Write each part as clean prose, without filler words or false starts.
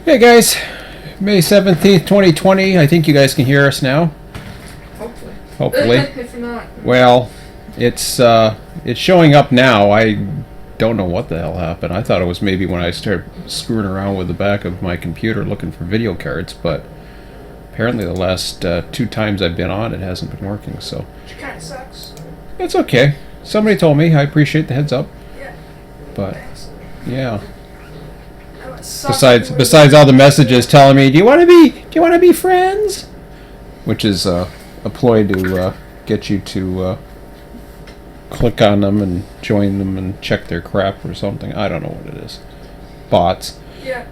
Hey guys, May 17th, 2020. I think you guys can hear us now. Hopefully. Hopefully. If not. Well, it's showing up now. I don't know what the hell happened. I thought it was maybe when I started screwing around with the back of my computer looking for video cards, but apparently the last 2 times I've been on, it hasn't been working, so. Which kind of sucks. It's okay. Somebody told me. I appreciate the heads up. Yeah. But, Thanks. yeah. That sucks. Besides all the messages telling me, do you want to be friends? Which is a ploy to get you to click on them and join them and check their crap or something. I don't know what it is. Bots. Yeah.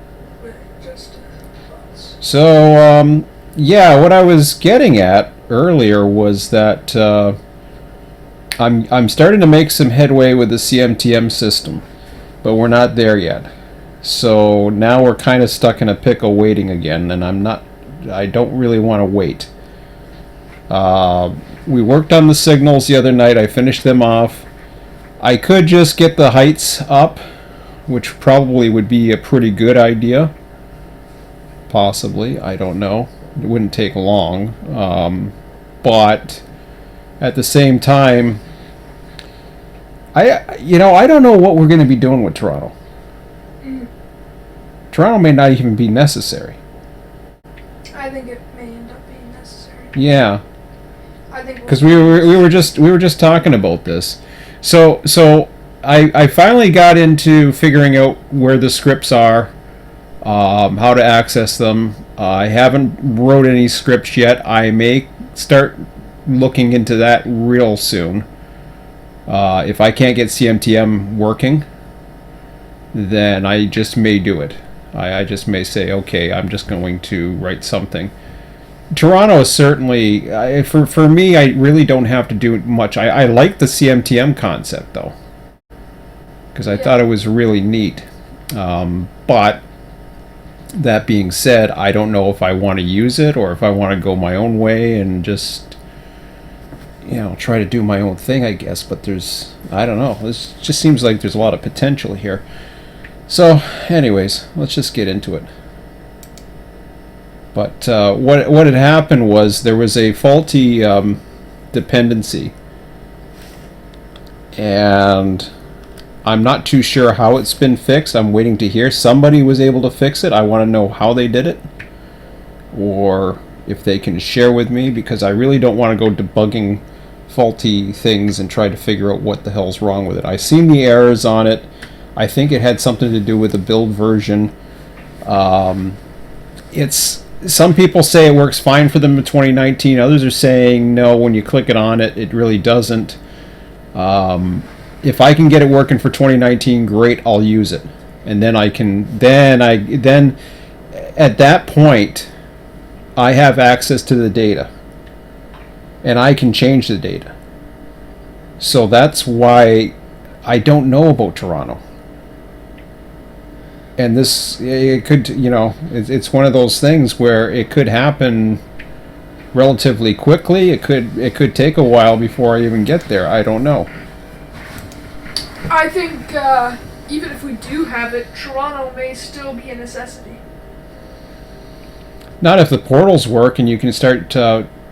Just bots. So, yeah, what I was getting at earlier was that I'm starting to make some headway with the CMTM system, but we're not there yet. So now we're kind of stuck in a pickle waiting again, and I don't really want to wait. We worked on the signals the other night. I finished them off. I could just get the heights up, which probably would be a pretty good idea. Possibly, I don't know. It wouldn't take long. But at the same time, I don't know what we're going to be doing with Toronto. Toronto may not even be necessary. I think it may end up being necessary. Yeah. I think because we were just talking about this. So I finally got into figuring out where the scripts are, how to access them. I haven't wrote any scripts yet. I may start looking into that real soon. If I can't get CMTM working, then I just may do it. I just may say, okay, I'm just going to write something. Toronto is certainly, for me, I really don't have to do much. I like the CMTM concept, though, because I thought it was really neat. But that being said, I don't know if I want to use it or if I want to go my own way and just, try to do my own thing, I guess. But I don't know. This just seems like there's a lot of potential here. So, anyways, let's just get into it. But what had happened was there was a faulty dependency, and I'm not too sure how it's been fixed. I'm waiting to hear. Somebody was able to fix it. I want to know how they did it, or if they can share with me, because I really don't want to go debugging faulty things and try to figure out what the hell's wrong with it. I've seen the errors on it. I think it had something to do with the build version. Some people say it works fine for them in 2019. Others are saying no, when you click it on it, it really doesn't. If I can get it working for 2019, great, I'll use it. And then then at that point, I have access to the data. And I can change the data. So that's why I don't know about Toronto. And it could, it's one of those things where it could happen relatively quickly. It could take a while before I even get there. I don't know. I think even if we do have it, Toronto may still be a necessity. Not if the portals work and you can start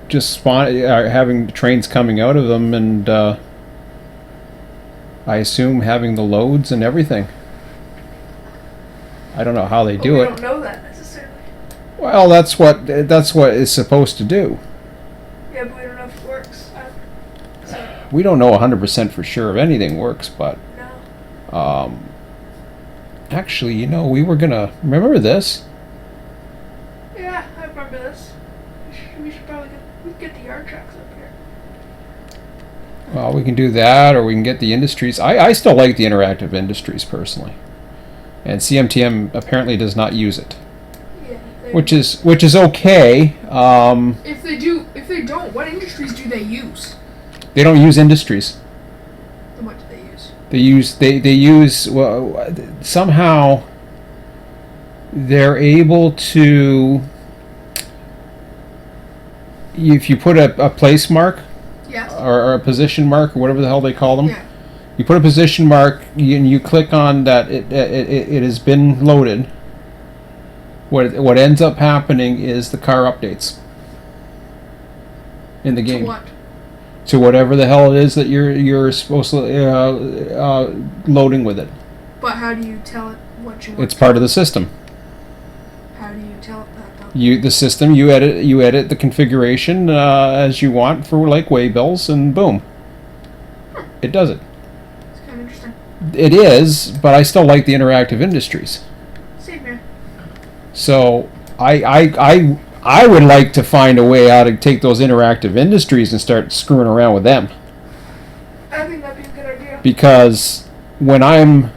just having trains coming out of them, and I assume having the loads and everything. I don't know how they do it. We don't know that necessarily. Well, that's what it's supposed to do. Yeah, but we don't know if it works. We don't know 100% for sure if anything works, but no. Actually, we were gonna remember this. Yeah, I remember this. We should probably get the yard tracks up here. Well, we can do that, or we can get the industries. I still like the interactive industries personally. And CMTM apparently does not use it, yeah, which is okay. If they don't, what industries do they use? They don't use industries. Then what do they use? They use well, somehow they're able to. If you put a place mark, yes, or a position mark, or whatever the hell they call them. Yeah. You put a position mark and you click on that, it has been loaded, What ends up happening is the car updates in the game. To what? To whatever the hell it is that you're supposed to loading with it. But how do you tell it what you want? It's part of the system. How do you tell it that though? The system, you edit the configuration as you want for like waybills, and boom, it does it. It's kind of interesting. It is, but I still like the interactive industries. Same here. So I would like to find a way how to take those interactive industries and start screwing around with them. I think that'd be a good idea. Because when I'm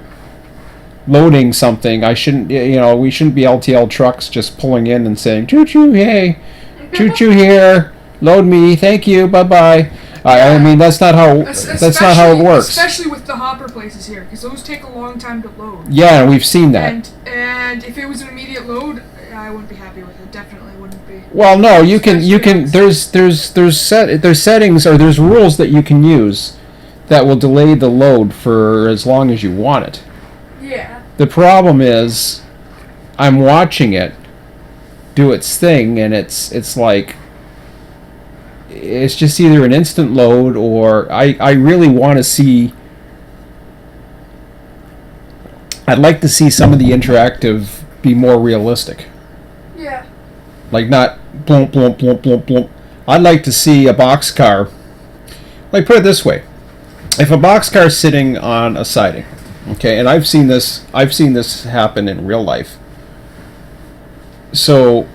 loading something, we shouldn't be LTL trucks just pulling in and saying, choo choo, hey, choo choo here, load me, thank you, bye bye. I mean, that's not how it works. Especially with the hopper places here, because those take a long time to load. Yeah, we've seen that. And if it was an immediate load, I wouldn't be happy with it. Definitely wouldn't be. Well, no, you can there's settings, or there's rules that you can use that will delay the load for as long as you want it. Yeah. The problem is, I'm watching it do its thing, and it's like, it's just either an instant load, or I really want to see. I'd like to see some of the interactive be more realistic. Yeah. Like not blump blump blump blump blump. I'd like to see a boxcar. Like, put it this way: if a boxcar is sitting on a siding, okay, and I've seen this happen in real life. So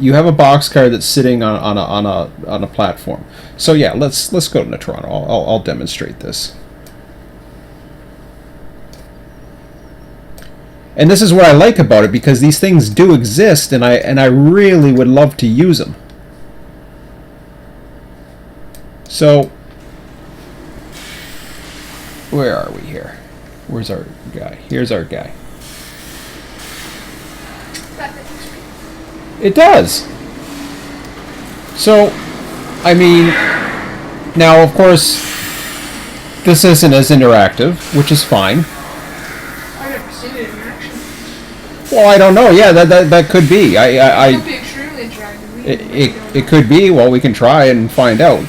you have a boxcar that's sitting on a platform. So yeah, let's go to Toronto. I'll demonstrate this. And this is what I like about it, because these things do exist, and I really would love to use them. So, where are we here? Where's our guy? Here's our guy. It does. So, I mean, now of course, this isn't as interactive, which is fine. I've never seen it in action. Well, I don't know. Yeah, that could be. It could be extremely interactive. It could be. Well, we can try and find out.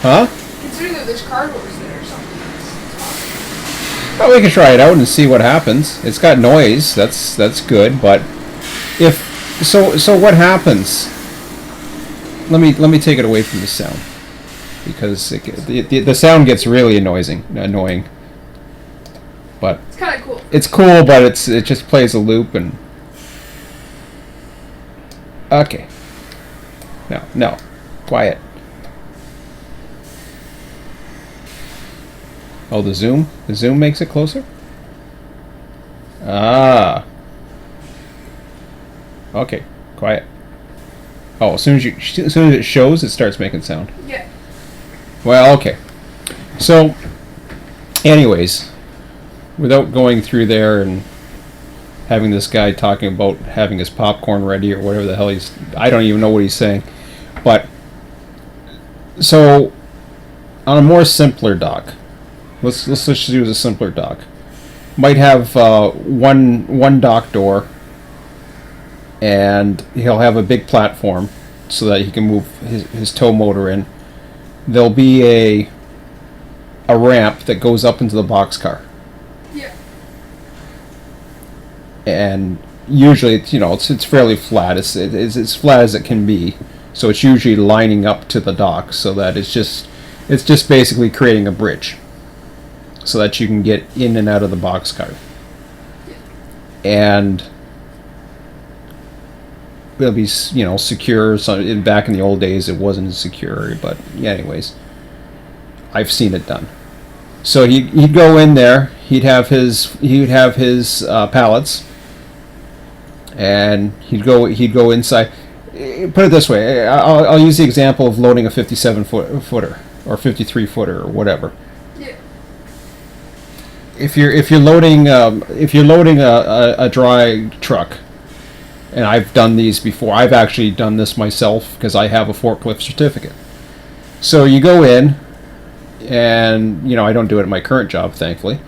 Huh? Considering that there's car doors there or something, it's possible. Well, we can try it out and see what happens. It's got noise. That's good. But if so, what happens? Let me take it away from the sound, because the sound gets really annoying. But it's kind of cool. It's cool, but it just plays a loop and. Okay. No, quiet. Oh, the zoom makes it closer. Ah. Okay, quiet. Oh, as soon as it shows, it starts making sound. Yeah. Well, okay. So, anyways, without going through there and having this guy talking about having his popcorn ready or whatever the hell I don't even know what he's saying. But, so, on a more simpler dock, let's just use a simpler dock. Might have one dock door, and he'll have a big platform so that he can move his tow motor in. There'll be a ramp that goes up into the boxcar. Yeah. And usually, it's fairly flat. It's as flat as it can be. So it's usually lining up to the dock, so that it's just basically creating a bridge, so that you can get in and out of the boxcar. Yeah. And it'll be, secure. So back in the old days, it wasn't as secure, but yeah, anyways, I've seen it done. So he'd go in there. He'd have his pallets, and he'd go inside. Put it this way: I'll use the example of loading a 57-footer or 53-footer or whatever. Yeah. If you're loading a dry truck, and I've done these before. I've actually done this myself because I have a forklift certificate. So you go in, and I don't do it at my current job, thankfully,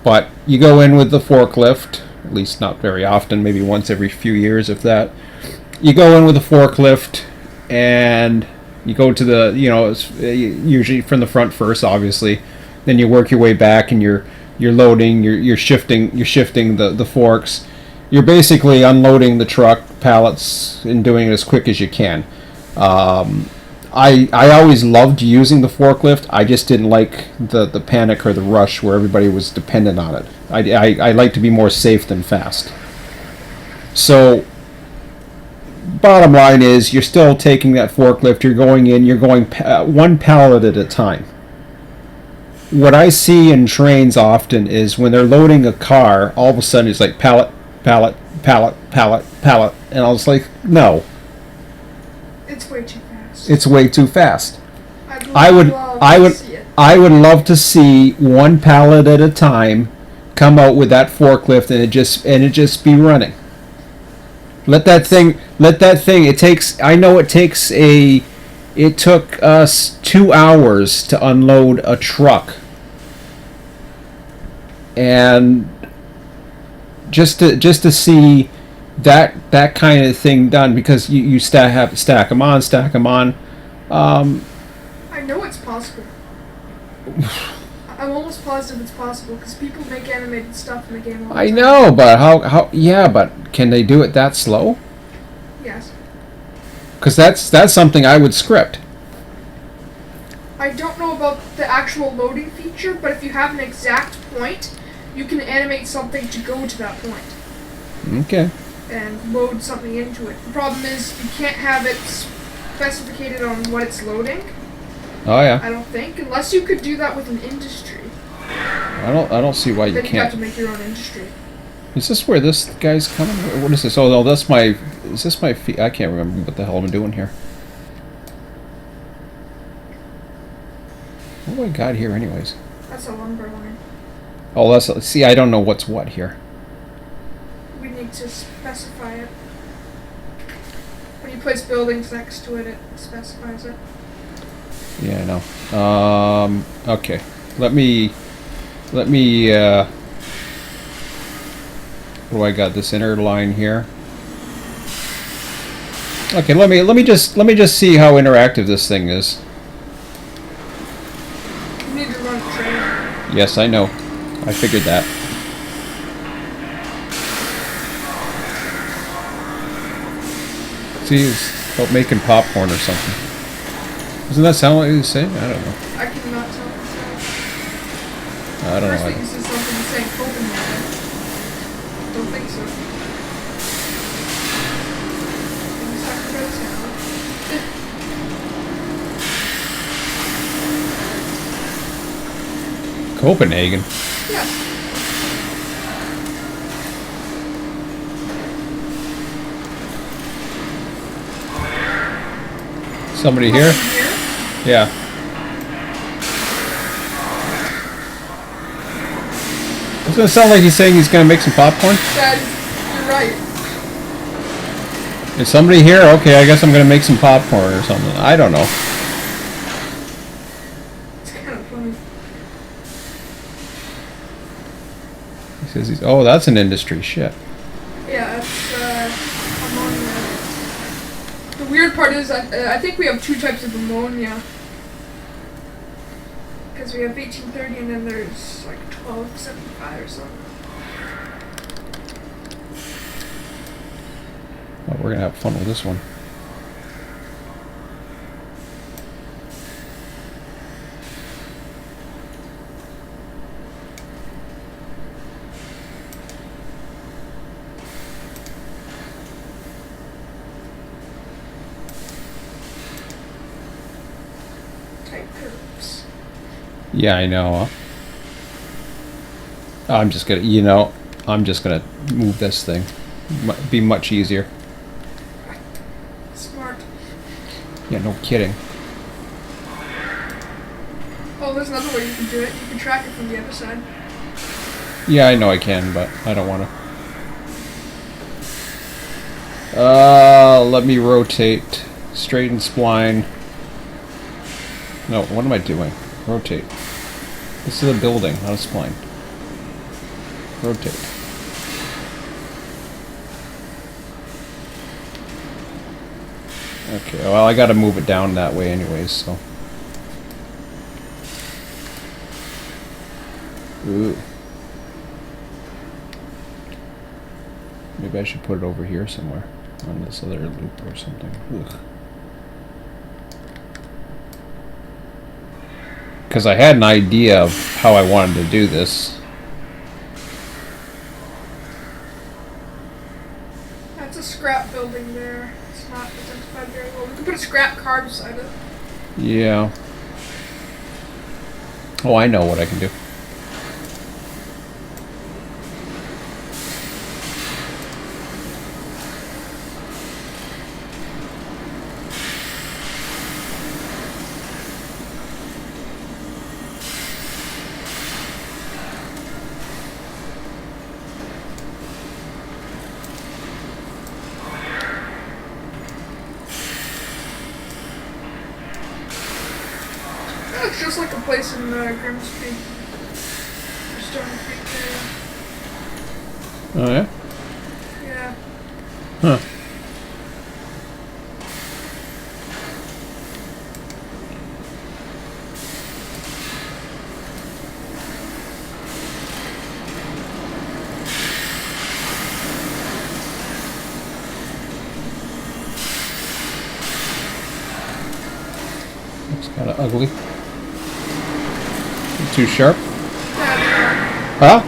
but you go in with the forklift, at least not very often, maybe once every few years, if that. You go in with a forklift, and you go to the, it's usually from the front first, obviously. Then you work your way back, and you're loading, you're shifting the forks. You're basically unloading the truck pallets and doing it as quick as you can. I always loved using the forklift. I just didn't like the panic or the rush where everybody was dependent on it. I like to be more safe than fast. So, bottom line is, you're still taking that forklift. You're going in. You're going one pallet at a time. What I see in trains often is when they're loading a car, all of a sudden it's like pallet, pallet, pallet, pallet, pallet, and I was like, no. It's way too fast. It's way too fast. I would love to see one pallet at a time come out with that forklift and it just be running. Let that thing it took us 2 hours to unload a truck. And just to see that kind of thing done, because you stack them on. I know it's possible. I'm almost positive it's possible because people make animated stuff in the game all the time. I know, but how? Yeah, but can they do it that slow? Yes. Because that's something I would script. I don't know about the actual loading feature, but if you have an exact point, you can animate something to go to that point. Okay. And load something into it. The problem is you can't have it specified on what it's loading. Oh yeah. I don't think, unless you could do that with an industry. I don't see why you then can't. You have to make your own industry. Is this where this guy's coming? What is this? Oh no, that's my. Is this my feet? I can't remember what the hell I'm doing here. What do I got here, anyways? That's a lumber line. Oh, that's. See, I don't know what's what here. We need to specify it. When you place buildings next to it, it specifies it. Yeah, I know. Okay. Let me. What do I got? This inner line here. Okay, let me just see how interactive this thing is. You need to run a train. Yes, I know. I figured that. See, it's about making popcorn or something. Doesn't that sound like he's saying? I don't know. I cannot tell what it says. I don't know. First thing you said something saying Copenhagen. Don't think so. Things have to go down. Copenhagen? Yes. Somebody here? Yeah. Doesn't it sound like he's saying he's going to make some popcorn? Dad, you're right. Is somebody here? Okay, I guess I'm going to make some popcorn or something. I don't know. It's kind of funny. He says he's... Oh, that's an industry. Shit. Yeah, it's ammonia. The weird part is I think we have two types of ammonia. Because we have 1830 and then there's like 1275 or something. Well, we're going to have fun with this one. Tight curves. Yeah, I know. I'm just gonna, I'm just gonna move this thing. Be much easier. Smart. Yeah, no kidding. Oh, there's another way you can do it. You can track it from the other side. Yeah, I know I can, but I don't want to. Let me rotate. Straighten spline. No, what am I doing? Rotate. This is a building, not a spline. Rotate. Okay, well, I gotta move it down that way anyways, so. Ooh. Maybe I should put it over here somewhere. On this other loop or something. Because I had an idea of how I wanted to do this. That's a scrap building there. It's not identified very well. We could put a scrap car beside it. Yeah. Oh, I know what I can do. It's just like a place in Grimsby. Stone Creek area. Oh, yeah? Yeah. Huh. Looks kind of ugly. Too sharp? Huh?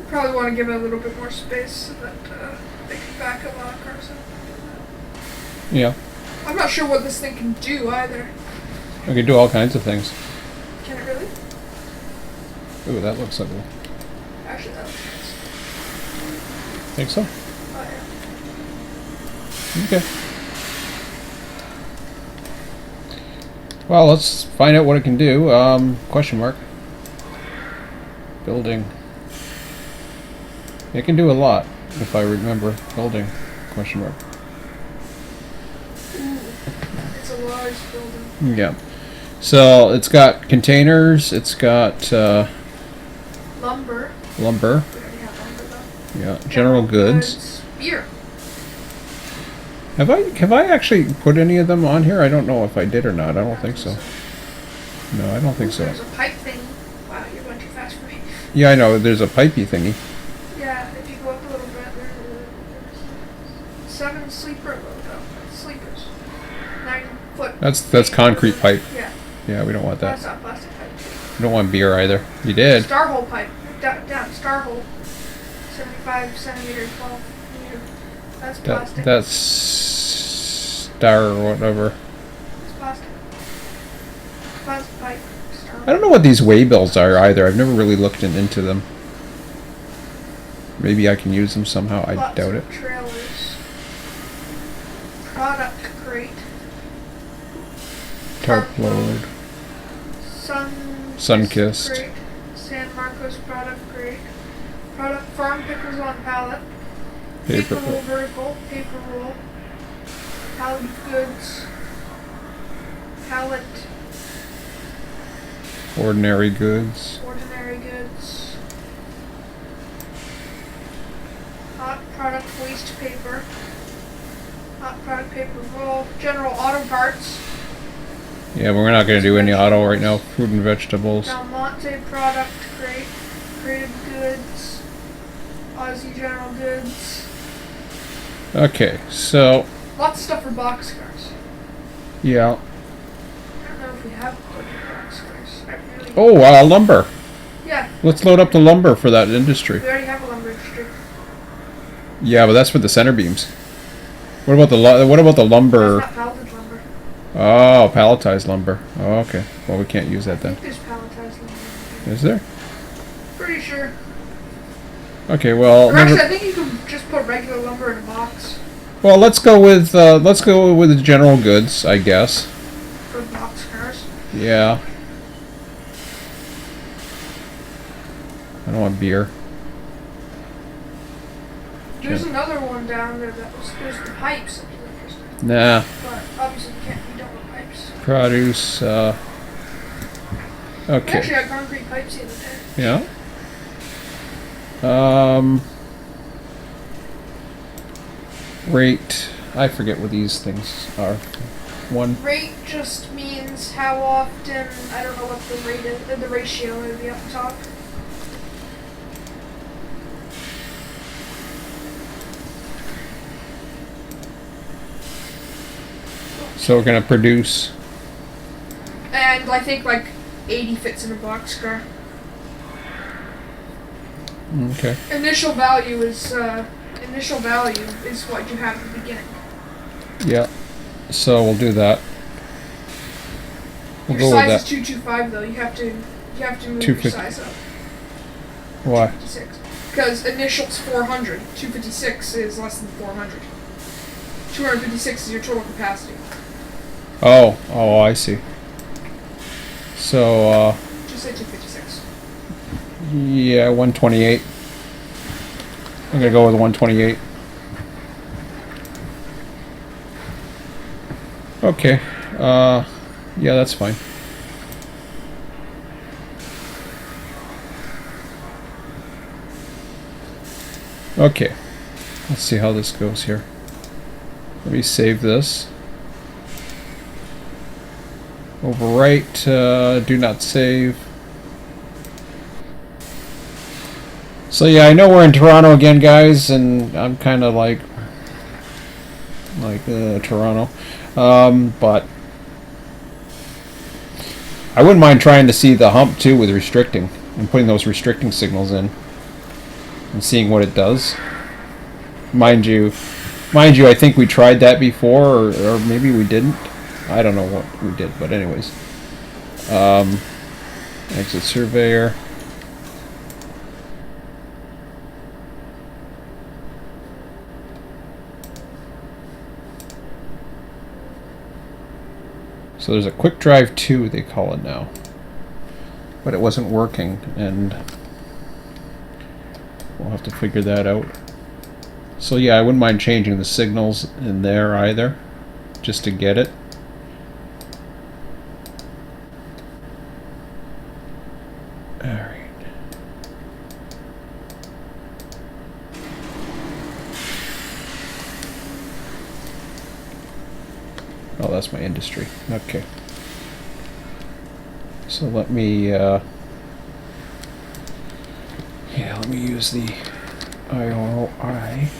Probably want to give it a little bit more space so that they can back a lot of cars up. Yeah. I'm not sure what this thing can do either. I can do all kinds of things. Can it really? Ooh, that looks ugly. Actually, that looks nice. Think so? Oh, Okay. Well, let's find out what it can do. Question mark. Building. It can do a lot, if I remember. Building. Question mark. yeah. Ooh, it's a large building. Yeah. So, it's got containers, it's got Lumber. lumber. We already have lumber though. Yeah. General goods. Beer. Have I actually put any of them on here? I don't know if I did or not. I don't think so. No, I don't think so. There's a pipe thing. Wow, you're going too fast for me. Yeah, I know. There's a pipey thingy. Yeah, if you go up a little bit, there's 7 sleepers. 9-foot. That's concrete pipe. Yeah. Yeah, we don't want That's that. not plastic pipe. We don't want beer either. You did. Star hole pipe. Down. Star hole. 75 centimeter, 12 meter. That's plastic. That's star or whatever. It's plastic. Plastic pipe. Star I don't know what these waybills are either. I've never really looked into them. Maybe I can use them somehow. I Lots doubt of it. Trailers. Product crate. Tarp load. Sunkissed. Crate. San Marcos product crate. Product farm pickers on pallet. Paper roll vertical. Paper roll. Pallet of goods. Pallet. Ordinary goods. Ordinary goods. Hot product waste paper. Hot product paper roll. General auto parts. Yeah, but we're not going to do any auto right now. Fruit and vegetables. Del Monte product crate. Creative goods. Aussie general goods. Okay, so Lots of stuff for boxcars. yeah. I don't know if we have plenty of boxcars. I really. Oh, lumber. Yeah, Let's load up the lumber for that industry. we already have a lumber industry. Yeah, but that's for the center beams. What about the lumber? That's not palleted lumber. Oh, palletized lumber. Oh, okay. Well, we can't use that I then. think there's palletized lumber. Is there? Pretty sure. Okay. Well, Or actually, I think you can just put regular lumber in a box let's go with the general goods, I guess. for boxcars. Yeah. I don't want beer. There's another one down there there's the pipes. Which is interesting. Nah. But obviously you don't want pipes. Produce. Okay. Actually, I got concrete pipes the other day. Yeah. Rate. I forget what these things are. One. Rate just means how often. I don't know what the rate is. The ratio would be up top. So we're gonna produce. And I think like 80 fits in a boxcar. Okay. Initial value is what you have at the beginning. Yeah. So we'll do that. We'll Your go with size that. is 225 though. You have to move 250. your size up. Why? 256. Because initial's 400. 256 is less than 400. 256 is your total capacity. Oh, I see. So, Just say 256. yeah, 128. I'm gonna go with 128. Okay. Yeah, that's fine. Okay. Let's see how this goes here. Let me save this. Overwrite, do not save. So yeah, I know we're in Toronto again, guys, and I'm kind of like Toronto. But I wouldn't mind trying to see the hump too with restricting and putting those restricting signals in and seeing what it does. Mind you, I think we tried that before, or maybe we didn't. I don't know what we did, but anyways. Exit surveyor. So there's a quick drive 2, they call it now. But it wasn't working, and we'll have to figure that out. So yeah, I wouldn't mind changing the signals in there either, just to get it. Alright. Oh, that's my industry. Okay. So let me, yeah, let me use the IRI.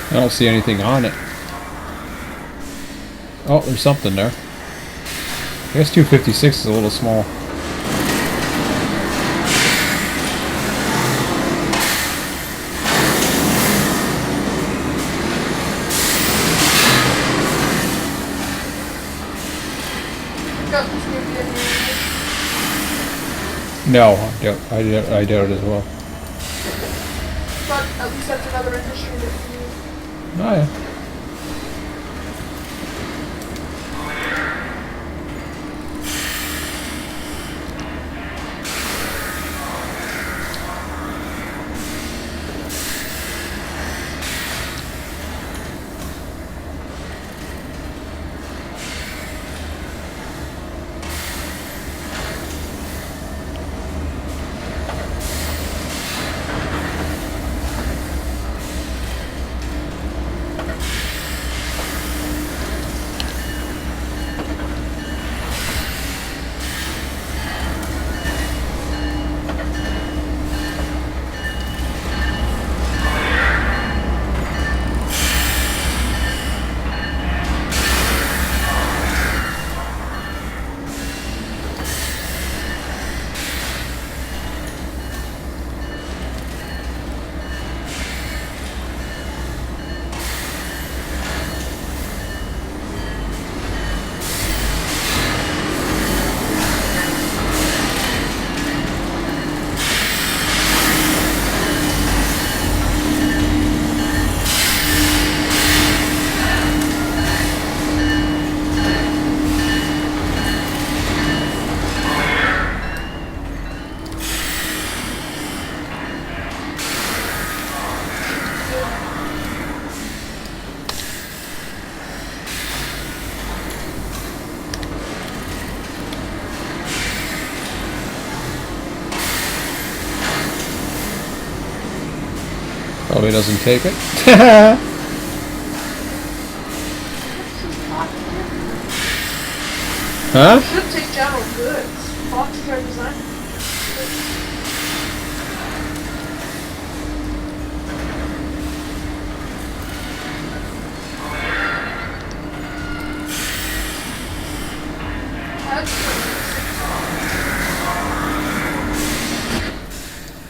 I don't see anything on it. Oh, there's something there. I guess 256 is a little small. No, I doubt it as well. But at least that's another industry that you use. Oh yeah. Probably doesn't take it. Huh? Should take general goods. Boxes are designed.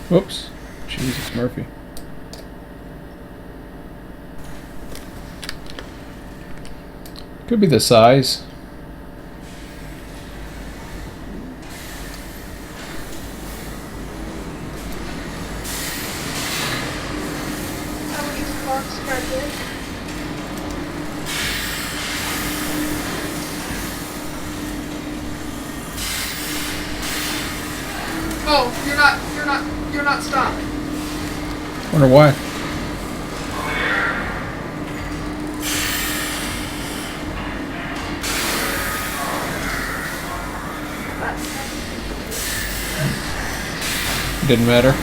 Whoops. Jesus, Murphy. Could be the size. How much is the box card big? Oh, you're not stopped. Wonder why. Didn't matter.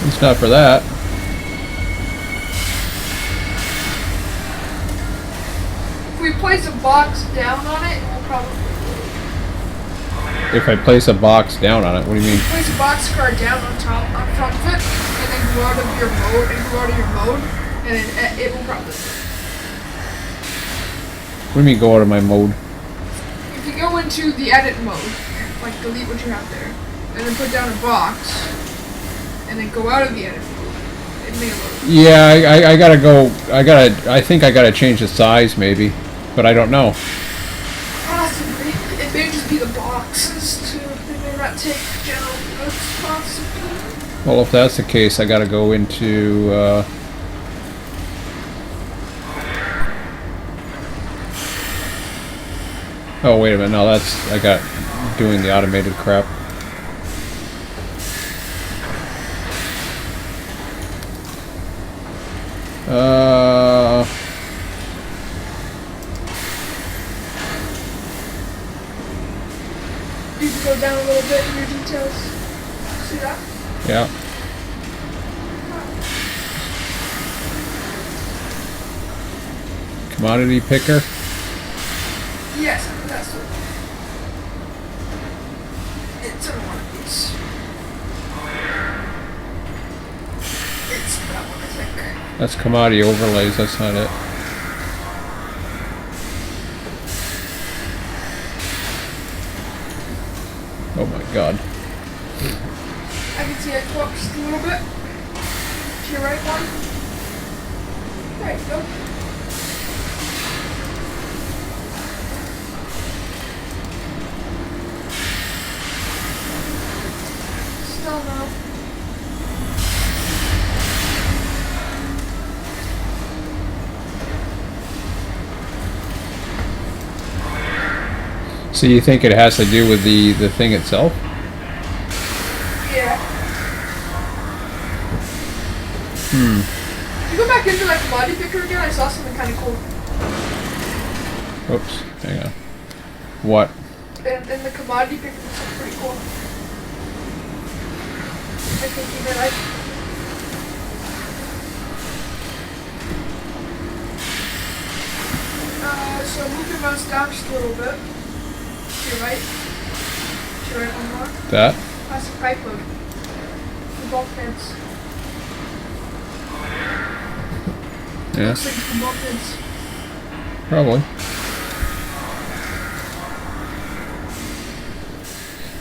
It's not for that. If we place a box down on it, we'll probably If I place a box down on it, what do you mean? place a box card down on top, on top of it, and then go out of your mode, and then it will probably. What do you mean go out of my mode? If you go into the edit mode, like delete what you have there, and then put down a box, and then go out of the edit mode, it may load. Yeah, I gotta go. I think I gotta change the size maybe, but I don't know. Possibly. It may just be the boxes too. They may not take general goods, possibly. Well, if that's the case, I gotta go into. Oh wait a minute! No, I got doing the automated crap. You can go down a little bit in your details. See that? Yeah. Commodity picker. Yes, that's what. It's in one of these. It's that one, I think. That's commodity overlays. That's not it. Oh my god. I can see it go up just a little bit. To your right one. There you go. Still no. So you think it has to do with the thing itself? Yeah. If you go back into that commodity picker again, I saw something kind of cool. Oops. Hang on. What? And the commodity picker was something pretty cool. I think you may like. So move your mouse down just a little bit. To your right. To your right one more. That? Plastic pipe load. The both ends. Yeah. Looks like from both ends. Probably.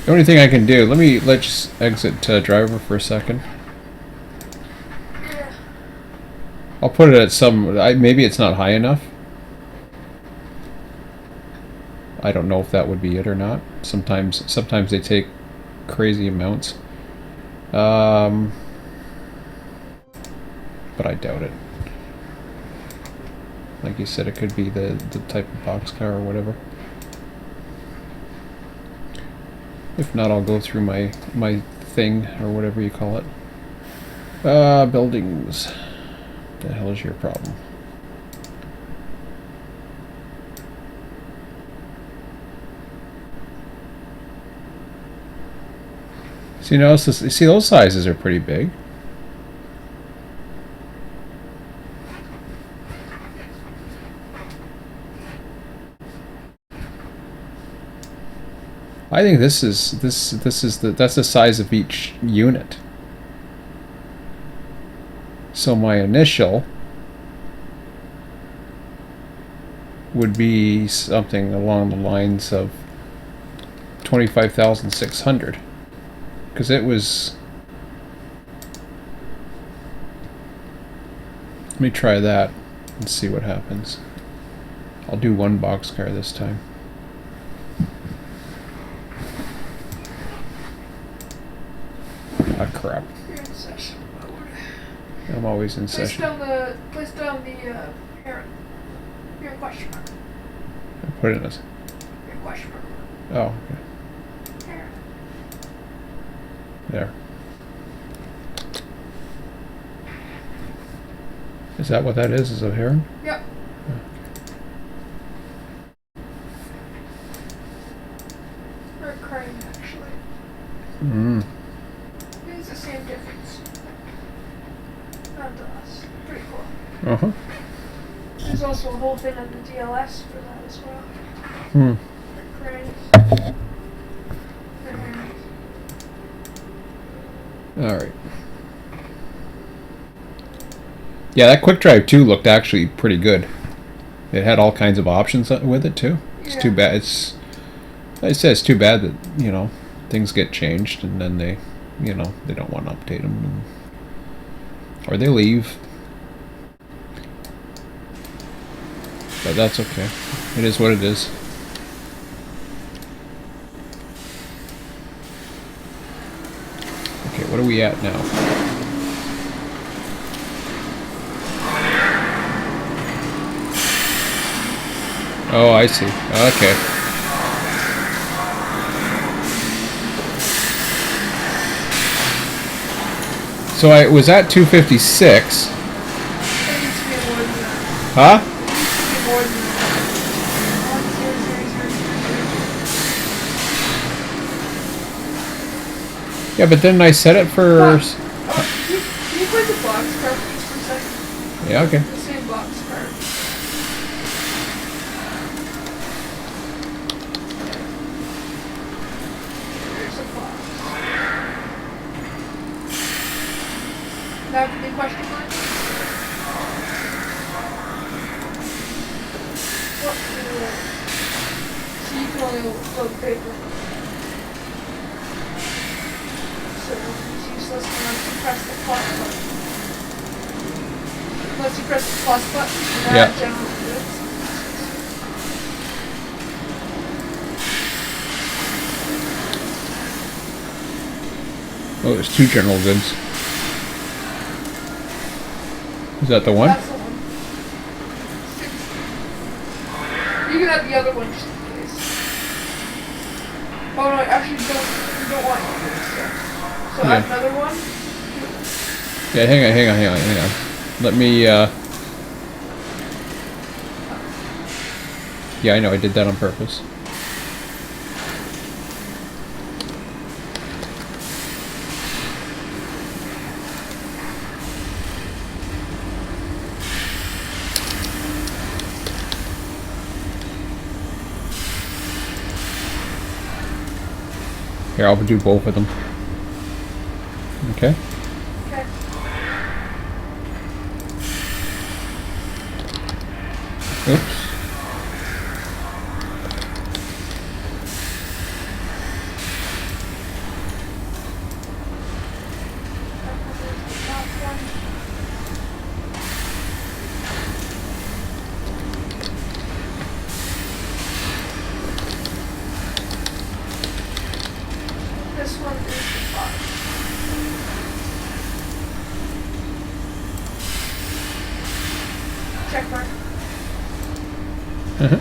The only thing I can do, let's exit driver for a second. Yeah. I'll put it at some, maybe it's not high enough. I don't know if that would be it or not. Sometimes they take crazy amounts. But I doubt it. Like you said, it could be the type of boxcar or whatever. If not, I'll go through my thing or whatever you call it. Buildings. What the hell is your problem? So you notice this, you see those sizes are pretty big. I think that's the size of each unit. So my initial would be something along the lines of 25,600, because it was. Let me try that and see what happens. I'll do one boxcar this time. Ah, crap. You're in session mode. I'm always in session. Place down the parent. Your question mark. I put it in this. Your question mark. Oh, okay. Parent. There. Is that what that is? Is a heron? Yep. Or a crane, actually. Mm. It's the same difference. Not to us. Pretty cool. Uh-huh. There's also a whole thing on the DLS for that as well. Hmm. The cranes. The herons. Alright. Yeah, that quick drive 2 looked actually pretty good. It had all kinds of options with it too. It's too bad. I'd say it's too bad that, you know, things get changed and then they, you know, they don't want to update them, or they leave. But that's okay. It is what it is. Okay, what are we at now? Oh, I see. Okay. So I was at 256. It needs to be more than that. Huh? It needs to be more than that. Yeah, but then I set it for. Can you play the box card please for a second? Yeah, okay. The same box card. There's a box. That could be question mark. What? So you can only load paper. So it's useless unless you press the plus button. Unless you press the plus button and add general goods. Oh, there's 2 general goods. Is that the one? That's the one. 6. You can have the other one just in case. Oh no, actually you don't want this. So Yeah. add another one. Yeah, hang on. Let me, Yeah, I know, I did that on purpose. Here, I'll do both of them. Okay? Okay. Oops. This one is the box. Check mark. Uh-huh.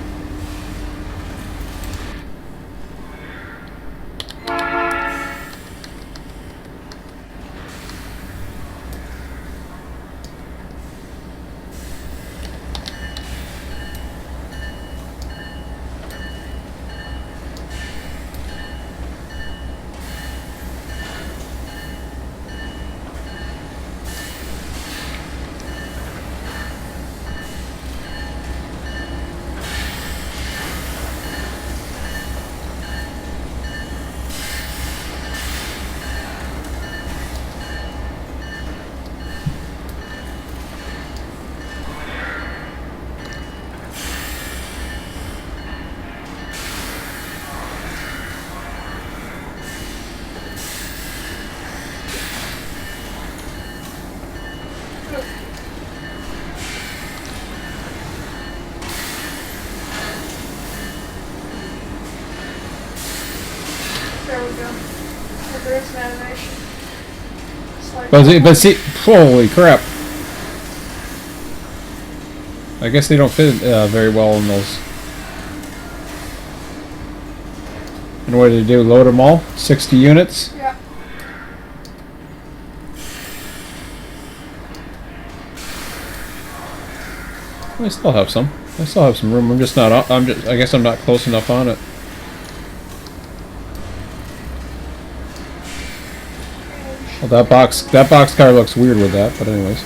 There is an animation. But see, holy crap! I guess they don't fit very well in those. And what did they do? Load them all? 60 units? Yeah. I still have some. I still have some room. I'm just not. I guess I'm not close enough on it. Well, that boxcar looks weird with that, but anyways.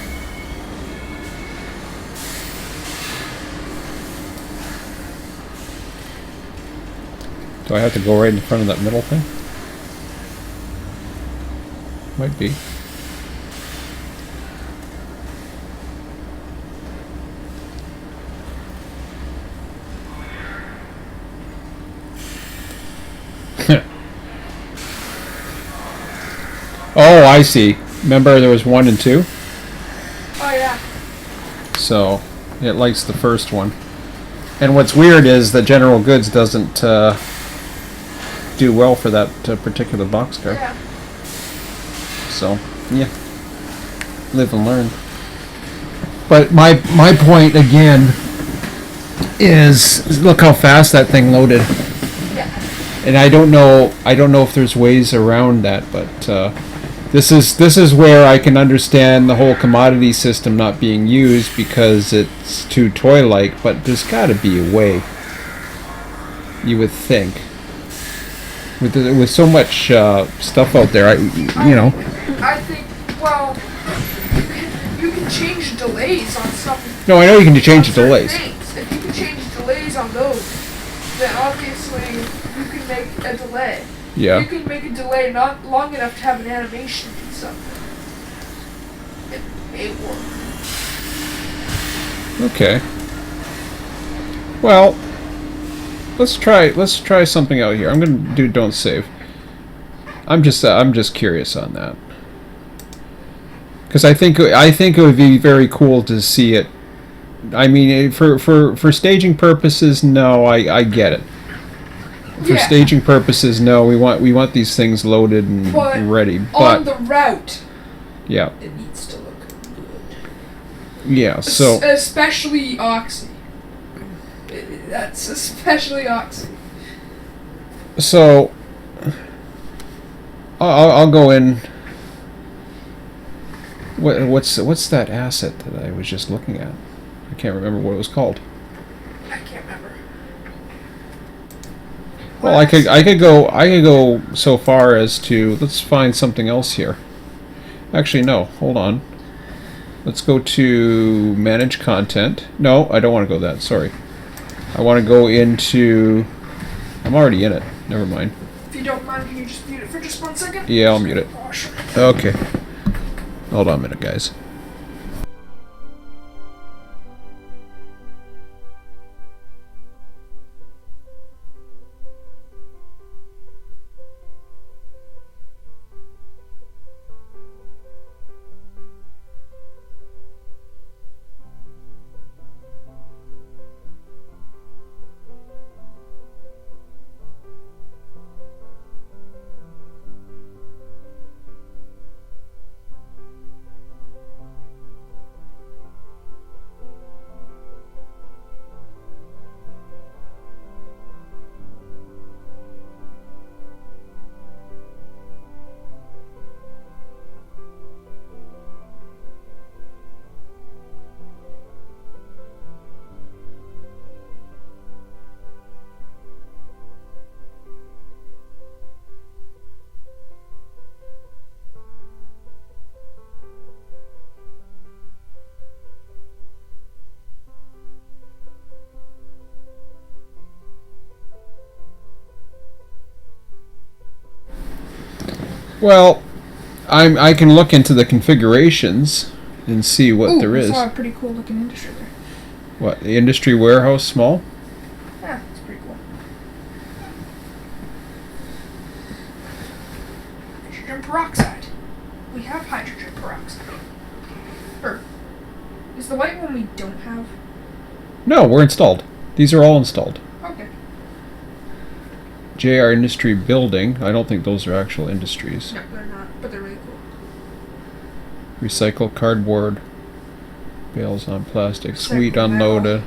Do I have to go right in front of that middle thing? Might be. Oh, I see. Remember there was 1 and 2? Oh, yeah. So, it likes the first one. And what's weird is that General Goods doesn't do well for that particular boxcar. Yeah. So, yeah. Live and learn. But my point, again, is look how fast that thing loaded. Yeah. And I don't know if there's ways around that, but this is where I can understand the whole commodity system not being used because it's too toy-like, but there's got to be a way. You would think. With so much stuff out there, you know. I think, well, you can change delays on some. No, I know you can change the certain delays. things. If you can change delays on those, then obviously you can make a delay. Yeah. You can make a delay not long enough to have an animation do something. It may work. Okay. Well, let's try something out here. I'm gonna do don't save. I'm just curious on that. Because I think it would be very cool to see it. I mean, for staging purposes, no, I get it. For staging purposes, no, we want these things loaded and ready. But on the route, yeah, it needs to look good. Yeah, so especially Oxy. That's especially Oxy. So I'll go in. What's that asset that I was just looking at? I can't remember what it was called. I can't remember. Well, I could go so far as to let's find something else here. Actually, no. Hold on. Let's go to manage content. No, I don't want to go that. Sorry. I want to go into. I'm already in it. Never mind. If you don't mind, can you just mute it for just 1 second? Yeah, I'll mute it. Okay. Hold on a minute, guys. Well, I can look into the configurations and see what there is. I saw a pretty cool looking industry there. What, the industry warehouse small? Yeah, it's pretty cool. Hydrogen peroxide. We have hydrogen peroxide. Or is the white one we don't have? No, we're installed. These are all installed. Okay. JR Industry Building. I don't think those are actual industries. No, they're not, but they're really cool. Recycle cardboard. Bales on plastic. Sweet Recycle unloaded.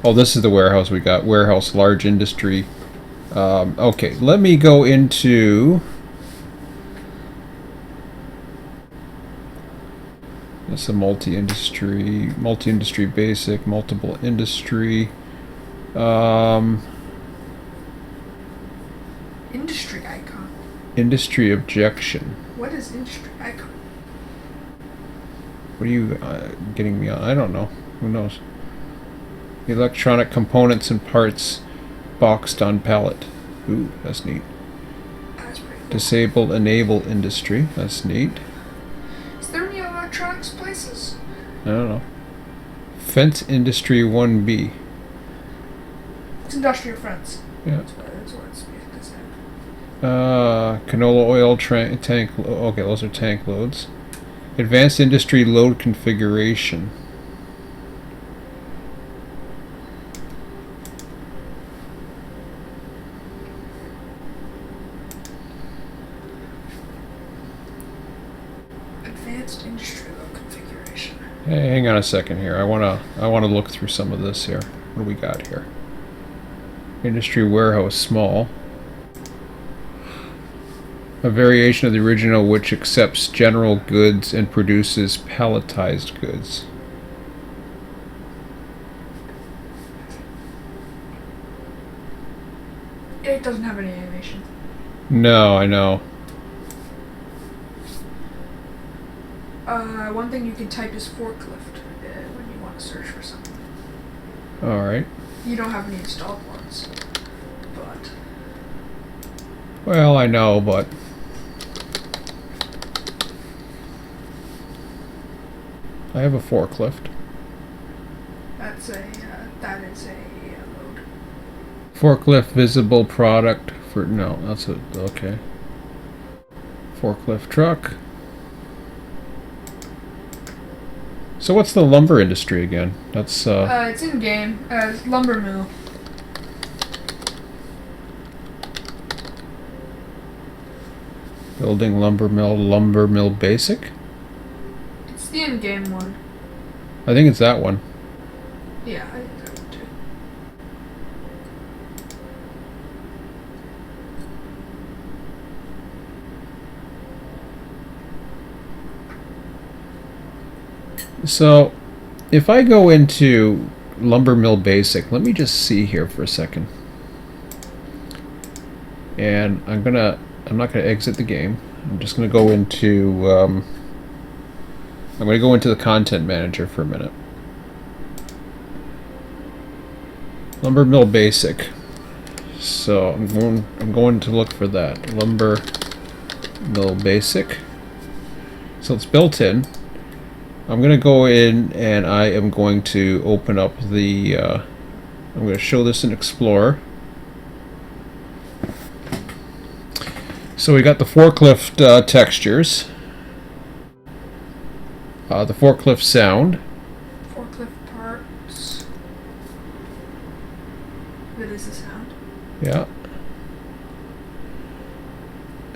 Oh, this is the warehouse we got. Warehouse large industry. Okay, let me go into... That's a multi-industry basic, multiple industry. Industry icon. Industry objection. What is industry icon? What are you getting me on? I don't know. Who knows? Electronic components and parts boxed on pallet. Ooh, that's neat. That's pretty cool. Disable, enable industry. That's neat. Is there any electronics places? I don't know. Fence industry 1B. It's industrial fence. Yeah. That's what it's basically saying. Canola oil tank. Okay, those are tank loads. Advanced industry load configuration. Advanced industry load configuration. Hey, hang on a second here. I wanna look through some of this here. What do we got here? Industry warehouse small. A variation of the original which accepts general goods and produces palletized goods. It doesn't have any animation. No, I know. One thing you can type is forklift when you want to search for something. Alright. You don't have any installed ones, but Well, I know, but... I have a forklift. that is a load. Forklift visible product for... No, that's a... Okay. Forklift truck. So what's the lumber industry again? That's It's in game. Lumber mill. building lumber mill basic? It's the in-game one. I think it's that one. Yeah, I think that one too. So, if I go into lumber mill basic, let me just see here for a second. And I'm not gonna exit the game. I'm just gonna go into I'm gonna go into the content manager for a minute. Lumber mill basic. So I'm going to look for that. Lumber mill basic. So it's built in. I'm going to go in and I am going to open up the, I'm going to show this in Explorer. So we got the forklift textures, the forklift sound. Forklift parts. That is the sound. Yeah.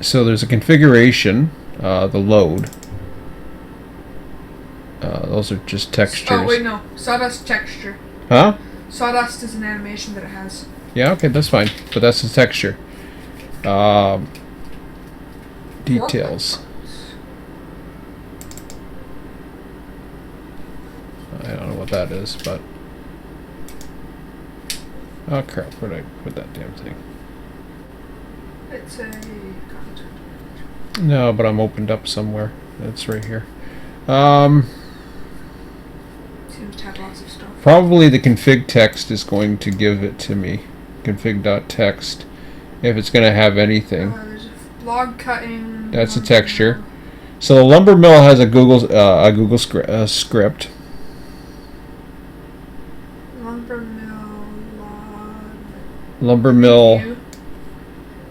So there's a configuration, the load. Those are just textures. Oh wait, no. Sawdust texture. Huh? Sawdust is an animation that it has. Yeah, okay, that's fine. But that's the texture. Details. I don't know what that is, but... Oh crap, where'd I put that damn thing? It's a content. No, but I'm opened up somewhere. It's right here. Seems to have lots of stuff. Probably the config text is going to give it to me. Config.text. If it's going to have anything. There's a log cutting. That's a texture. So the lumber mill has a Google script. Lumber mill log.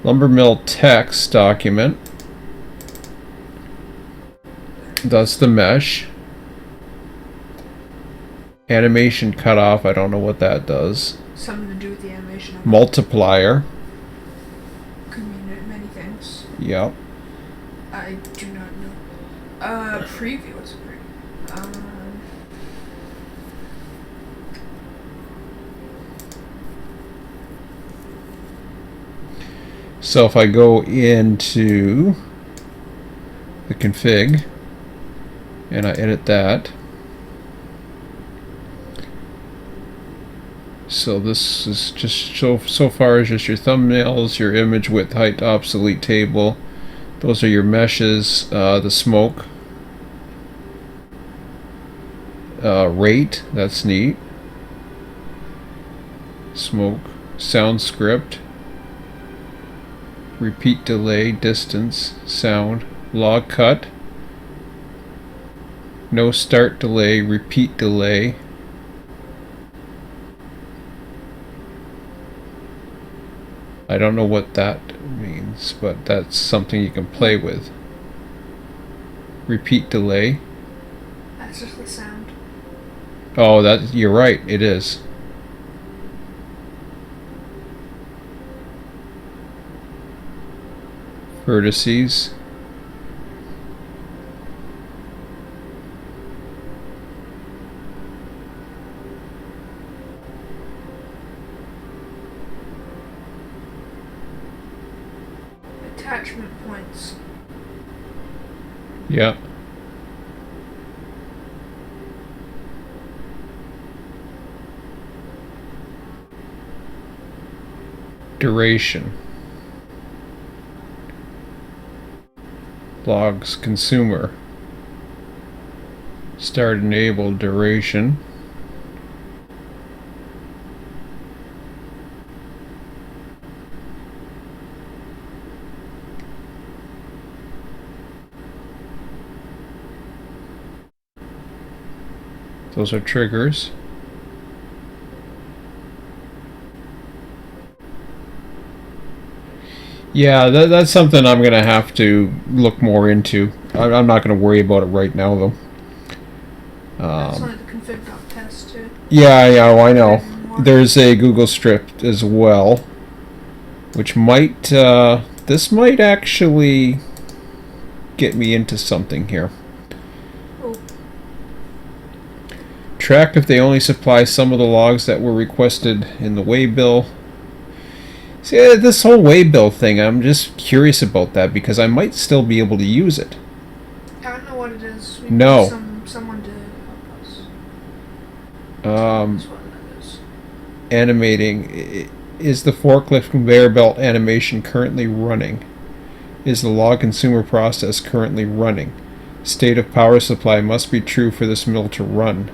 Lumber mill text document. That's the mesh. Animation cutoff. I don't know what that does. Something to do with the animation. combination of Multiplier. could mean many things. Yep. I do not know. Preview. What's a preview? So if I go into the config and I edit that, so this is just so far as just your thumbnails, your image width, height, obsolete table. Those are your meshes, the smoke, rate, that's neat. Smoke, sound script, repeat delay, distance, sound, log cut, no start delay, repeat delay. I don't know what that means, but that's something you can play with. Repeat delay. That's just the sound. Oh, that you're right, it is. Vertices. Attachment points. Yeah. Duration. Logs consumer. Start enabled duration. Those are triggers. Yeah, that's something I'm going to have to look more into. I'm not going to worry about it right now, though. That's only the config.test too. Yeah, oh, I know. There's a Google script as well, which might, this might actually get me into something here. Oh. Track if they only supply some of the logs that were requested in the waybill. See, this whole waybill thing, I'm just curious about that because I might still be able to use it. I don't know what it is. We No. need someone to help us. Um, That's what it is. Animating. Is the forklift conveyor belt animation currently running? Is the log consumer process currently running? State of power supply must be true for this mill to run.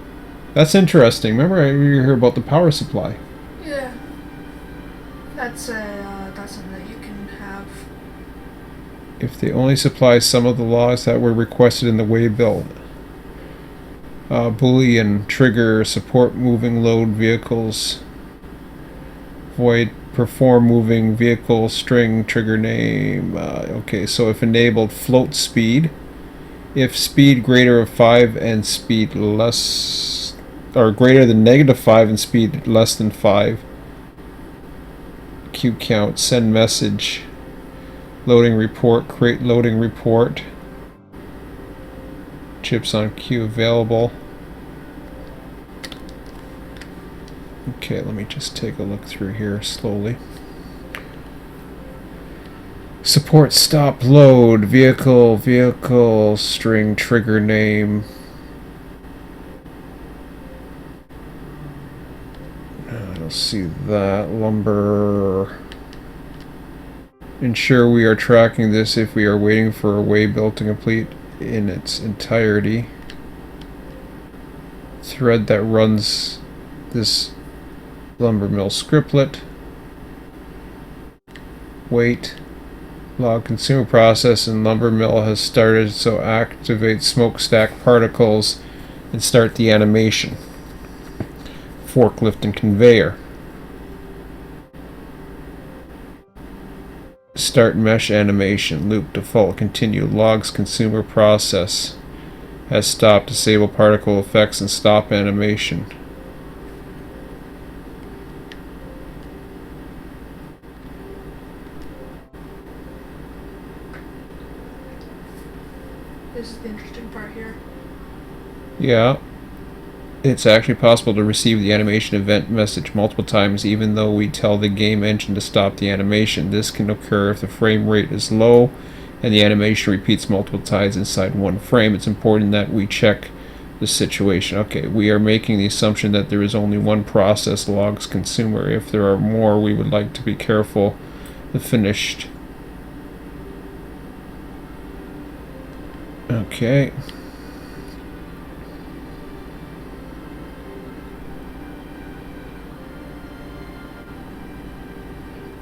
That's interesting. Remember I heard about the power supply. Yeah. That's something that you can have. If they only supply some of the logs that were requested in the waybill. Boolean trigger support moving load vehicles. Void perform moving vehicle string trigger name. Okay, so if enabled, float speed. If speed greater of 5 and speed less, or greater than -5 and speed less than 5. Queue count, send message, loading report, create loading report. Chips on queue available. Okay, let me just take a look through here slowly. Support stop load, vehicle string trigger name. I don't see that. Lumber. Ensure we are tracking this if we are waiting for a waybill to complete in its entirety. Thread that runs this lumber mill scriptlet. Wait. Log consumer process and lumber mill has started, so activate smokestack particles and start the animation. Forklift and conveyor. Start mesh animation. Loop default. Continue. Logs consumer process has stopped. Disable particle effects and stop animation. This is the interesting part here. Yeah. It's actually possible to receive the animation event message multiple times even though we tell the game engine to stop the animation. This can occur if the frame rate is low and the animation repeats multiple times inside one frame. It's important that we check the situation. Okay, we are making the assumption that there is only one process logs consumer. If there are more, we would like to be careful. The finished. Okay.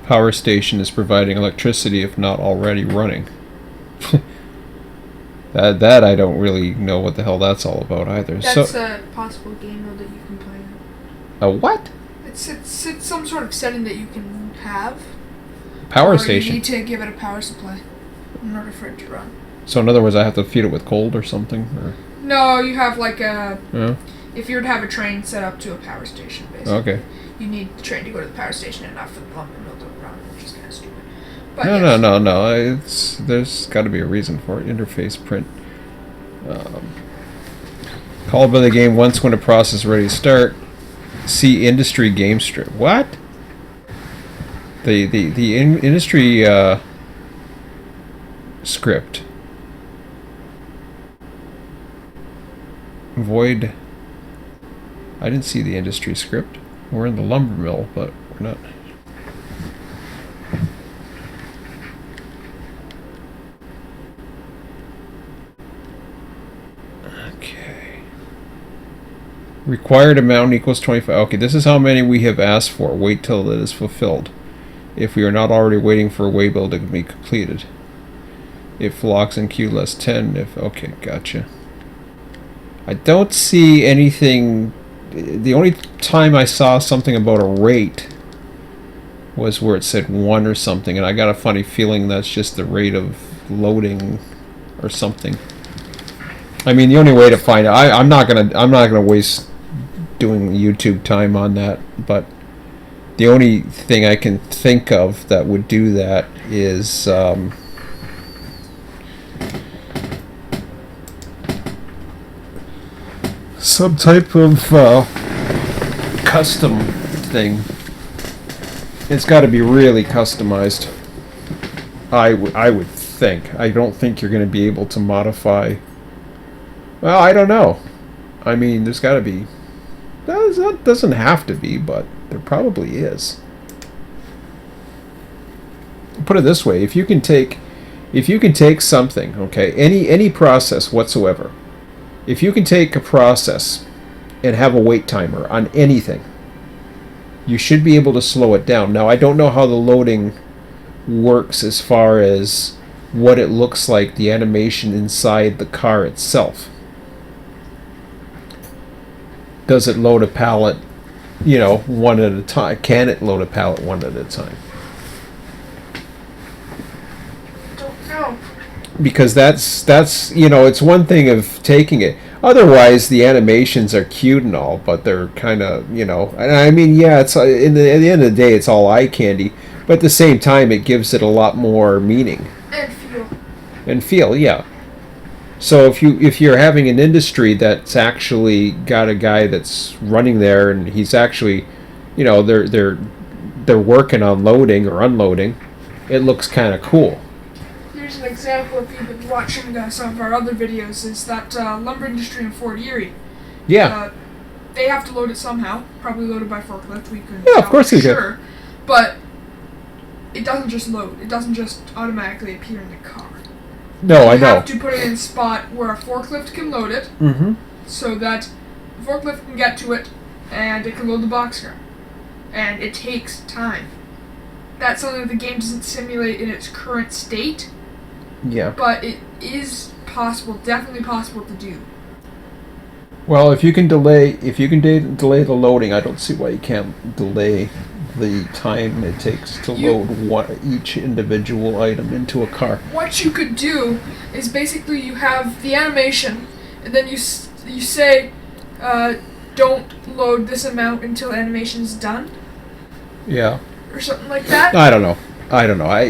Power station is providing electricity if not already running. That I don't really know what the hell that's all about either. That's a possible game mode that you can play. A what? It's some sort of setting that you can have. Power or station. You need to give it a power supply in order for it to run. So in other words, I have to feed it with cold or something? Or? No, you have like a... Yeah. If you were to have a train set up to a power station, basically. Okay. You need the train to go to the power station and not for the lumber mill to run, which is kind of stupid. But No. There's got to be a reason for it. Interface print. Call by the game once when a process is ready to start. See industry game strip. What? The industry script. Void. I didn't see the industry script. We're in the lumber mill, but we're not. Okay. Required amount equals 25. Okay, this is how many we have asked for. Wait till it is fulfilled. If we are not already waiting for a waybill to be completed. If locks in queue less 10. If okay, gotcha. I don't see anything. The only time I saw something about a rate was where it said 1 or something, and I got a funny feeling that's just the rate of loading or something. I mean, the only way to find out, I'm not gonna waste doing YouTube time on that, but the only thing I can think of that would do that is some type of custom thing. It's got to be really customized. I would think. I don't think you're going to be able to modify. Well, I don't know. I mean, there's got to be. That doesn't have to be, but there probably is. Put it this way: if you can take something, okay, any process whatsoever. If you can take a process and have a wait timer on anything, you should be able to slow it down. Now, I don't know how the loading works as far as what it looks like, the animation inside the car itself. Does it load a pallet, one at a time? Can it load a pallet one at a time? Don't know. Because that's it's one thing of taking it. Otherwise, the animations are cute and all, but they're kind of and I mean, yeah, it's at the end of the day, it's all eye candy. But at the same time, it gives it a lot more meaning And feel. Yeah. So if you're having an industry that's actually got a guy that's running there and he's actually, they're working on loading or unloading, it looks kind of cool. Here's an example if you've been watching some of our other videos, is that lumber industry in Fort Erie. Yeah. They have to load it somehow, probably loaded by forklift. We couldn't Yeah, of course they do. Sure, but it doesn't just load. It doesn't just automatically appear in the car. No, I know. You have to put it in a spot where a forklift can load it, so that the forklift can get to it, and it can load the boxcar. And it takes time. That's something that the game doesn't simulate in its current state. Yeah. But it is possible, definitely possible to do. Well, if you can delay the loading, I don't see why you can't delay the time it takes to load each individual item into a car. What you could do is basically you have the animation, and then you say, don't load this amount until animation's done. Yeah. Or something like that. I don't know. I don't know. I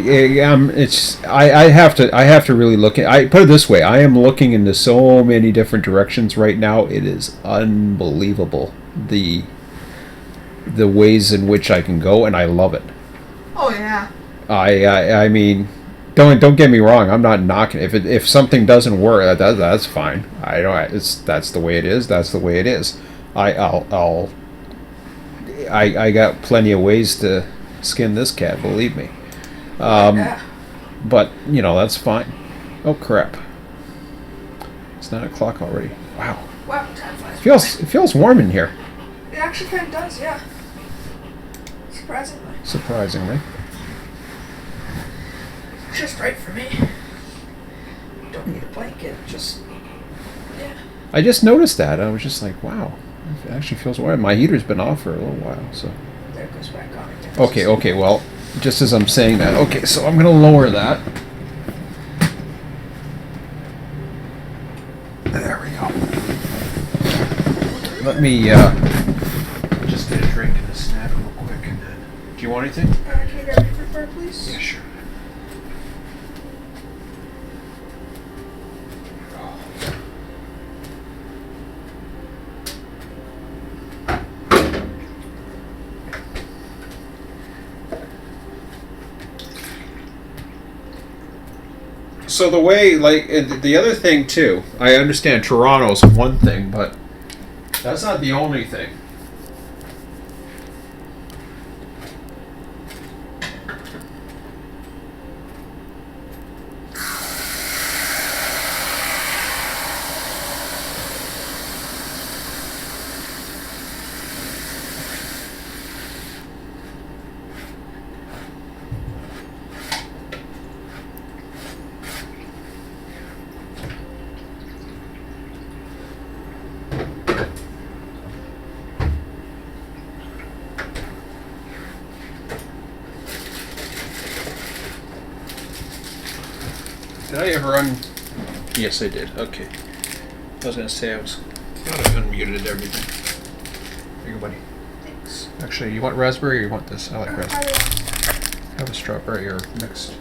have to really look at. I put it this way. I am looking into so many different directions right now. It is unbelievable the ways in which I can go, and I love it. Oh yeah. I mean, don't get me wrong. I'm not knocking. If something doesn't work, that's fine. I don't. That's the way it is. That's the way it is. I got plenty of ways to skin this cat. Believe me. Yeah. But that's fine. Oh crap! It's 9 o'clock already. Wow. Wow, time flies. It feels warm in here. It actually kind of does, yeah. Surprisingly. Surprisingly. Just right for me. Don't need a blanket, just yeah. I just noticed that. I was just like, wow. It actually feels warm. My heater's been off for a little while, so. There it goes back on again. Okay. Well, just as I'm saying that. Okay, so I'm gonna lower that. There we go. Let me just get a drink and a snack real quick, and then. Do you want anything? Can you grab your prefer, please? Yeah, sure. So the way, like, the other thing too, I understand Toronto's one thing, but that's not the only thing. Did I ever Yes, I did. Okay. I was gonna say I unmuted everything. Here you go, buddy. Thanks. Actually, you want raspberry or you want this? I like raspberry. I Have a strawberry or mixed.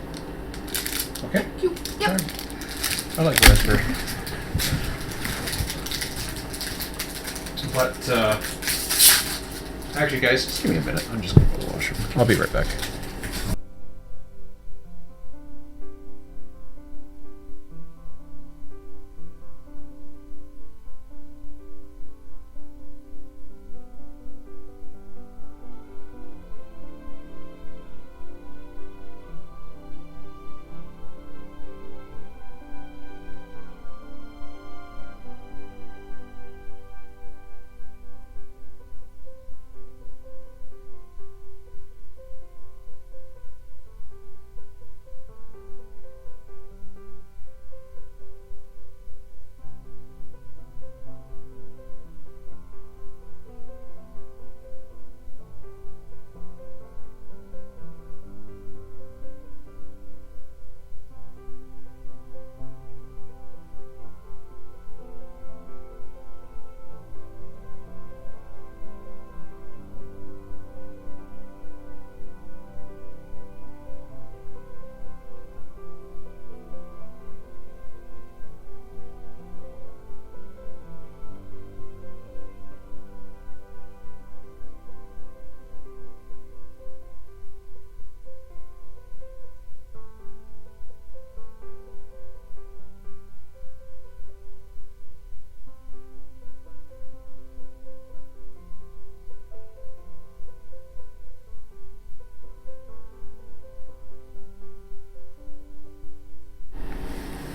Okay. Thank you. Yep. I like raspberry. But actually, guys, just give me a minute. I'm just gonna go to the washroom. I'll be right back.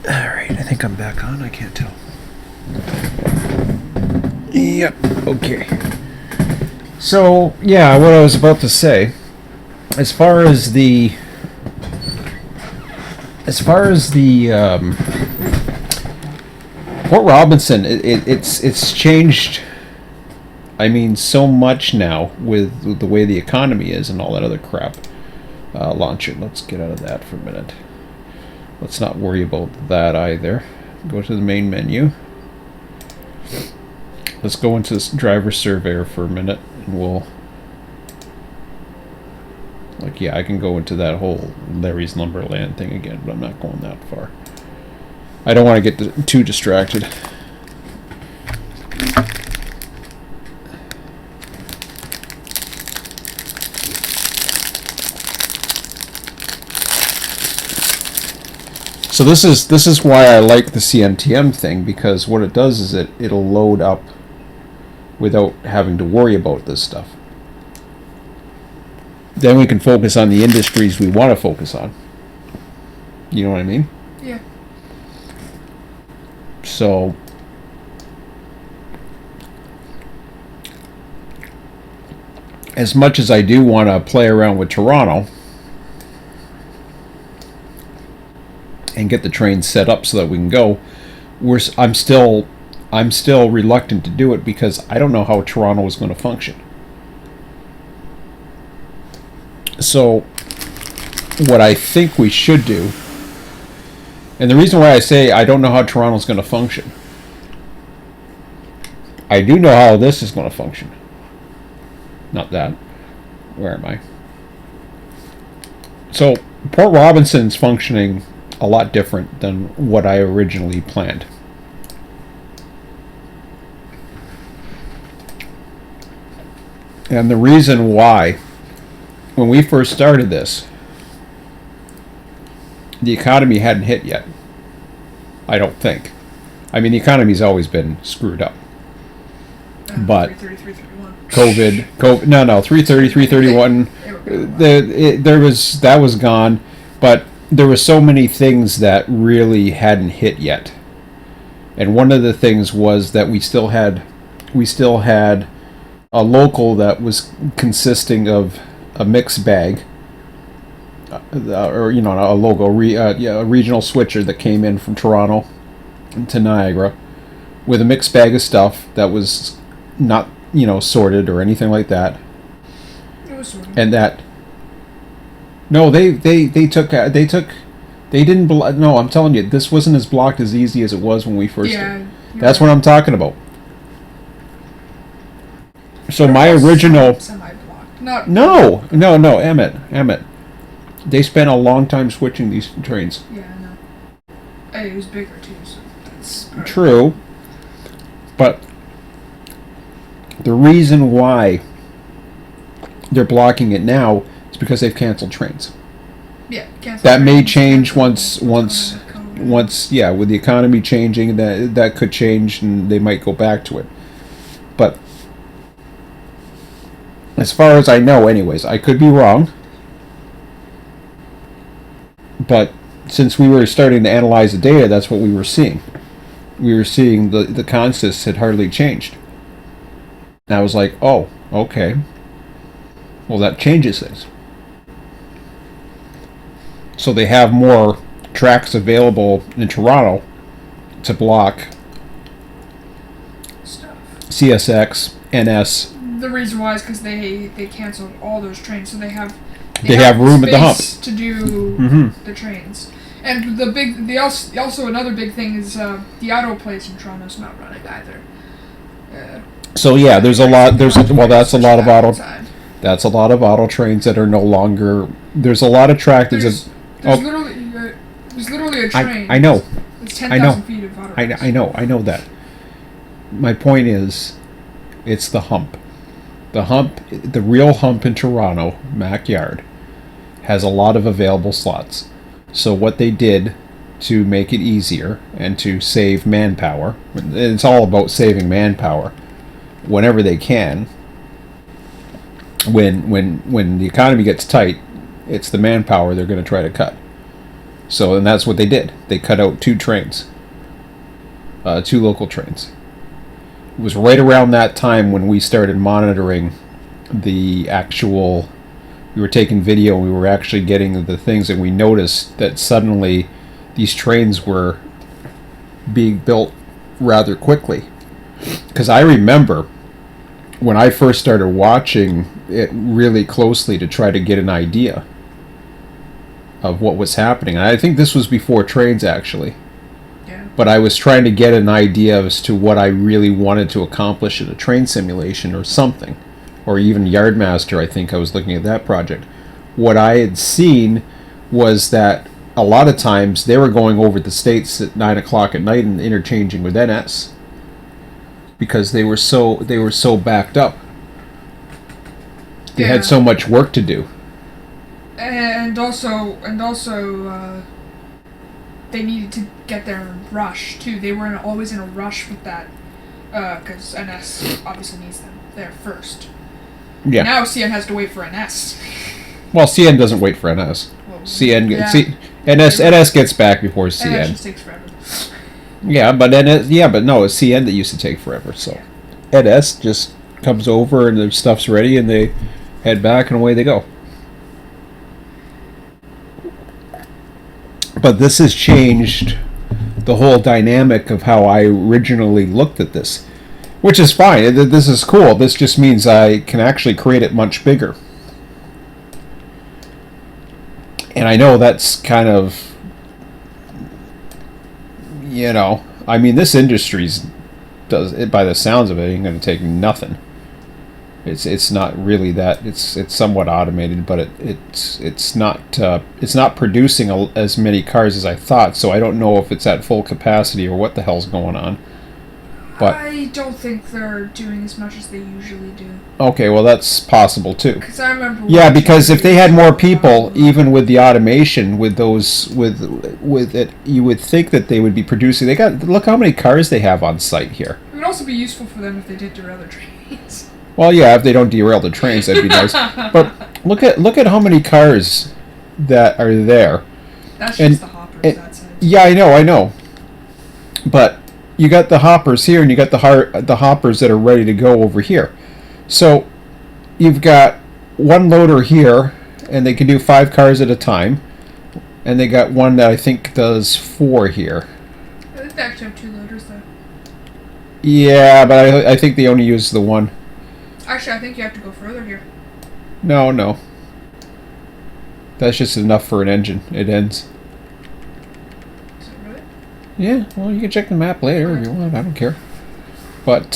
Alright, I think I'm back on. I can't tell. Yep, okay. So, yeah, what I was about to say, as far as the Port Robinson, it's changed. I mean, so much now with the way the economy is and all that other crap. Launch it. Let's get out of that for a minute. Let's not worry about that either. Go to the main menu. Let's go into this driver surveyor for a minute, and we'll Like, yeah, I can go into that whole Larry's Lumberland thing again, but I'm not going that far. I don't want to get too distracted. So this is why I like the CNTM thing, because what it does is it'll load up without having to worry about this stuff. Then we can focus on the industries we want to focus on. You know what I mean? Yeah. So as much as I do want to play around with Toronto and get the train set up so that we can go, I'm still reluctant to do it because I don't know how Toronto is going to function. So what I think we should do, and the reason why I say I don't know how Toronto is going to function, I do know how this is going to function. Not that. Where am I? So Port Robinson's functioning a lot different than what I originally planned. And the reason why, when we first started this, the economy hadn't hit yet. I don't think. I mean, the economy's always been screwed up. But 330, 331. That was gone, but there were so many things that really hadn't hit yet. And one of the things was that we still had a local that was consisting of a mixed bag, or a regional switcher that came in from Toronto to Niagara with a mixed bag of stuff that was not sorted or anything like that. It was sorted. And that they didn't no, I'm telling you, this wasn't as blocked as easy as it was when we first did. That's what I'm talking about. So my original semi-blocked. No, Emmett. They spent a long time switching these trains. Yeah, I know. Hey, it was bigger too, so that's true. But the reason why they're blocking it now is because they've canceled trains. Yeah, canceled. That may change once with the economy changing, that could change and they might go back to it. But as far as I know, anyways, I could be wrong. But since we were starting to analyze the data, that's what we were seeing. We were seeing the consists had hardly changed. And I was like, oh, okay. Well, that changes things. So they have more tracks available in Toronto to block stuff. CSX, NS. The reason why is because they canceled all those trains, so they have room at the hump to do the trains. And also another big thing is the auto place in Toronto's not running either. So yeah, that's a lot of auto trains that are no longer. There's a lot of track. There's literally a train. I know. It's 10,000 feet of auto. I know that. My point is, it's the hump. The real hump in Toronto, Mac Yard, has a lot of available slots. So what they did to make it easier and to save manpower, and it's all about saving manpower whenever they can. When the economy gets tight, it's the manpower they're going to try to cut. So, and that's what they did. They cut out 2 trains, 2 local trains. It was right around that time when we started monitoring the actual. We were taking video and we were actually getting the things, and we noticed that suddenly these trains were being built rather quickly. Because I remember when I first started watching it really closely to try to get an idea of what was happening. And I think this was before trains, actually. Yeah. But I was trying to get an idea as to what I really wanted to accomplish in a train simulation or something. Or even Yardmaster, I think I was looking at that project. what I had seen was that a lot of times they were going over the states at 9 o'clock at night and interchanging with NS because they were so backed up. They had so much work to do. And also, they needed to get there in a rush too. They were always in a rush with that, because NS obviously needs them there first. Yeah. Now CN has to wait for NS. Well, CN doesn't wait for NS. Well, NS gets back before CN. NS just takes forever. Yeah, but no, it's CN that used to take forever. So NS just comes over and their stuff's ready and they head back and away they go. But this has changed the whole dynamic of how I originally looked at this, which is fine. This is cool. This just means I can actually create it much bigger. And I know that's kind of, I mean, this industry's does it by the sounds of it ain't going to take nothing. It's not really that. It's somewhat automated, but it's not producing as many cars as I thought. So I don't know if it's at full capacity or what the hell's going on. But I don't think they're doing as much as they usually do. Okay, well that's possible too. Because I remember. Yeah, because if they had more people, even with the automation, with it, you would think that they would be producing. Look how many cars they have on site here. It would also be useful for them if they did derail their trains. Well, yeah, if they don't derail the trains, that'd be nice. But look at how many cars that are there. That's just the hoppers. That's it. Yeah, I know. But you got the hoppers here, and you got the hoppers that are ready to go over here. So you've got one loader here, and they can do 5 cars at a time. And they got one that I think does 4 here. I think they actually have 2 loaders though. Yeah, but I think they only use the one. Actually, I think you have to go further here. No. That's just enough for an engine. It ends. Is it really? Yeah, well, you can check the map later if you want. I don't care. But,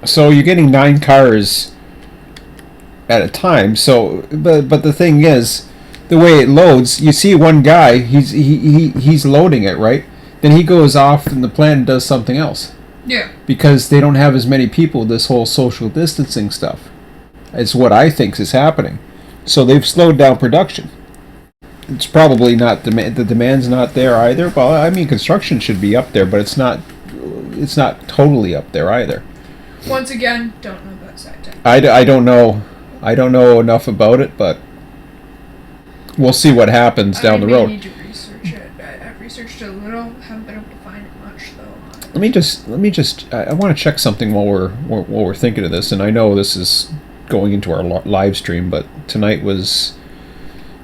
so you're getting 9 cars at a time. So, but the thing is, the way it loads, you see one guy, he's loading it, right? Then he goes off in the plant and does something else. Yeah. Because they don't have as many people, this whole social distancing stuff. It's what I think is happening. So they've slowed down production. It's probably not the demand's not there either. Well, I mean, construction should be up there, but it's not totally up there either. Once again, don't know about side tech. I don't know enough about it, but we'll see what happens down the road. I need to research it. I've researched it a little, haven't been able to find it much though. Let me just. I want to check something while we're thinking of this, and I know this is going into our live stream, but tonight was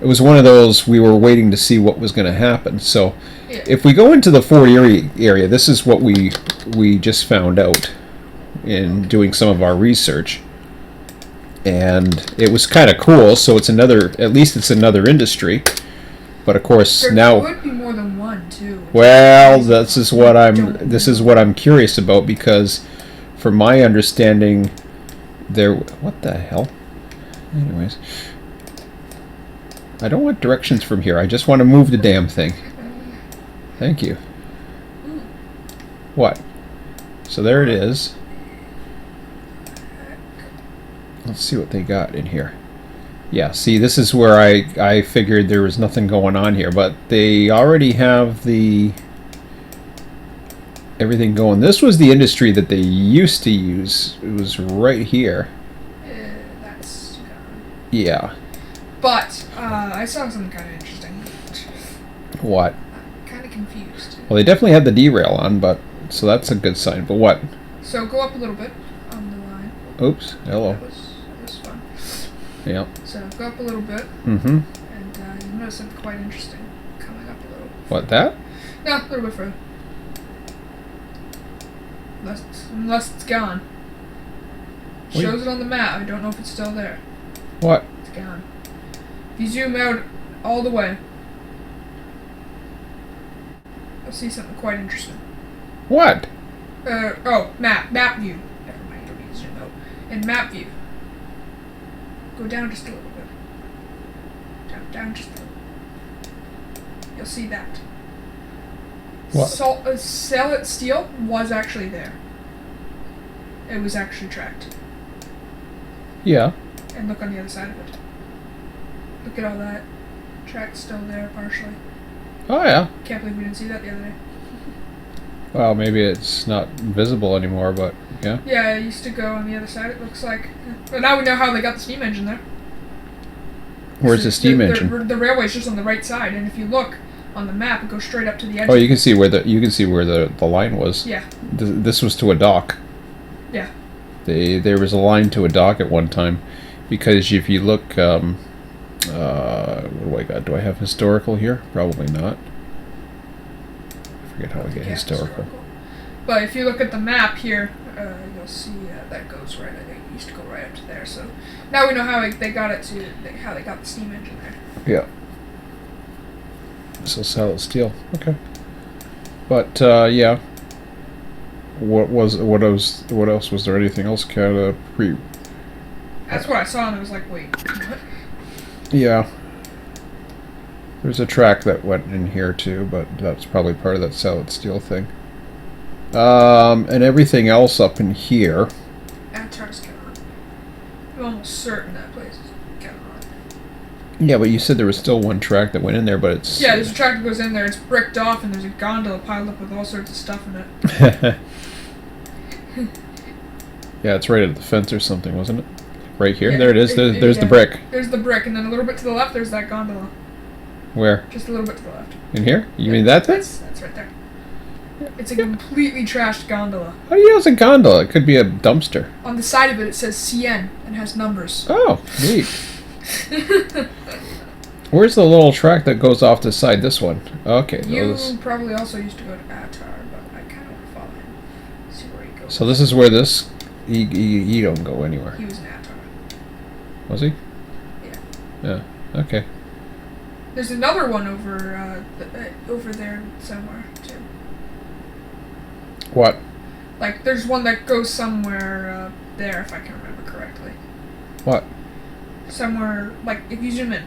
one of those we were waiting to see what was going to happen. So, yeah. If we go into the Fort Erie area, this is what we just found out in doing some of our research, and it was kind of cool. So it's at least it's another industry. But of course there would be more than one too. Well, this is what I'm curious about, because from my understanding what the hell? Anyways, I don't want directions from here. I just want to move the damn thing. Thank you. What? So there it is. Let's see what they got in here. Yeah, see, this is where I figured there was nothing going on here, but they already have everything going. This was the industry that they used to use. It was right here. That's gone. Yeah. But I saw something kind of interesting. What? I'm kind of confused. Well, they definitely had the derail on, so that's a good sign. But what? So go up a little bit on the line. Oops. Hello. That was fun. Yeah. So go up a little bit. Mm-hmm. And you'll notice something quite interesting coming up a little. What, that? No, a little bit further. Unless it's gone. Shows it on the map. I don't know if it's still there. What? It's gone. If you zoom out all the way, you'll see something quite interesting. What? Map view. Never mind, you don't need to zoom out. In map view. Go down just a little bit. Down just a little. You'll see that. What? Sallet steel was actually there. It was actually tracked. Yeah. And look on the other side of it. Look at all that. Track's still there partially. Oh yeah. Can't believe we didn't see that the other day. Well, maybe it's not visible anymore, but yeah. Yeah, it used to go on the other side, it looks like. But now we know how they got the steam engine there. Where's the steam engine? The railway's just on the right side, and if you look on the map, it goes straight up to the edge. Oh, you can see where the line was. Yeah. This was to a dock. Yeah. There was a line to a dock at one time, because if you look, what do I got? Do I have historical here? Probably not. I forget how I get historical. But if you look at the map here, you'll see that goes right. It used to go right up to there. So now we know how they got it to how they got the steam engine there. Yeah. So solid steel. Okay. But yeah. What else was there? Anything else kind of pre? That's what I saw, and I was like, wait, what? Yeah. There's a track that went in here too, but that's probably part of that solid steel thing. And everything else up in here. ATR's Cameron. I'm almost certain that place is Cameron. Yeah, but you said there was still one track that went in there, but it's... Yeah, there's a track that goes in there, it's bricked off, and there's a gondola piled up with all sorts of stuff in it. Yeah, it's right at the fence or something, wasn't it? Right here? Yeah, there it is. There's yeah. the brick. There's the brick, and then a little bit to the left, there's that gondola. Where? Just a little bit to the left. In here? You mean that thing? That's right there. It's a completely trashed gondola. How do you know it's a gondola? It could be a dumpster. On the side of it, it says CN and has numbers. Oh, neat. Where's the little track that goes off the side? This one. Okay. You probably also used to go to Atar, but I kind of want to follow him. See where he goes. So this is where this... He don't go anywhere. He was in Atar. Was he? Yeah. Yeah. Okay. There's another one over there somewhere too. What? Like there's one that goes somewhere there, if I can remember correctly. What? Somewhere like if you zoom in.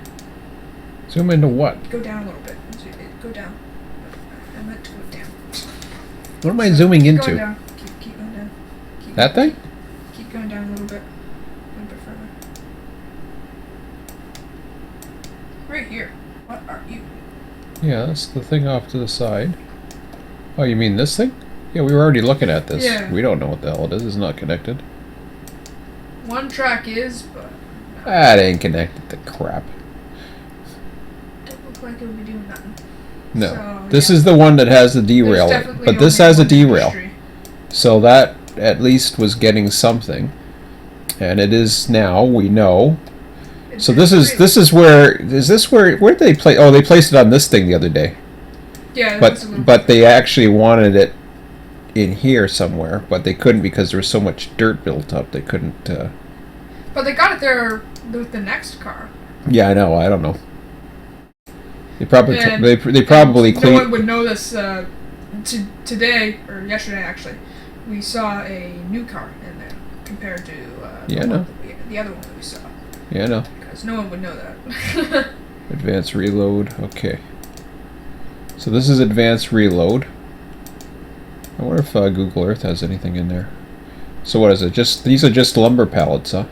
Zoom into what? Go down a little bit. Go down. I meant to go down. What am I zooming Keep into? going down. Keep going down. That thing? Keep going down a little bit. A little bit further. Right here. What are you? Yeah, that's the thing off to the side. Oh, you mean this thing? Yeah, we were already looking at this. Yeah. We don't know what the hell it is. It's not connected. One track is, but... That ain't connected to crap. Don't look like it would be doing nothing. No. So, this yeah. is the one that has the derail. But this has a derail. So that at least was getting something. And it is now, we know. So this is where where did they play? Oh, they placed it on this thing the other day. Yeah, but they actually wanted it in here somewhere, but they couldn't because there was so much dirt built up. They couldn't. But they got it there with the next car. Yeah, I know. I don't know. They probably And they probably no cleaned. one would know this today or yesterday actually. We saw a new car in there compared to Yeah, no. the other one that we saw. Yeah, no. Because no one would know that. Advanced reload. Okay. So this is advanced reload. I wonder if Google Earth has anything in there. So what is it? Just these are just lumber pallets, huh?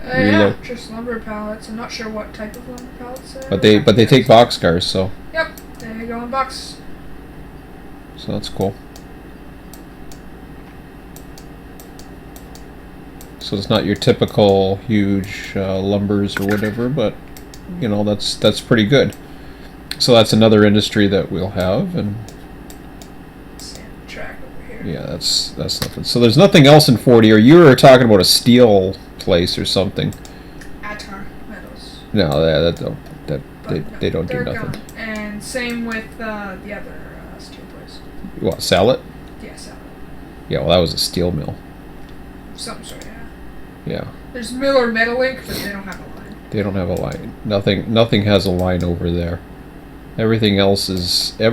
Yeah, just lumber pallets. I'm not sure what type of lumber pallets they are. But they take boxcars, so. Yep, there you go in box. So that's cool. So it's not your typical huge lumbers or whatever, but you know that's pretty good. So that's another industry that we'll have, and Sand track over here. yeah, that's nothing. So there's nothing else in 40. Or you were talking about a steel place or something. Atar metals. No, they don't do they're nothing. gone. And same with the other steel place. What, sell it? Yeah, so Yeah, well that was a steel mill. some sort, yeah. Yeah. There's Miller Metalink, but they don't have a line. They don't have a line. Nothing has a line over there. Everything else is that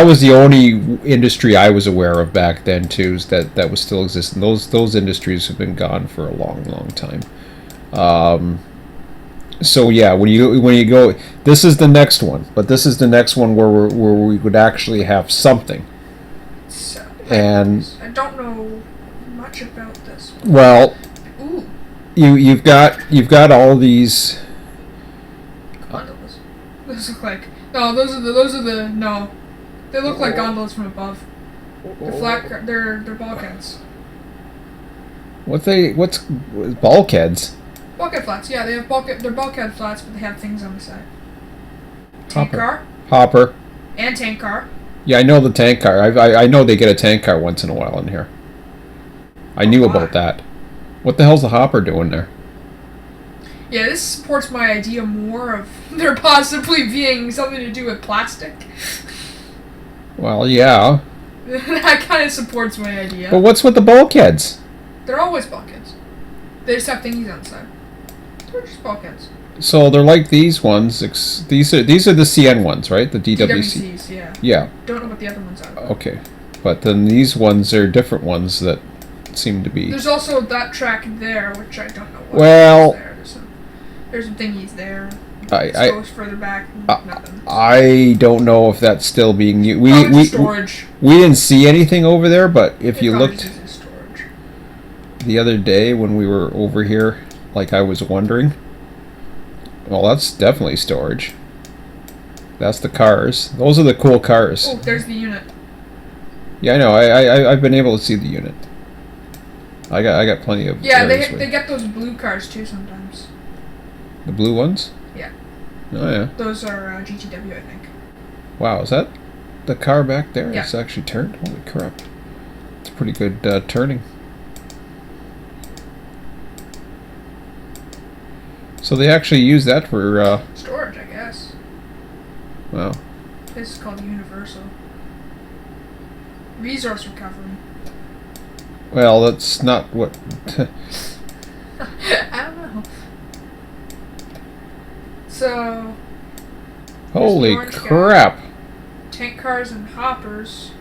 was the only industry I was aware of back then too, that was still existing. Those industries have been gone for a long time. So yeah, when you go, this is the next one, but this is the next one where we would actually have something. So, And I don't know much about this one. well, Ooh, you've got all these. gondolas. Those look like those are the no. They look like gondolas from above. They're flat. They're bulkheads. What's bulkheads? Bulkhead flats. Yeah, they have bulkhead. They're bulkhead flats, but they have things on the side. Tank car Hopper. and tank car. Yeah, I know the tank car. I know they get a tank car once in a while in here. I knew about that. What the hell's the hopper doing there? Yeah, this supports my idea more of there possibly being something to do with plastic. Well, yeah. That kind of supports my idea. But what's with the bulkheads? They're always bulkheads. They just have thingies on the side. They're just bulkheads. So they're like these ones. These are the CN ones, right? The DWC. DWCs, yeah. Yeah. Don't know what the other ones are. Okay, but then these ones are different ones that seem to be. There's also that track there, which I don't know what Well, is there. There's some thingies there. I Goes further back. Nothing. I don't know if that's still being used. Storage. We didn't see anything over there, but if you looked Storage. the other day when we were over here, like I was wondering. Well, that's definitely storage. That's the cars. Those are the cool cars. Oh, there's the unit. Yeah, I know. I've been able to see the unit. I got plenty of. Yeah, they get those blue cars too sometimes. The blue ones. Yeah. Oh yeah. Those are GTW, I think. Wow, is that the car back there? Yeah. It's actually turned. Holy crap! It's pretty good turning. So they actually use that for storage, I guess. Wow. This is called Universal. Resource recovery. Well, that's not what. I don't know. So. Holy crap! Tank cars and hoppers.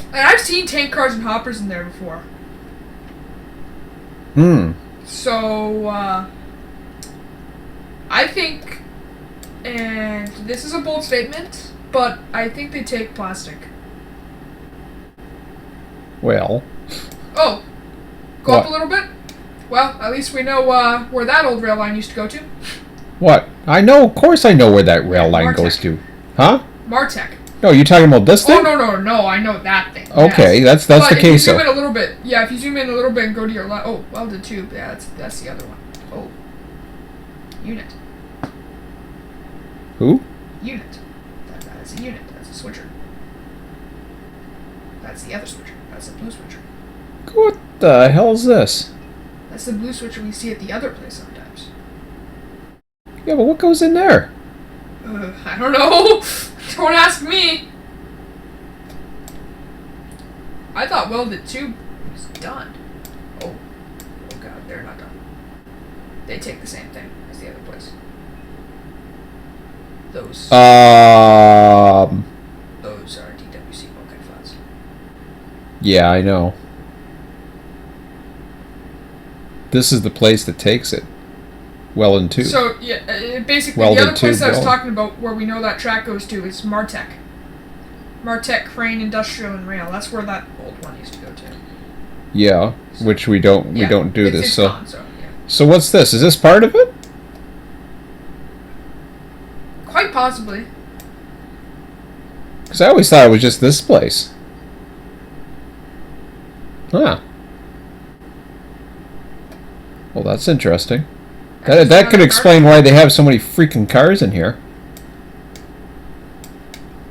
And I've seen tank cars and hoppers in there before. Hmm. So, I think, and this is a bold statement, but I think they take plastic. Well. Oh, go up a little bit? Well, at least we know where that old rail line used to go to. What? I know, of course I know where that rail line goes to. Huh? Martech. No, you talking about this thing? Oh, no, I know that thing. Okay, yes. that's the case. If you zoom in a little bit, yeah, if you zoom in a little bit and go to your left, oh, welded tube, yeah, that's the other one. Oh. Unit. Who? Unit. That is a unit, that's a switcher. That's the other switcher, that's the blue switcher. What the hell's this? That's the blue switcher we see at the other place sometimes. Yeah, but what goes in there? I don't know. Don't ask me. I thought welded tube was done. Oh god, they're not done. They take the same thing as the other place. Those are DWC bulkhead flats. Yeah, I know. This is the place that takes it. Welland 2. So, yeah, basically Welded the other place tube I was weld. talking about where we know that track goes to is Martech. Martech Crane Industrial and Rail. That's where that old one used to go to. Yeah, which we don't do this. It's So gone, so, yeah. So what's this? Is this part of it? Quite possibly. Because I always thought it was just this place. Huh. Well, that's interesting. That could explain why they have so many freaking cars in here.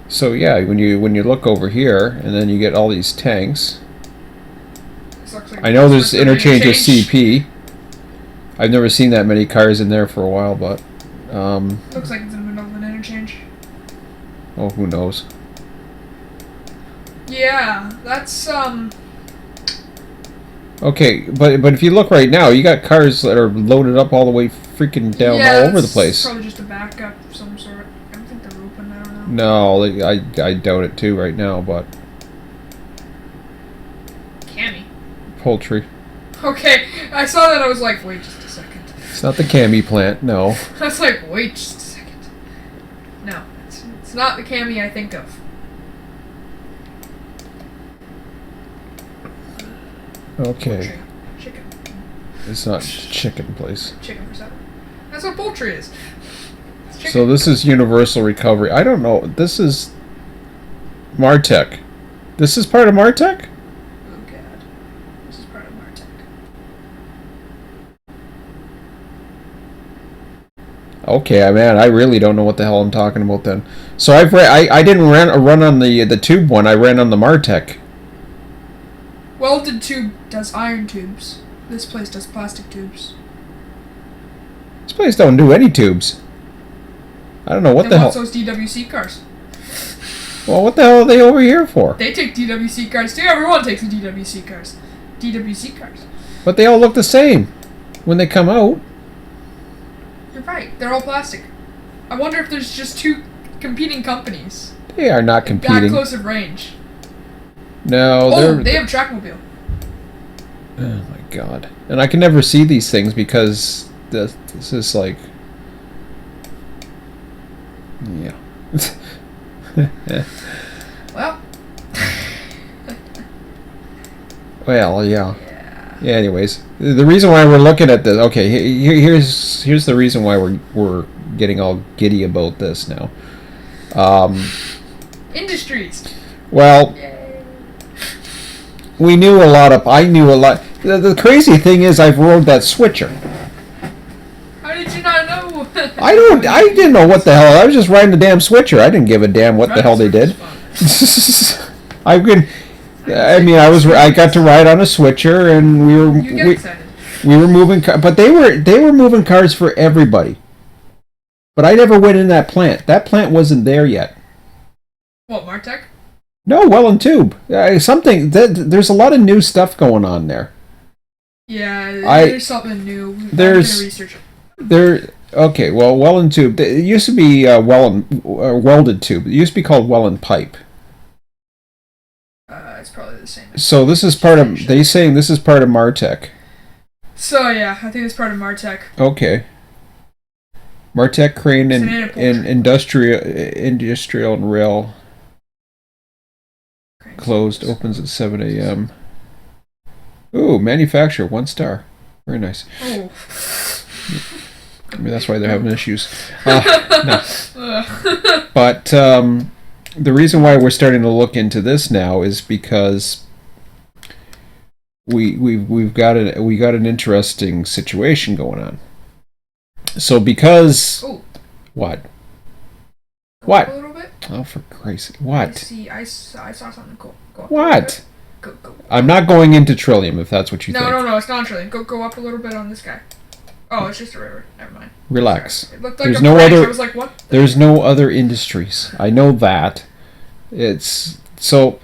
So yeah, when you look over here, and then you get all these tanks. Like I know there's interchange of CP. I've never seen that many cars in there for a while, but looks like it's in the middle of an interchange. Oh, who knows? Yeah, that's Okay, but if you look right now, you got cars that are loaded up all the way freaking down all over the place. Probably just a backup of some sort. I don't think they're open. I don't know. No, I doubt it too right now, but Cammy. poultry. Okay, I saw that. I was like, wait just a second. It's not the cami plant, no. I was like, wait just a second. No, it's not the cami I think of. Okay. Poultry. Chicken. It's not chicken, please. Chicken for supper. That's what poultry is. It's chicken. So this is Universal Recovery. I don't know. This is Martech. This is part of Martech? Oh god. This is part of Martech. Okay, man, I really don't know what the hell I'm talking about then. So I didn't run on the tube one. I ran on the Martech. Welded tube does iron tubes. This place does plastic tubes. This place don't do any tubes. I don't know what the hell. What's those DWC cars? Well, what the hell are they over here for? They take DWC cars too. Everyone takes the DWC cars. DWC cars. But they all look the same when they come out. You're right. They're all plastic. I wonder if there's just two competing companies. They are not competing. That close of range. No, they have Trackmobile. Oh my god. And I can never see these things because this is like... Yeah. Well. Well, yeah. Yeah, anyways. The reason why we're looking at this... Okay, here's the reason why we're getting all giddy about this now. Industries. Well... Yay. I knew a lot. The crazy thing is I've rode that switcher. How did you not know? I didn't know what the hell. I was just riding the damn switcher. I didn't give a damn what the hell they did. I got to ride on a switcher and we were moving but they were moving cars for everybody. But I never went in that plant. That plant wasn't there yet. What, Martech? No, well and tube. There's a lot of new stuff going on there. Yeah, there's something new. I'm gonna research it. Okay, well and tube. It used to be welded tube. It used to be called well and pipe. It's probably the same. So this is part of. They saying this is part of Martech. So yeah, I think it's part of Martech. Okay. Martech crane and industrial and rail. Closed. Opens at 7 a.m. Ooh, manufacturer 1 star. Very nice. Oh. I mean, that's why they're having issues. No. But the reason why we're starting to look into this now is because we got an interesting situation going on. So because what? What? A little bit. Oh, for Christ's sake! What? I saw something cool. Go up what? Go. I'm not going into Trillium if that's what you think. No, it's not Trillium. Go up a little bit on this guy. Oh, it's just a river. Never mind. Relax. It looked like there's no other. I was like, what? There's no other industries. I know that. It's so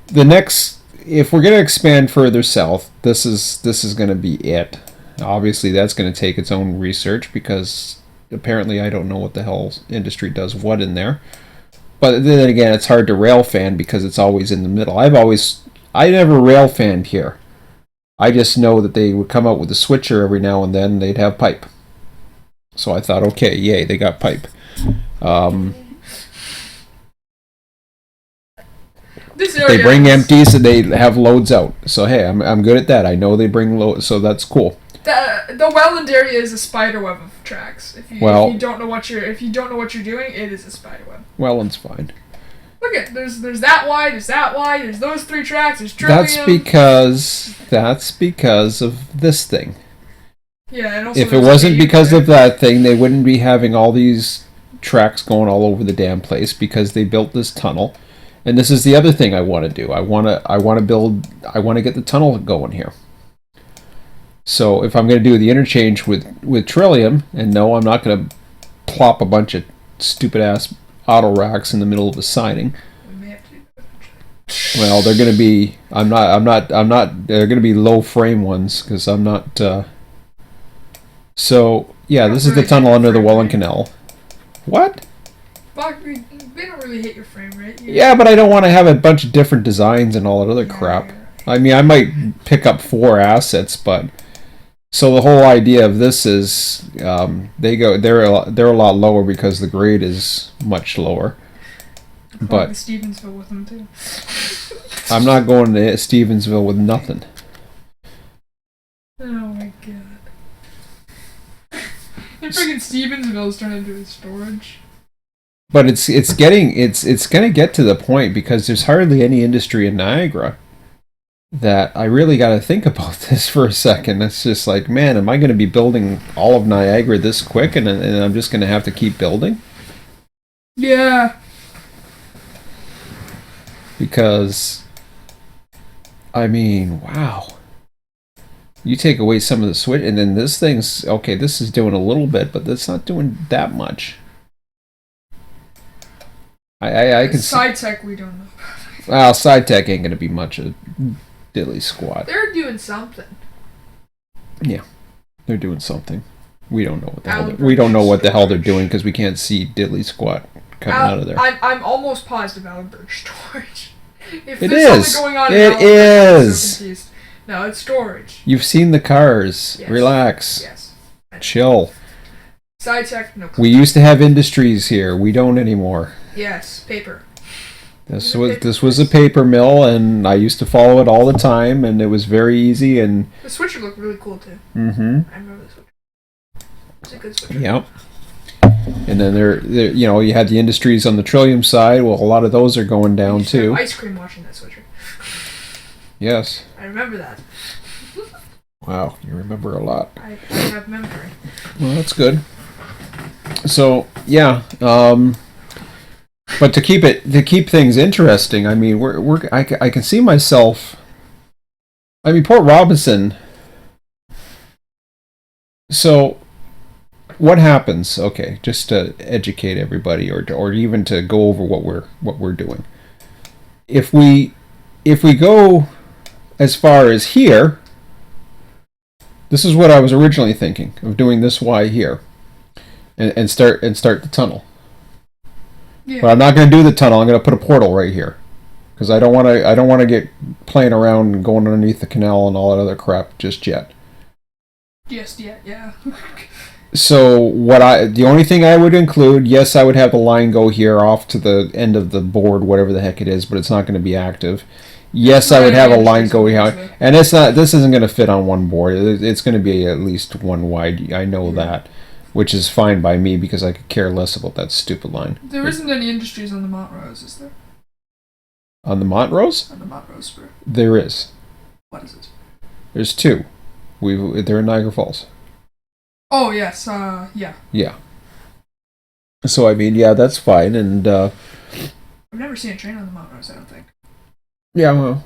the next. If we're gonna expand further south, this is gonna be it. Obviously, that's gonna take its own research because apparently I don't know what the hell industry does what in there. But then again, it's hard to rail fan because it's always in the middle. I never rail fanned here. I just know that they would come out with a switcher every now and then and they'd have pipe. So I thought, okay, yay, they got pipe. They bring empties and they have loads out. So hey, I'm good at that. I know they bring loads, so that's cool. The Welland area is a spider web of tracks. If you don't know what you're doing, it is a spider web. Welland's fine. Look at there's that wide, there's those 3 tracks, there's Trillium. That's because of this thing. Yeah, and also if it wasn't because of that thing, they wouldn't be having all these tracks going all over the damn place because they built this tunnel. And this is the other thing I want to do. I want to get the tunnel going here. So if I'm going to do the interchange with Trillium, and no, I'm not going to plop a bunch of stupid ass auto racks in the middle of a siding. We may have to do that. Well, they're going to be. I'm not. They're going to be low frame ones because I'm not. So yeah, this is the tunnel under the Welland Canal. What? They don't really hit your frame rate. Yeah, but I don't want to have a bunch of different designs and all that other crap. I mean, I might pick up 4 assets, but so the whole idea of this is they're a lot lower because the grade is much lower. But Stevensville with them too. I'm not going to Stevensville with nothing. Oh my god. And freaking Stevensville's turned into a storage. But it's gonna get to the point because there's hardly any industry in Niagara that I really got to think about this for a second. It's just like, man, am I going to be building all of Niagara this quick, and I'm just going to have to keep building? Yeah. Because, I mean, wow. You take away some of the switch, and then this thing's okay. This is doing a little bit, but that's not doing that much. I can side tech we don't know. Well, side tech ain't gonna be much of diddly squat. They're doing something. Yeah, they're doing something. We don't know what the hell. We don't know what the hell they're doing because we can't see diddly squat coming out of there. I'm almost positive Allenberg storage. If it there's is. Something going on It is. No, it's storage. You've seen the cars. Yes. Relax. Yes. Chill. Side tech, no. We used to have industries here. We don't anymore. Yes, paper. This was a paper mill, and I used to follow it all the time, and it was very easy. And the switcher looked really cool too. Mm-hmm. I remember the switcher. It's a good switcher. Yep. And then there, you had the industries on the Trillium side. Well, a lot of those are going down too. Ice cream washing that switcher. Yes. I remember that. Wow, you remember a lot. I have memory. Well, that's good. So yeah, but to keep things interesting, I mean, I can see myself. I mean, Port Robinson. So, what happens? Okay, just to educate everybody, or even to go over what we're doing. If we go as far as here, this is what I was originally thinking of doing this Y here, and start the tunnel. Yeah. But I'm not going to do the tunnel. I'm going to put a portal right here, because I don't want to get playing around and going underneath the canal and all that other crap just yet. Just yet, yeah. So the only thing I would include, yes, I would have the line go here off to the end of the board, whatever the heck it is, but it's not going to be active. Yes, I would have a line go here, and it's not. This isn't going to fit on one board. It's going to be at least one wide. I know that, which is fine by me because I could care less about that stupid line. There isn't any industries on the Montrose, is there? On the Montrose? On the Montrose Spur. There is. What is it? There's 2. They're in Niagara Falls. Oh yes, yeah. Yeah. So I mean, yeah, that's fine, and I've never seen a train on the Montrose. I don't think. Yeah, well,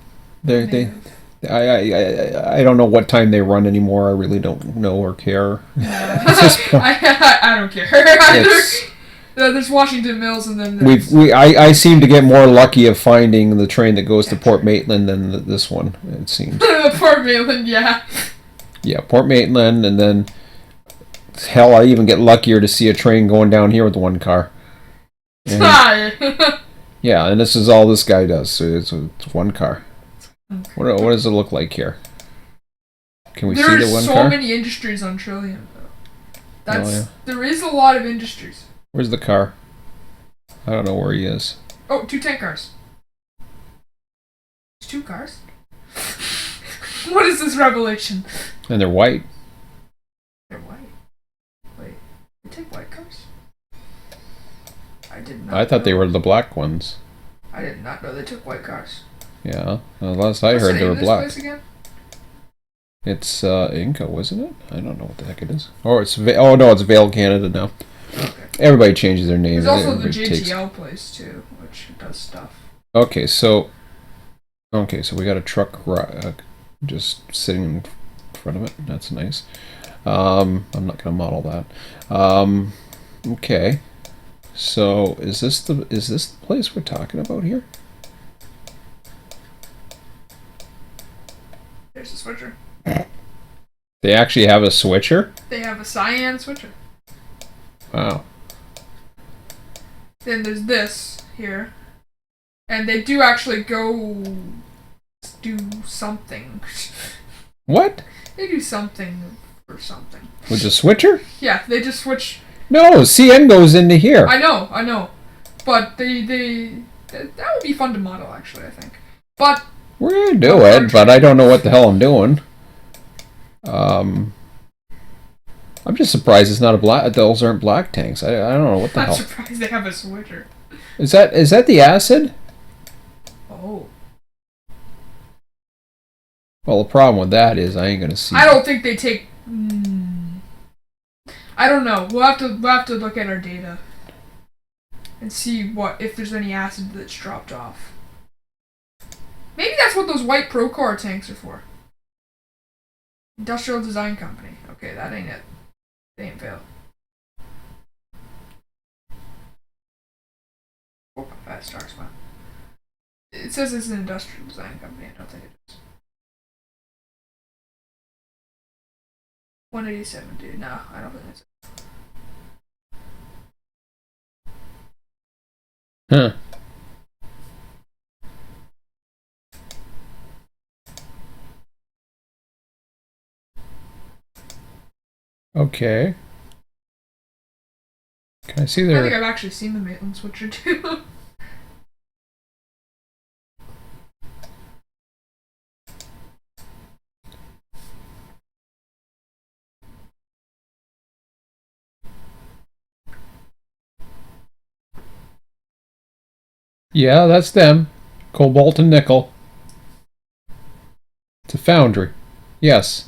I don't know what time they run anymore. I really don't know or care. I don't care. There's Washington Mills, and then I seem to get more lucky of finding the train that goes to Port Maitland than this one. It seems. Port Maitland, yeah. Yeah, Port Maitland, and then hell, I even get luckier to see a train going down here with one car. Yeah, and this is all this guy does. So it's one car. What does it look like here? Can we see the one car? There are so many industries on Trillium, though. There is a lot of industries. Where's the car? I don't know where he is. Oh, 2 tank cars. 2 cars? What is this revelation? And they're white. They're white. Wait, they take white cars? I did not. I thought they were the black ones. I did not know they took white cars. Yeah, last I heard they were black. Place again? It's Inca, wasn't it? I don't know what the heck it is. Or it's it's Vale Canada now. Okay. Everybody changes their name. There's also the JTL place too, which does stuff. Okay, so we got a truck just sitting in front of it. That's nice. I'm not gonna model that. Okay. So is this the place we're talking about here? There's a switcher. They actually have a switcher? They have a cyan switcher. Wow. Then there's this here. And they do actually go do something. What? They do something or something. With the switcher? Yeah, they just switch. No, CN goes into here. I know. But that would be fun to model, actually, I think. But We're gonna do it, but I don't know what the hell I'm doing. I'm just surprised it's not a black. Those aren't black tanks. I don't know what the hell. I'm surprised they have a switcher. Is that the acid? Oh. Well, the problem with that is I ain't gonna see. I don't think they take. I don't know. We'll have to look at our data and see if there's any acid that's dropped off. Maybe that's what those white Procore tanks are for. Industrial Design Company. Okay, that ain't it. They ain't failed. 4.5 stars, wow. It says it's an industrial design company. I don't think it is. 187, dude. No, I don't think it's. Huh. Okay. Can I see I their... think I've actually seen the Maitland switcher too. Yeah, that's them. Cobalt and nickel. It's a foundry. Yes.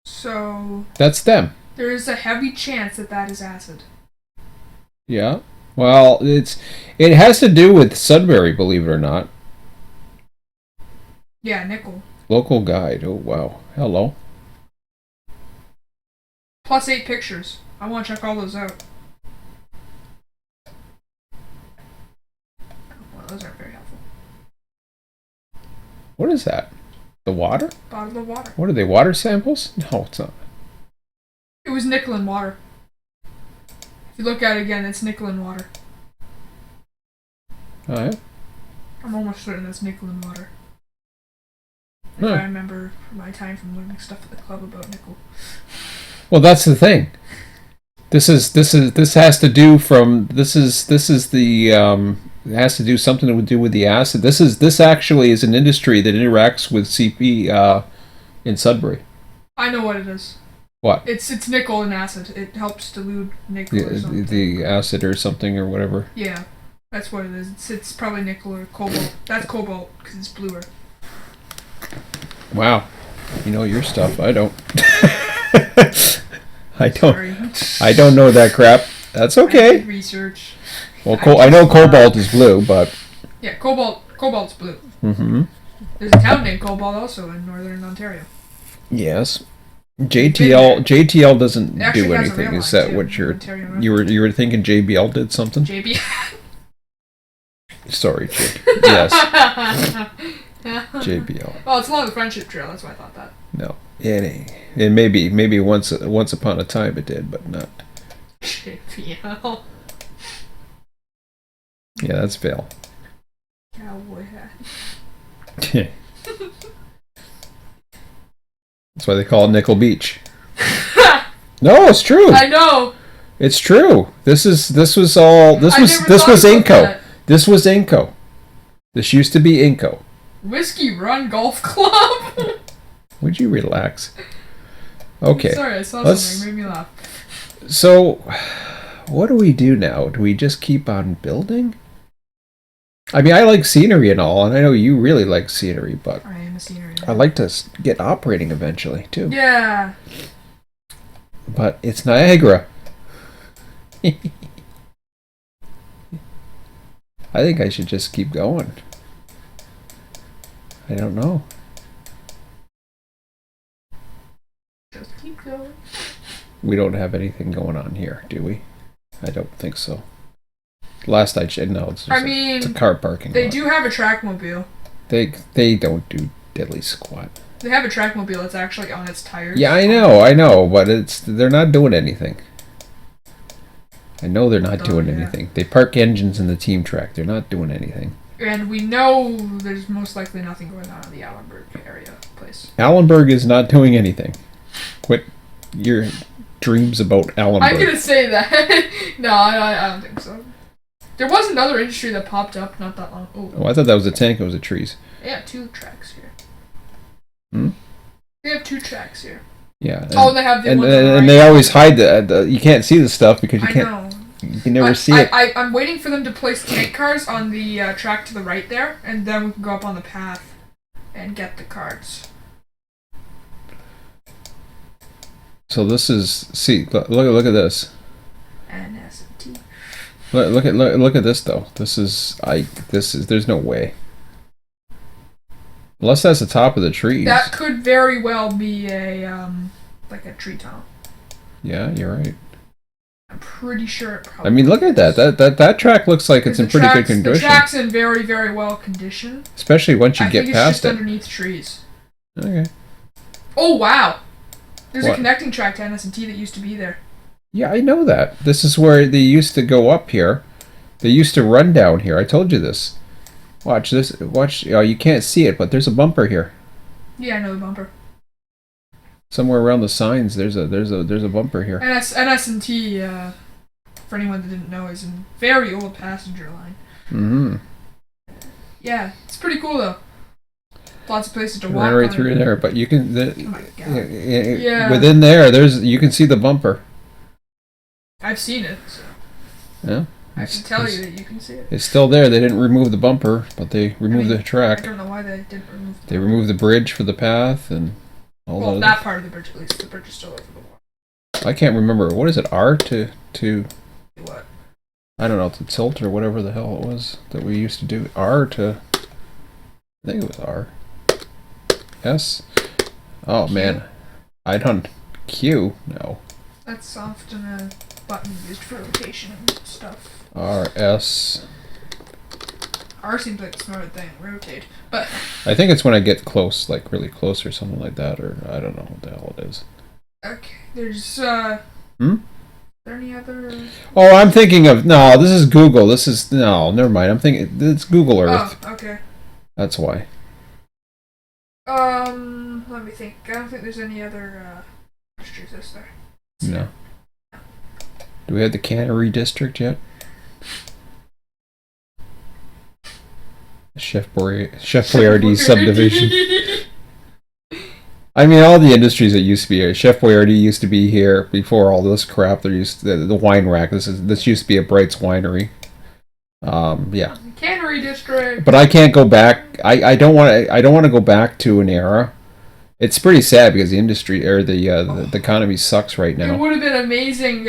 So That's them. there is a heavy chance that is acid. Yeah. Well, it has to do with Sudbury, believe it or not. Yeah, nickel. Local guide. Oh, wow. Hello. Plus 8 pictures. I want to check all those out. Well, those aren't very helpful. What is that? The water? Bottle of water. What are they, water samples? No, it's not. It was nickel and water. If you look at it again, it's nickel and water. Oh, yeah? I'm almost certain that's nickel and water. If Huh. I remember my time from learning stuff at the club about nickel. Well, that's the thing. This has to do it has to do something to do with the acid. This actually is an industry that interacts with CP in Sudbury. I know what it is. What? It's nickel and acid. It helps dilute nickel or something. The acid or something or whatever. Yeah, that's what it is. It's probably nickel or cobalt. That's cobalt because it's bluer. Wow. You know your stuff. I don't. Sorry. I don't know that crap. That's I okay. did research. Well, I know cobalt is blue, but. Yeah, cobalt's blue. Mm-hmm. There's a town named Cobalt also in northern Ontario. Yes. JTL doesn't It actually do has a anything. rail Is line, that too, what Ontario you were thinking? JBL did something? JB. Sorry, Jake. Yes, JBL. Well, it's along the Friendship Trail. That's why I thought that. No, it ain't. It maybe once upon a time it did, but not. JBL. Yeah, that's Phil. Cowboy hat. That's why they call it Nickel Beach. No, it's true. I know. It's true. This was about Inco. that. This was Inco. This used to be Inco. Whiskey Run Golf Club. Would you relax? Okay. Sorry, I saw Let's- something. It made me laugh. So, what do we do now? Do we just keep on building? I mean, I like scenery and all, and I know you really like scenery, but I am a scenery. I'd like to get operating eventually, too. Yeah. But it's Niagara. I think I should just keep going. I don't know. Just keep going. We don't have anything going on here, do we? I don't think so. Last I checked, no, it's a car parking They lot. do have a trackmobile. They don't do diddly squat. They have a trackmobile that's actually on its tires. Yeah, I know, but they're not doing anything. I know they're not doing yeah. anything. They park engines in the team track. They're not doing anything. And we know there's most likely nothing going on in the Allenberg area place. Allenberg is not doing anything. Quit your dreams about Allenberg. I'm gonna say that. No, I don't think so. There was another industry that popped up not that long. Oh, I thought that was a tank. It was a trees. They have 2 tracks here. Hmm? They have 2 tracks here. Yeah. And they have the and, one and they always hide the. You can't see the stuff because you can't. I know. You can never see it. I'm waiting for them to place tank cars on the track to the right there, and then we can go up on the path and get the cards. So this is look at this. NST. Look at this though. This is there's no way. Unless that's the top of the trees. That could very well be a like a tree tunnel. Yeah, you're right. I'm pretty sure it probably. I mean, look at that. That track looks like it's in pretty good condition. The track's in very, very well condition. Especially once you get think past it's just it. underneath trees. Okay. Oh wow! There's What? a connecting track to NS&T that used to be there. Yeah, I know that. This is where they used to go up here. They used to run down here. I told you this. Watch this. Watch. Oh, you can't see it, but there's a bumper here. Yeah, I know the bumper. Somewhere around the signs, there's a bumper here. NS&T, for anyone that didn't know, is a very old passenger line. Mm-hmm. Yeah, it's pretty cool though. Lots of places to walk. Right, right through there, but you can. Oh my god. Yeah. Within there, you can see the bumper. I've seen it. So. Yeah. I can tell you that you can see it. It's still there. They didn't remove the bumper, but they removed the track. I don't know why they didn't remove the They removed the bridge for the path and all well, that. that part of the bridge at least. The bridge is still over the water. I can't remember. What is it? R to What? I don't know, to tilt or whatever the hell it was that we used to do. R to I think it was R. S. Oh Q? man. I don't Q. No. That's often a button used for rotation and stuff. R S. R seems like the smarter thing. Rotate. But I think it's when I get close, like really close or something like that, or I don't know what the hell it is. okay, there's Hmm? there any other? Oh, I'm thinking of no. This is Google. This is no. Never mind. I'm thinking it's Google Earth. Oh, okay. That's why. Let me think. I don't think there's any other industries, is there? No. Do we have the Cannery District yet? Chef Boyardee subdivision. I mean, all the industries that used to be here. Chef Boyardee used to be here before all this crap. There used to, the wine rack. This used to be a Bright's Winery. Yeah. Cannery District. But I can't go back. I don't want to go back to an era. It's pretty sad because the industry or the economy sucks right now. It would have been amazing.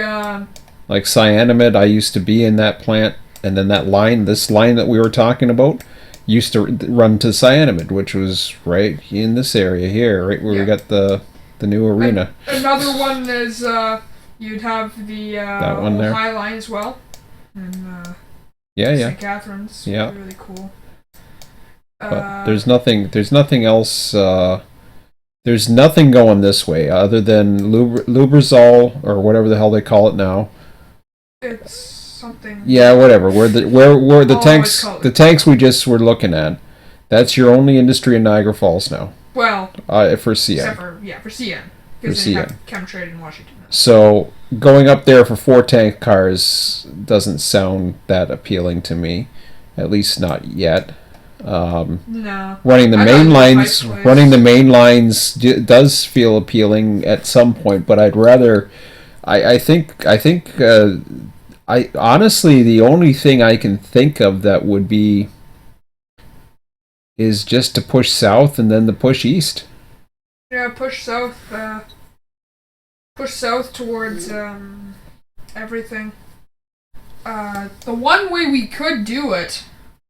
Like cyanamide, I used to be in that plant, and then this line that we were talking about, used to run to cyanamide, which was right in this area here, right where we got the new arena. Another one is you'd have the that one there. High Line as well, and yeah. St. Catharines. Yeah. Really cool. But there's nothing else. There's nothing going this way other than Lubrizol or whatever the hell they call it now. It's something. Yeah, whatever. Where the tanks call it. the tanks we just were looking at. That's your only industry in Niagara Falls now. Well, for CN. except for CN, because they have Chemtrade in Washington. So going up there for 4 tank cars doesn't sound that appealing to me, at least not yet. No. Running the main lines does feel appealing at some point, but I'd rather. I think. I honestly, the only thing I can think of that would be is just to push south and then to push east. Yeah, push south. Push south towards everything. The one way we could do it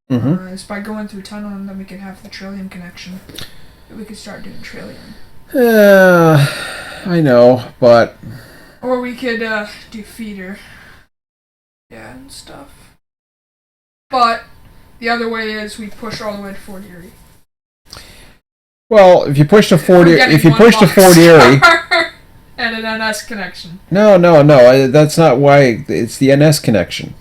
is by going through tunnel, and then we can have the Trillium connection. We could start doing Trillium. I know, but or we could do feeder. Yeah, and stuff. But the other way is we push all the way to Fort Erie. Well, if you push to Fort Erie, and an NS connection. No, that's not why. It's the NS connection.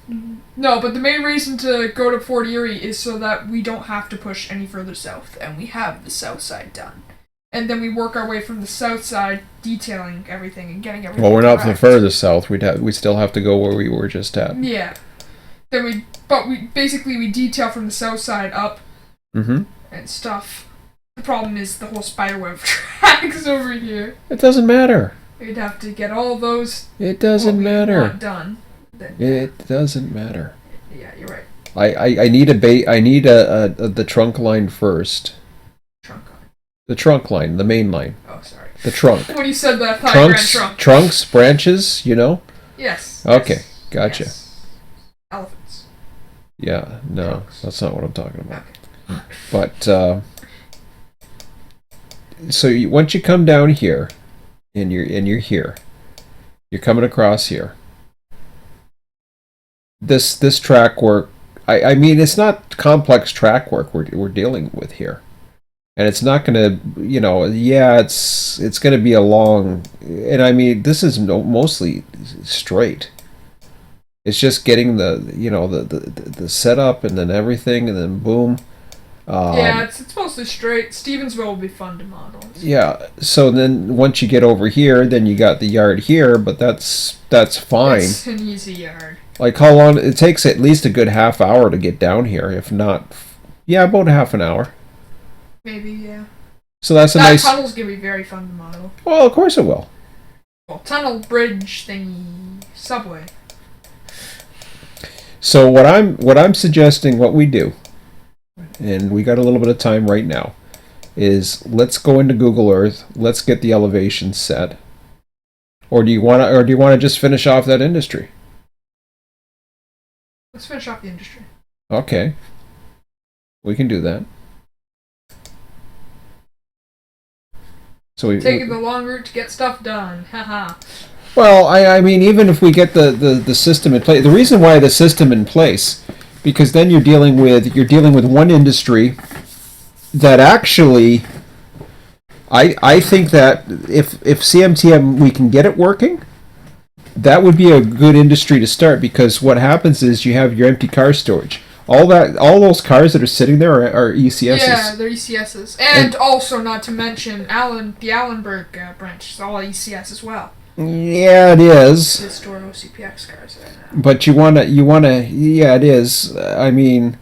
No, but the main reason to go to Fort Erie is so that we don't have to push any further south, and we have the south side done. And then we work our way from the south side, detailing everything and getting everything. Well, we're not correct. the furthest south. We still have to go where we were just at. Yeah. Then we detail from the south side up. Mm-hmm. And stuff. The problem is the whole spiderweb tracks over here. It doesn't matter. We'd have to get all those. It doesn't matter. Done. Then, it doesn't matter. Yeah, you're right. I need the trunk line first. Trunk line. The trunk line, the main line. Oh, sorry. The trunk. When you said that, I thought you meant trunk. Trunks, branches, you know? Yes. Okay, yes, gotcha. Yes. Elephants. Yeah, no, Trunks. that's not what I'm talking about. Okay. But, so once you come down here, and you're here, you're coming across here. This track work, I mean, it's not complex track work we're dealing with here. And it's not going to, it's going to be a long, and I mean, this is mostly straight. It's just getting the setup and then everything, and then boom. Yeah, it's mostly straight. Stevensville will be fun to model. Yeah, so then once you get over here, then you got the yard here, but that's fine. It's an easy yard. Like, how long? It takes at least a good half hour to get down here, if not, about half an hour. Maybe, yeah. So that's a nice. That tunnel's gonna be very fun to model. Well, of course it will. Well, tunnel, bridge, thingy, subway. So what I'm suggesting, what we do, and we got a little bit of time right now, is let's go into Google Earth. Let's get the elevation set. Or do you want to just finish off that industry? Let's finish off the industry. Okay. We can do that. So we taking the long route to get stuff done. Haha. Well, I mean, even if we get the system in place, the reason why the system in place, because then you're dealing with one industry that actually, I think that if CMTM we can get it working, that would be a good industry to start, because what happens is you have your empty car storage. All those cars that are sitting there are ECSs. Yeah, they're ECSs. And also, not to mention, the Allenberg branch is all ECS as well. Yeah, it is. They store OCPX cars right now. But you wanna, yeah, it is. I mean,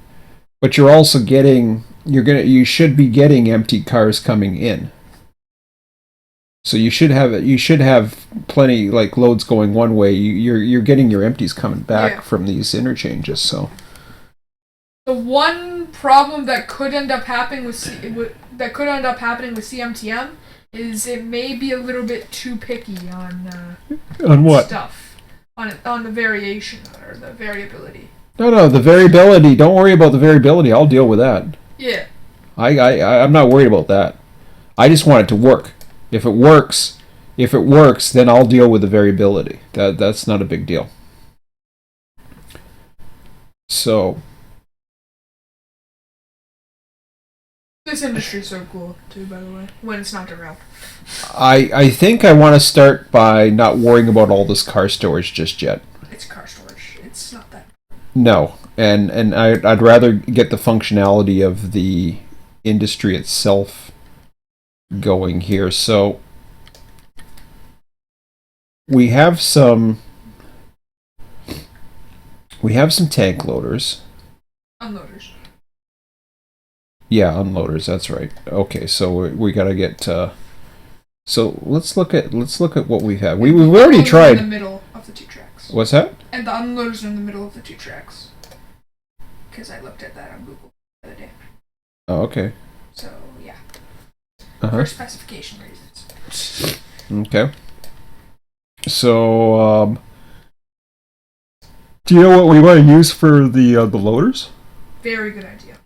but you're also you should be getting empty cars coming in. So you should have plenty, like, loads going one way. You're getting your empties coming back from these interchanges. So the one problem that could end up happening with CMTM is it may be a little bit too picky on what stuff, on the variation or the variability. No, the variability. Don't worry about the variability. I'll deal with that. Yeah. I'm not worried about that. I just want it to work. If it works, then I'll deal with the variability. That's not a big deal. So this industry's so cool too, by the way, when it's not derailed. I think I want to start by not worrying about all this car storage just yet. It's car storage. It's not that. No, and I'd rather get the functionality of the industry itself going here. So we have some tank loaders. Unloaders. Yeah, unloaders. That's right. Okay, so we gotta get. So let's look at what we have. We've already tried. In the middle of the two tracks. What's that? And the unloaders are in the middle of the two tracks. Because I looked at that on Google the other day. Oh, okay. So yeah. Uh-huh. For specification reasons. Okay. So, do you know what we want to use for the loaders? Very good idea.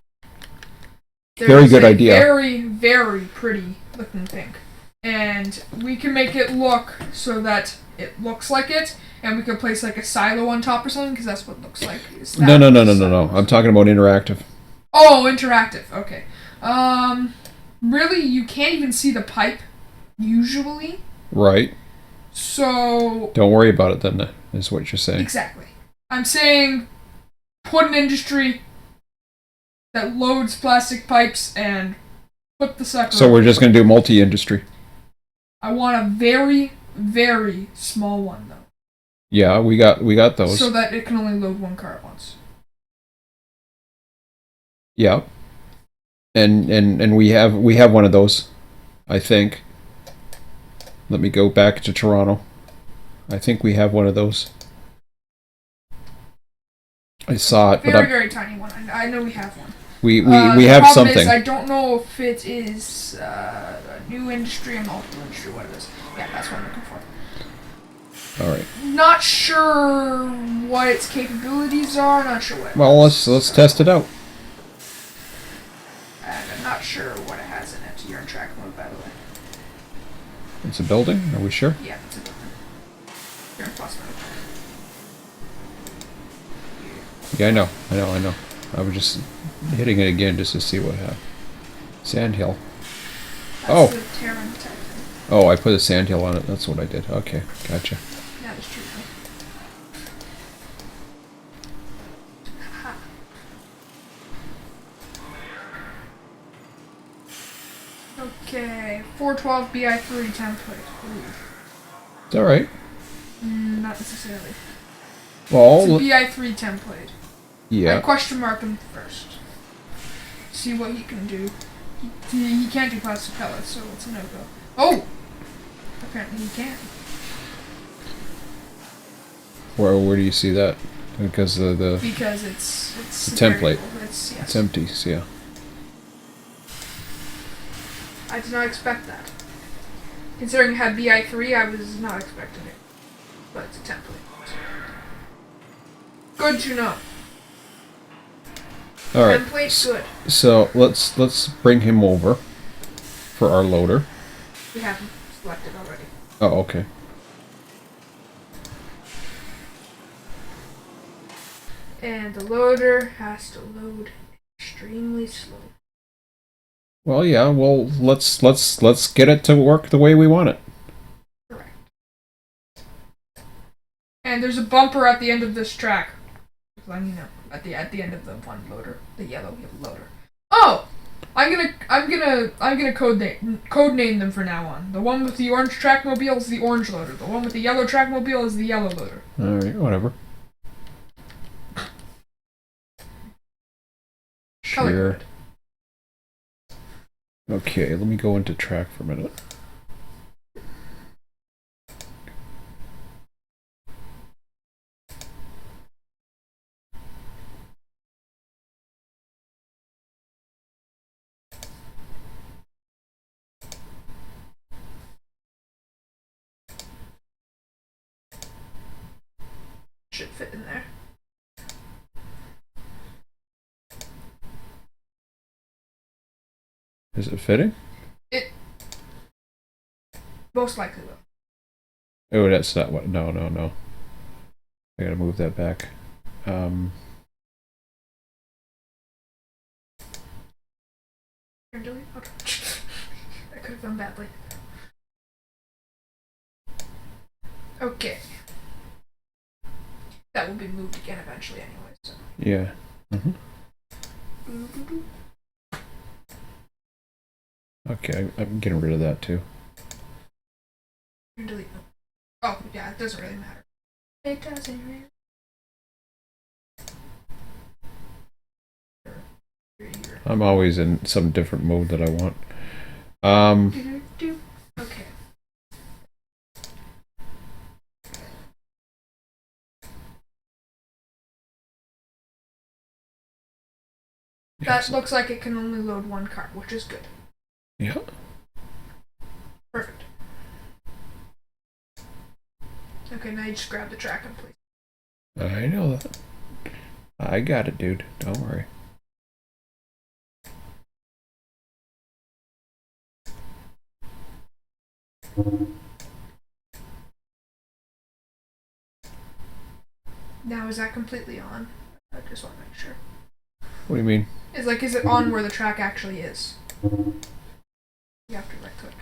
Very good idea. Very, very pretty looking thing. And we can make it look so that it looks like it, and we can place like a silo on top or something, because that's what it looks like. No. I'm talking about interactive. Oh, interactive. Okay. Really, you can't even see the pipe, usually. Right. So... Don't worry about it then, is what you're saying. Exactly. I'm saying put an industry that loads plastic pipes and put the sucker. So we're just going to do multi-industry. I want a very, very small one though. Yeah, we got those. So that it can only load one car at once. Yeah. And we have one of those, I think. Let me go back to Toronto. I think we have one of those. I saw it, Very, very tiny one. I know we have one. We The have problem something. is I don't know if it is a new industry or multiple industry, what it is. Yeah, that's what I'm looking for. All right. Not sure what its capabilities are. Not sure what. Well, let's test it out. And I'm not sure what it has in it. You're in track mode, by the way. It's a building. Are we sure? Yeah, it's a building. You're in plus mode. Yeah, I know. I was just hitting it again just to see what happened. Sandhill. That's the Terran type thing. Oh, I put a sandhill on it. That's what I did. Okay, gotcha. Yeah, that's true. Okay, 412 BI3 template. Ooh. It's all right. Not necessarily. Well, It's a BI3 template. I yeah. question mark him first. See what he can do. He can't do plastic pellets, so it's a no-go. Oh! Apparently he can. Where do you see that? Because the Because it's The template. variable. It's, yes. it's empty. So yeah. I did not expect that. Considering it had BI3, I was not expecting it. But it's a template. Good to know. All right. Template's good. So let's bring him over for our loader. We have him selected already. Oh, okay. And the loader has to load extremely slow. Well, yeah. Well, let's get it to work the way we want it. Correct. And there's a bumper at the end of this track. Letting you know, at the end of the one loader, the yellow loader. Oh, I'm gonna code name them from now on. The one with the orange trackmobile is the orange loader. The one with the yellow trackmobile is the yellow loader. All right. Whatever. Color Sure. code. Okay. Let me go into track for a minute. Should fit in there. Is it fitting? It most likely will. Oh, that's not what. No. I gotta move that back. Delete? Okay. I could have done badly. Okay. That will be moved again eventually anyway, so. Yeah. Okay, I'm getting rid of that too. Delete them. Oh, yeah, it doesn't really matter. It doesn't really matter. I'm always in some different mode that I want. Okay. That looks like it can only load one car, which is good. Yeah. Perfect. Okay, now you just grab the track and please. I know that. I got it, dude. Don't worry. Now is that completely on? I just want to make sure. What do you mean? Is it on where the track actually is? You have to right click.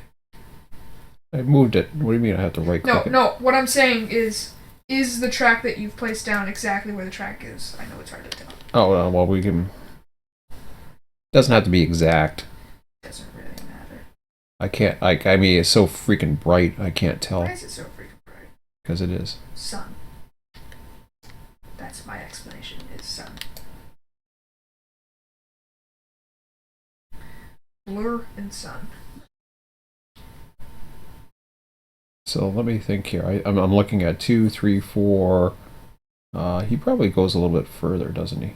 I moved it. What do you mean I have to right click it? No, what I'm saying is Is the track that you've placed down exactly where the track is? I know it's hard to tell. Oh, well, we can... Doesn't have to be exact. Doesn't really matter. I can't... I mean, it's so freaking bright, I can't tell. Why is it so freaking bright? Because it is. Sun. That's my explanation, is sun. Blur and sun. So let me think here. I'm looking at 2, 3, 4. He probably goes a little bit further, doesn't he?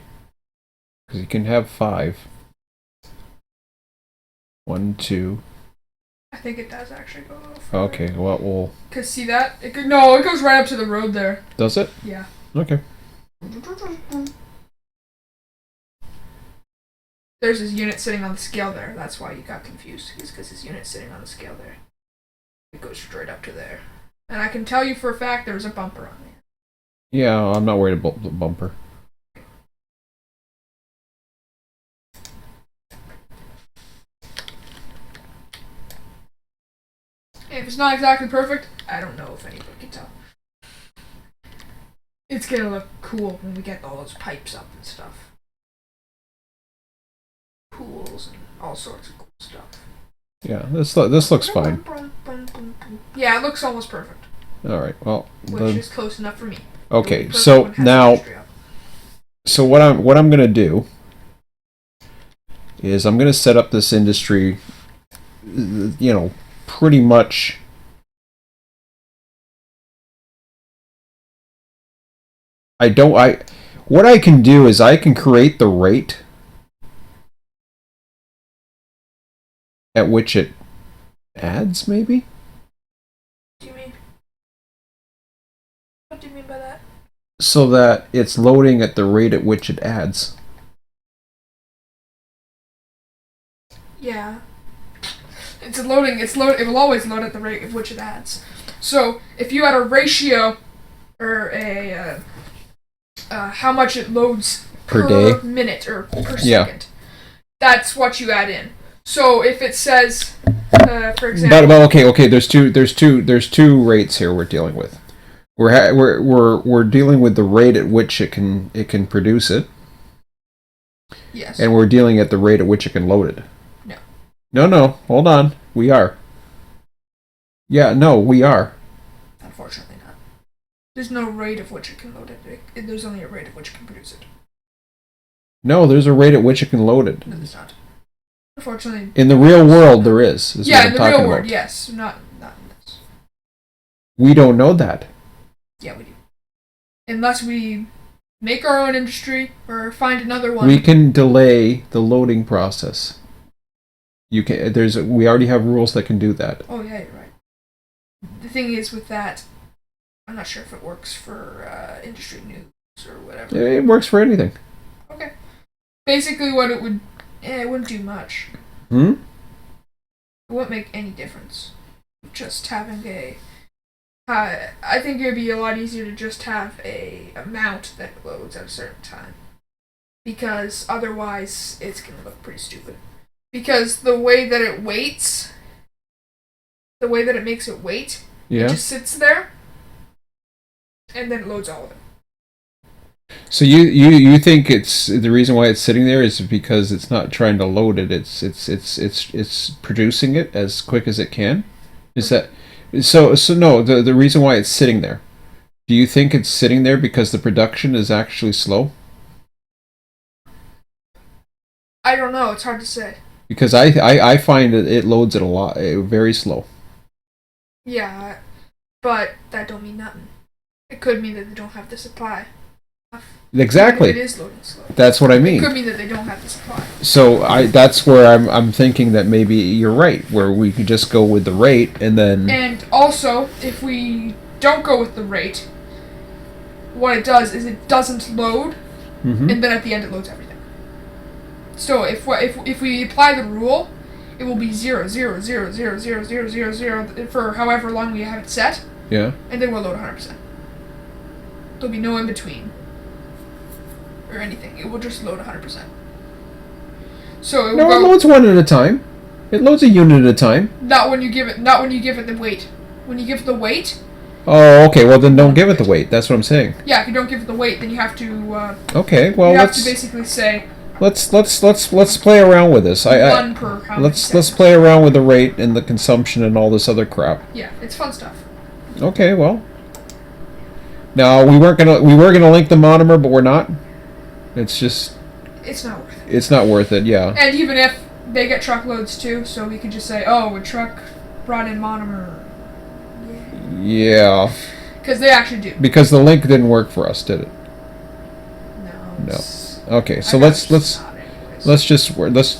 Because he can have 5. 1, 2. I think it does actually go a little further. Okay, well, we'll... Cause see that? It goes right up to the road there. Does it? Yeah. Okay. There's his unit sitting on the scale there. That's why you got confused. It's because his unit's sitting on the scale there. It goes straight up to there. And I can tell you for a fact there was a bumper on there. Yeah, I'm not worried about the bumper. If it's not exactly perfect, I don't know if anybody can tell. It's gonna look cool when we get all those pipes up and stuff. Pools and all sorts of cool stuff. Yeah, this looks fine. Yeah, it looks almost perfect. All right. Well, which is close enough for me. Okay, so now, so what I'm gonna do is I'm gonna set up this industry, you know, pretty much. What I can do is I can create the rate at which it adds, maybe? What do you mean? What do you mean by that? So that it's loading at the rate at which it adds. Yeah. It will always load at the rate at which it adds. So, if you had a ratio, or a, how much it loads per day, minute, or per second, that's what you add in. So if it says, for example, but okay, there's two rates here we're dealing with. We're dealing with the rate at which it can produce it. Yes. And we're dealing at the rate at which it can load it. No, hold on. We are. Yeah, no, we are. Unfortunately not. There's no rate of which it can load it. There's only a rate of which it can produce it. No, there's a rate at which it can load it. No, there's not. Unfortunately. In the real world, there is. Yeah, in the real world, yes. Not in this. We don't know that. Yeah, we do. Unless we make our own industry or find another one. We can delay the loading process. We already have rules that can do that. Oh yeah, you're right. The thing is with that, I'm not sure if it works for industry news or whatever. It works for anything. Okay. Basically, what it wouldn't do much. Hmm? It wouldn't make any difference. Just having I think it would be a lot easier to just have a amount that loads at a certain time. Because otherwise, it's going to look pretty stupid. Because the way that it waits, the way that it makes it wait, it just sits there, and then it loads all of it. So you think it's the reason why it's sitting there is because it's not trying to load it. It's producing it as quick as it can. Is that so? No. The reason why it's sitting there. Do you think it's sitting there because the production is actually slow? I don't know. It's hard to say. Because I find that it loads it a lot, very slow. Yeah, but that don't mean nothing. It could mean that they don't have the supply. Exactly. It is loading slow. That's what I mean. It could mean that they don't have the supply. So that's where I'm thinking that maybe you're right, where we could just go with the rate and then. And also, if we don't go with the rate, what it does is it doesn't load, and then at the end it loads everything. So if we apply the rule, it will be 0, 0, 0, 0, 0, 0, 0, 0 for however long we have it set. Yeah. And then we'll load 100%. There'll be no in between or anything. It will just load 100%. So it loads one at a time. It loads a unit at a time. Not when you give it the weight. When you give it the weight, Oh, okay. Well, then don't give it the weight. That's what I'm saying. Yeah, if you don't give it the weight, then you have to. Okay. Well, you have to basically say let's play around with this. one per how many let's seconds. play around with the rate and the consumption and all this other crap. Yeah, it's fun stuff. Okay. Well. Now we were gonna link the monomer, but we're not. It's just. It's not worth it. It's not worth it. Yeah. And even if they get truckloads too, so we could just say, oh, a truck brought in monomer. Yeah. Because they actually do. Because the link didn't work for us, did it? No. Okay, so let's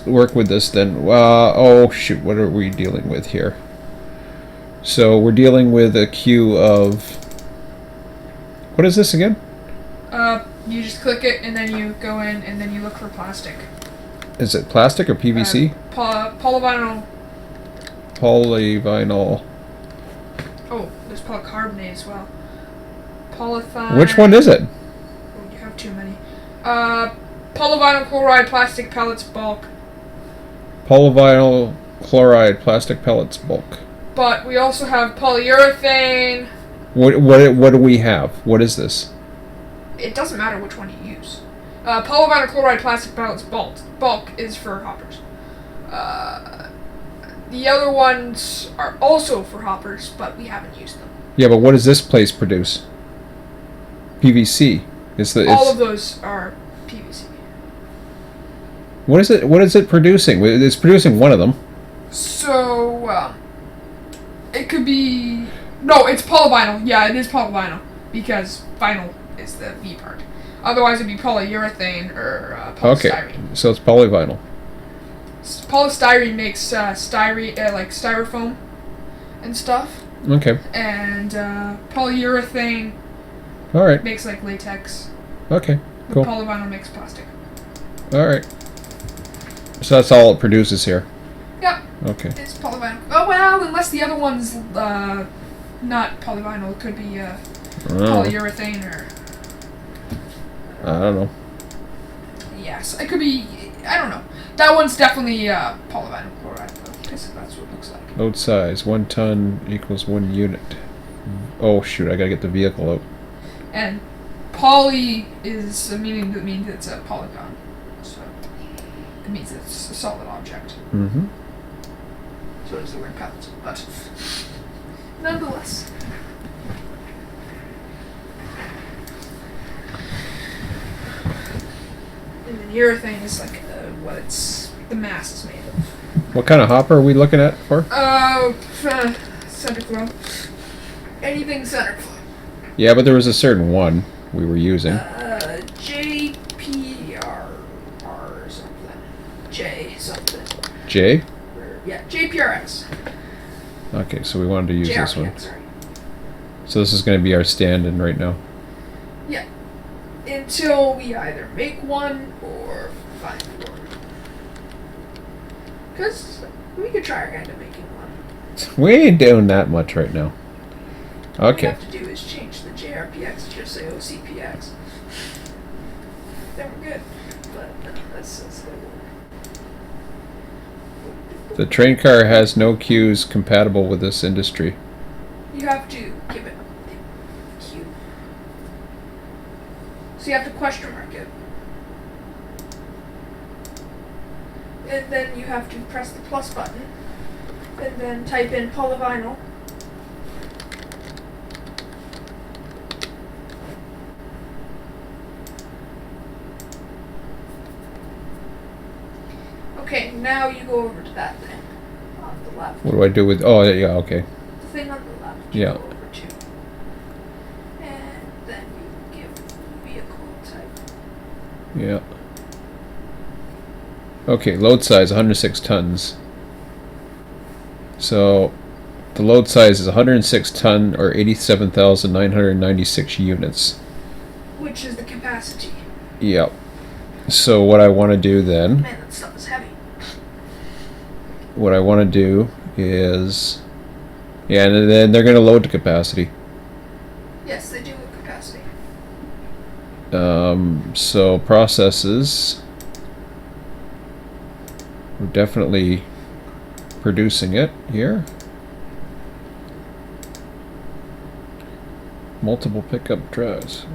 work with this then. Oh shoot, what are we dealing with here? So we're dealing with a queue of. What is this again? You just click it and then you go in and then you look for plastic. Is it plastic or PVC? Polyvinyl. Polyvinyl. Oh, there's polycarbonate as well. Polythene. Which one is it? Oh, you have too many. Polyvinyl chloride plastic pellets bulk. Polyvinyl chloride plastic pellets bulk. But we also have polyurethane. What do we have? What is this? It doesn't matter which one you use. Polyvinyl chloride plastic pellets bulk is for hoppers. The other ones are also for hoppers, but we haven't used them. Yeah, but what does this place produce? PVC. All of those are PVC. What is it? What is it producing? It's producing one of them. So, it could be... No, it's polyvinyl. Yeah, it is polyvinyl. Because vinyl is the V part. Otherwise, it'd be polyurethane or polystyrene. Okay, so it's polyvinyl. Polystyrene makes like styrofoam and stuff. Okay. And polyurethane All right. makes like latex. Okay. Cool. Polyvinyl makes plastic. All right. So that's all it produces here. Yep. Okay. It's polyvinyl. Oh well, unless the other one's not polyvinyl, it could be polyurethane or. I don't know. Yes, it could be. I don't know. That one's definitely polyvinyl chloride, though, because that's what it looks like. Load size 1 ton equals 1 unit. Oh shoot! I gotta get the vehicle out. And poly is a meaning that means it's a polygon, so it means it's a solid object. Mm-hmm. So does the word pellets, but nonetheless. And then urethane is like what the mass is made of. What kind of hopper are we looking at for? Center flow. Anything center flow. Yeah, but there was a certain one we were using. JPR or something. J something. J? Yeah, JPRS. Okay, so we wanted to use this one. Sorry. So this is going to be our stand-in right now. Yeah. Until we either make one or find one. Because we could try our hand at making one. We ain't doing that much right now. All we Okay. have to do is change the JRPX to just say OCPX. Then we're good. But that's good. The train car has no cues compatible with this industry. You have to give it the cue. So you have to question mark it. And then you have to press the plus button. And then type in polyvinyl. Okay, now you go over to that thing on the left. What do I do with... Oh, yeah, okay. The thing on the left. Yeah. You go over to. And then you give vehicle type. Yeah. Okay, load size 106 tons. So the load size is 106 ton or 87,996 units. Which is the capacity. Yep. So what I want to do then, Man, that stuff is heavy. what I want to do is, yeah, and then they're going to load to capacity. Yes, they do with capacity. So processes, we're definitely producing it here. Multiple pickup drives.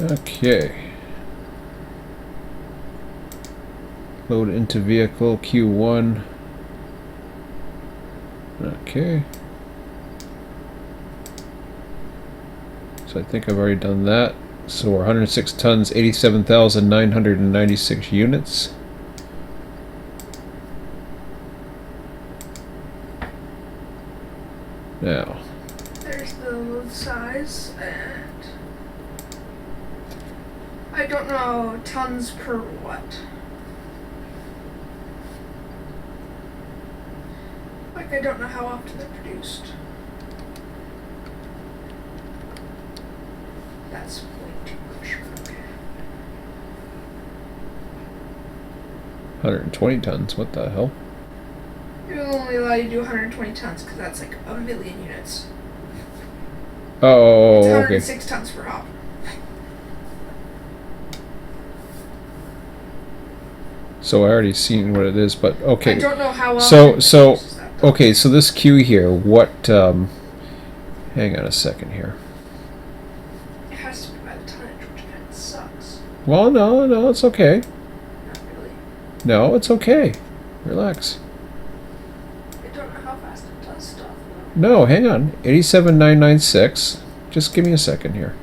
Okay. Load into vehicle Q1. Okay. So I think I've already done that. So we're 106 tons, 87,996 units. Now. There's the load size, and I don't know tons per what. Like, I don't know how often they're produced. That's way too much. Okay. 120 tons, what the hell? It will only allow you to do 120 tons because that's like a million units. Oh, It's okay. 106 tons per hop. So I already seen what it is, but okay. I don't know how So often it produces that, though. okay, so this queue here, what hang on a second here. It has to be by the tonnage, which kind of sucks. Well, no, it's okay. Not really. No, it's okay. Relax. I don't know how fast it does stuff, though. No, hang on. 87,996. Just give me a second here.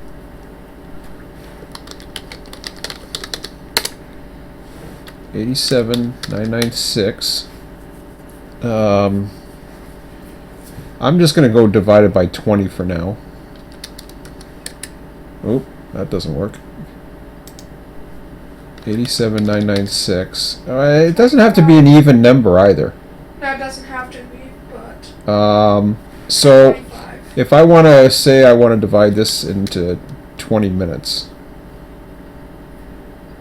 $87,996. I'm just gonna go divided by 20 for now. Oop, that doesn't work. 87,996. It doesn't have to be an even number either. No, it doesn't have to be, but So 25. if I want to say I want to divide this into 20 minutes.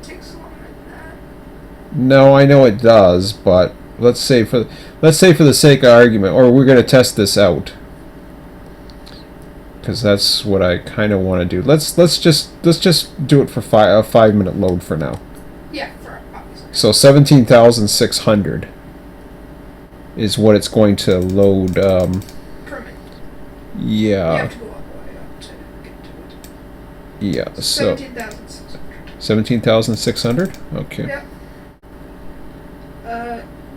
It takes longer than that. No, I know it does, but let's say for the sake of argument, or we're going to test this out, because that's what I kind of want to do. Let's just do it for a 5-minute load for now. Yeah, for obviously. So 17,600 is what it's going to load. Per minute. You Yeah, have to go all the way up to get to it. yeah. So 17,600. 17,600. Okay. Yep.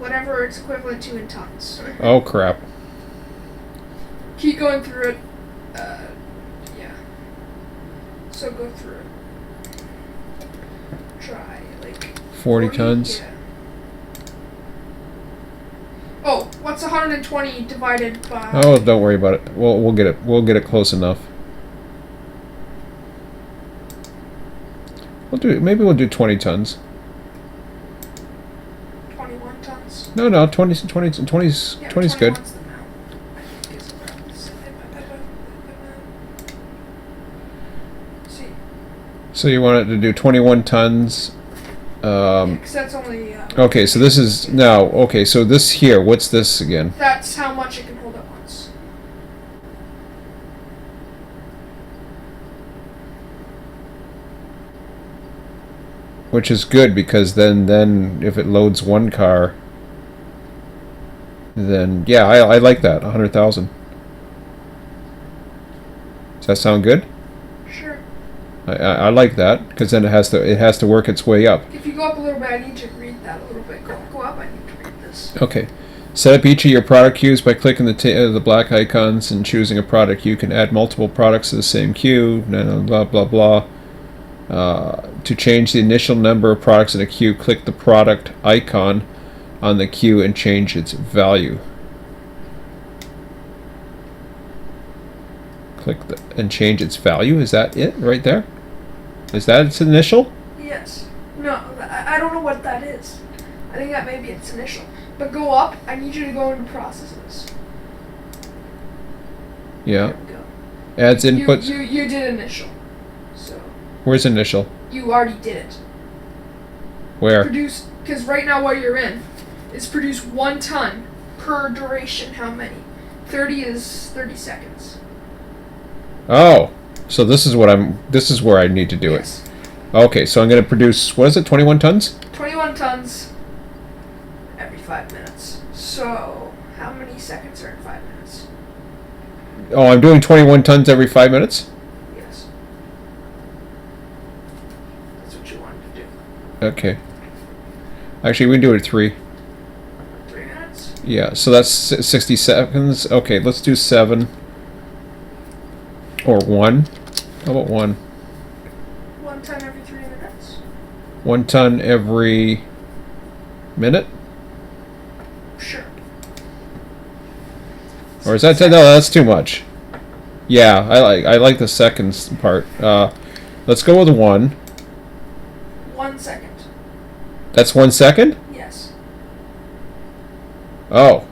Whatever it's equivalent to in tons. Oh crap. Keep going through it. Yeah. So go through it. Try like 40 tons. Yeah. Oh, what's 120 divided by? Oh, don't worry about it. We'll get it. We'll get it close enough. Maybe we'll do 20 tons. 21 tons. No, 20's Yeah, 20's good. 21's the amount. I think it's around the same. See, So you want it to do 21 tons. because that's only. Okay, so this is now. Okay, so this here. What's this again? That's how much it can hold at once. Which is good because then if it loads one car, then yeah, I like that. 100,000. Does that sound good? Sure. I like that because then it has to work its way up. If you go up a little bit, I need to read that a little bit. Go up. I need to read this. Okay. Set up each of your product queues by clicking the black icons and choosing a product. You can add multiple products to the same queue. Blah blah blah. To change the initial number of products in a queue, click the product icon on the queue and change its value. And change its value. Is that it right there? Is that its initial? Yes. No, I don't know what that is. I think that may be its initial. But go up. I need you to go into processes. Yeah. There we go. Adds inputs. You did initial. So Where's initial? you already did it. Where? Produce, because right now what you're in is produce 1 ton per duration. How many? 30 is 30 seconds. Oh, so this is where I need to do Yes. it. Okay, so I'm going to produce, what is it, 21 tons? 21 tons every 5 minutes. So how many seconds or in 5 minutes. Oh, I'm doing 21 tons every 5 minutes? Yes. That's what you wanted to do. Okay. Actually, we can do it at 3. 3 minutes? Yeah, so that's 60 seconds. Okay, let's do 7. Or 1. How about 1? 1 ton every 3 minutes? 1 ton every minute? Sure. Or is that... No, that's too much. Yeah, I like the seconds part. Let's go with 1. 1 second. That's 1 second? Yes. Oh.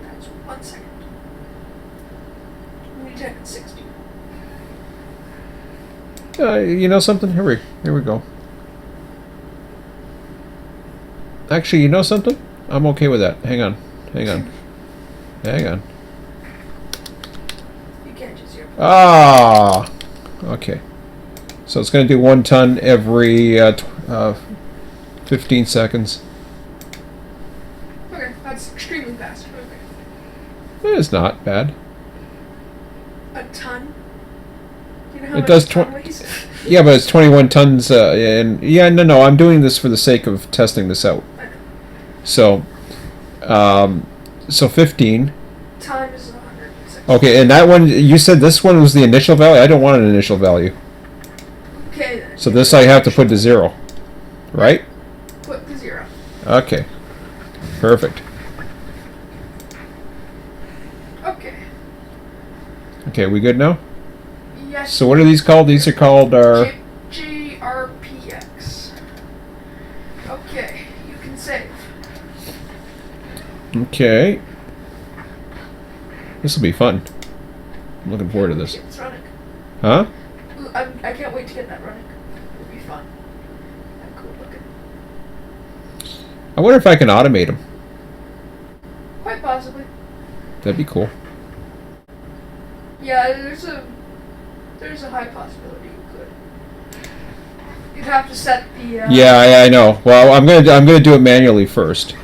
That's 1 second. We need 10 and 60. You know something? Here we go. Actually, you know something? I'm okay with that. Hang on. Hang on. Hang on. You can't just hear. Ah! Okay. So it's going to do 1 ton every 15 seconds. Okay, that's extremely fast. Okay. It's not bad. A ton? You know how It much does a ton weighs? Yeah, but it's 21 tons, and yeah, no, I'm doing this for the sake of testing this out. I know. So, so 15. Time is 106. Okay, and that one, you said this one was the initial value? I don't want an initial value. Okay then. So this I have to put to 0. Right? Put to 0. Okay. Perfect. Okay. Okay, we good now? Yes. So what are these called? These are called our... JRPX. Okay, you can save. Okay. This will be fun. I'm looking forward to this. It's running. Huh? Ooh, I can't wait to get that running. It'll be fun. And cool looking. I wonder if I can automate them. Quite possibly. That'd be cool. Yeah, there's a high possibility you could. You'd have to set the. Yeah, I know. Well, I'm gonna do it manually first.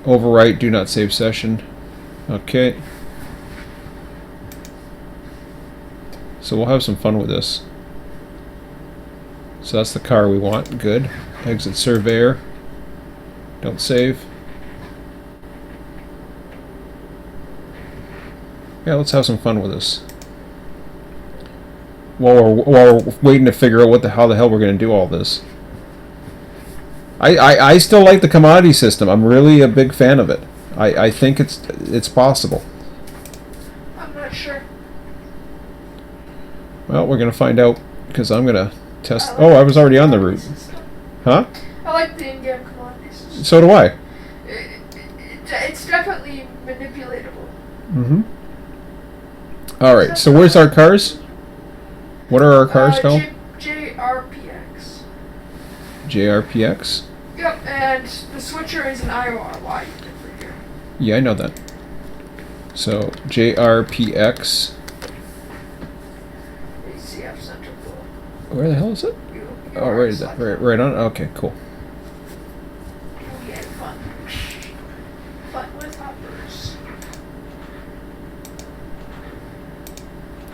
Overwrite. Do not save session. Okay. So we'll have some fun with this. So that's the car we want. Good. Exit surveyor. Don't save. Yeah, let's have some fun with this. While we're waiting to figure out how the hell we're going to do all this. I still like the commodity system. I'm really a big fan of it. I think it's possible. I'm not sure. Well, we're going to find out because I'm going to test. Oh, I was already on the route. Huh? I like the in-game commodity system. So do I. It's definitely manipulatable. Mm-hmm. All right. So where's our cars? What are our cars called? JRPX. JRPX. Yep, and the switcher is an IORY for here. Yeah, I know that. So JRPX. ACF Central Pool. Where the hell is it? Oh, right, is that right on? Okay, cool. We had fun. Fun with hoppers.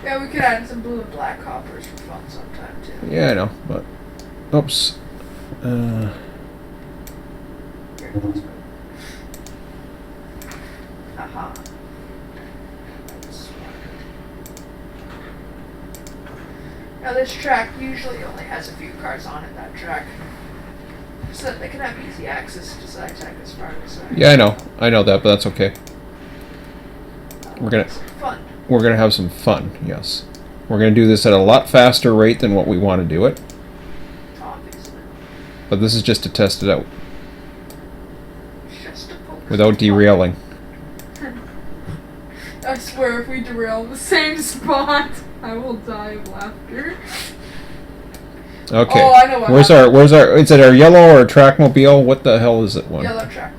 Yeah, we could add some blue and black hoppers for fun sometime too. Yeah, I know, but oops. Here, let's go. Haha. Now this track usually only has a few cars on it, that track. So that they can have easy access to SciTech as far as Yeah, I know that, but that's okay. We're gonna have some fun. Yes, we're gonna do this at a lot faster rate than what we want to do it. Obviously. But this is just to test it out Just a poke. without derailing. I swear, if we derail in the same spot, I will die of laughter. Okay. Oh, I know what Where's our? Is it our yellow or trackmobile? What the hell is it? One. Yellow trackmobile.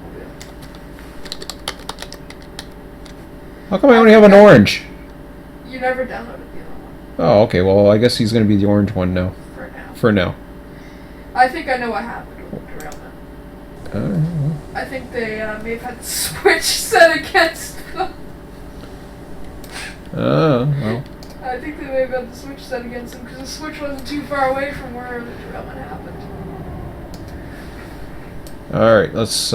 How come I only have an orange? You never downloaded the other one. Oh, okay. Well, I guess he's gonna be the orange one now. For now. For now. I think I know what happened with derailment. I think they may have had the switch set against them. Well. I think they may have had the switch set against them because the switch wasn't too far away from where the derailment happened. All right, let's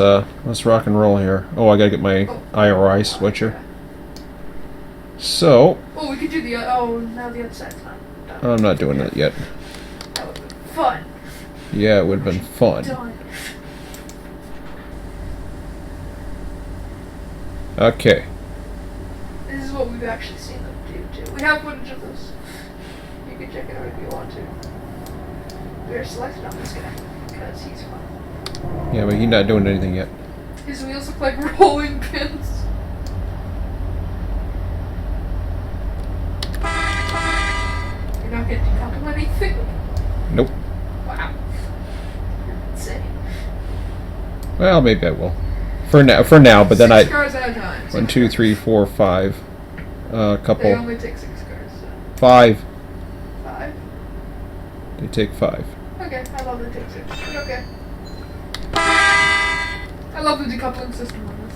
rock and roll here. Oh, I gotta get my IRI switcher. So. Oh, we could do the. Oh, now the other side's not done. I'm not doing it yet. That would have been fun. Yeah, it would have been fun. Done. Okay. This is what we've actually seen them do too. We have footage of this. You can check it out if you want to. We're selected on this guy because he's fun. Yeah, but he's not doing anything yet. His wheels look like rolling pins. You're not going to decouple anything? Nope. Wow. You're insane. Well, maybe I will. For now, but then 6 cars at a time. 1, 2, 3, 4, 5. They Couple. only take 6 cars. So. 5. 5? They take 5. Okay, I love the take 6. Okay. I love the decoupling system on this.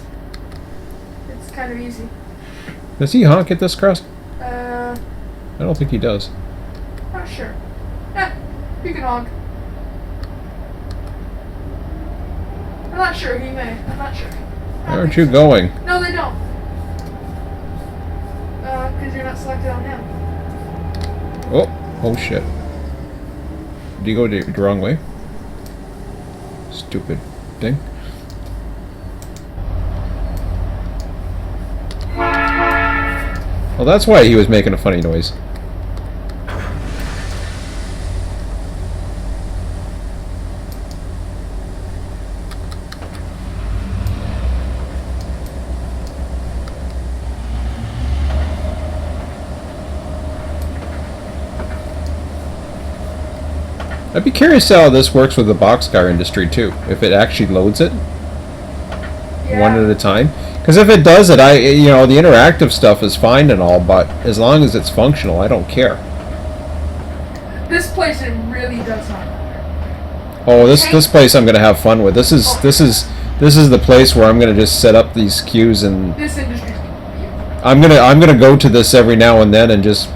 It's kind of easy. Does he honk at this crest? I I don't think he does. Not sure. Yeah, you can honk. I'm not sure, he may. I'm not sure. Where aren't you going? No, they don't. Because you're not selected on him. Oh shit. Did you go the wrong way? Stupid thing. Well, that's why he was making a funny noise. I'd be curious how this works with the boxcar industry too. If it actually loads it one at a time. Because if it does it, the interactive stuff is fine and all, but as long as it's functional, I don't care. This place, it really does not matter. Oh, this place I'm gonna have fun with. This is the place where I'm gonna just set up these queues and This industry's gonna be beautiful. I'm gonna go to this every now and then and just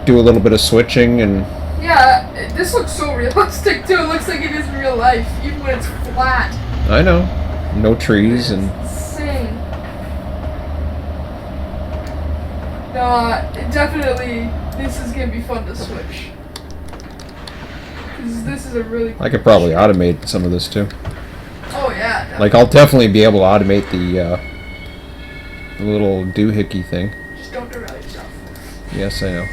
do a little bit of switching and. Yeah, this looks so realistic too. It looks like it is in real life, even when it's flat. I know, no trees and. Insane. No, definitely, this is gonna be fun to switch. Because this is a really. I could probably automate some of this too. Oh yeah. Definitely. Like I'll definitely be able to automate the little doohickey thing. Just don't derail yourself. Yes, I know.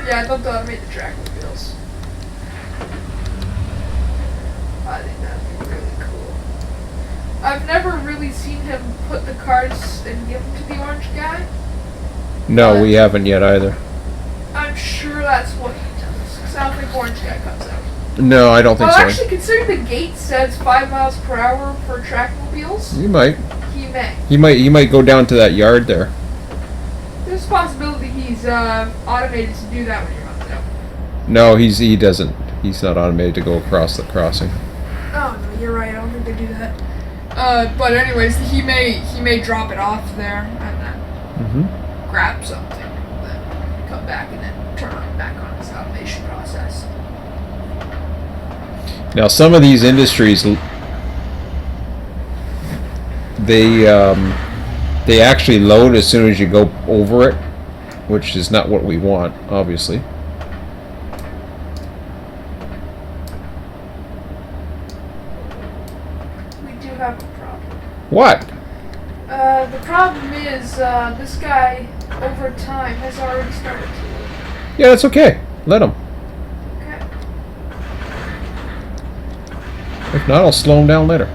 Yeah, I'd love to automate the track wheels. I think that'd be really cool. I've never really seen him put the cards and give them to the orange guy. No, we haven't yet either. I'm sure that's what he does. Because I don't think orange guy comes out. No, I don't think Well, so. actually, considering the gate says 5 miles per hour for track mobiles, You might. he may. He might go down to that yard there. There's a possibility he's automated to do that when he runs out. No, he doesn't. He's not automated to go across the crossing. Oh no, you're right. I don't think they do that. But anyways, he may drop it off there and then Mm-hmm. grab something, then come back and then turn it back on his automation process. Now, some of these industries, they actually load as soon as you go over it, which is not what we want, obviously. We do have a problem. What? The problem is this guy over time has already started to. Yeah, that's okay. Let him. Okay. If not, I'll slow him down later.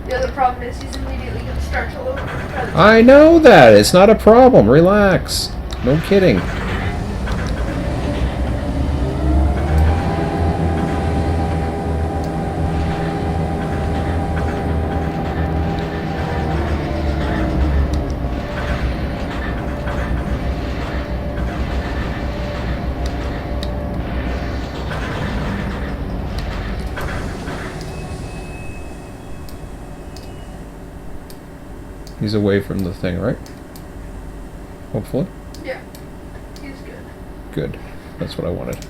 The other problem is he's immediately going to start to load. I know that. It's not a problem. Relax. No kidding. He's away from the thing, right? Hopefully. Yeah, he's good. Good. That's what I wanted.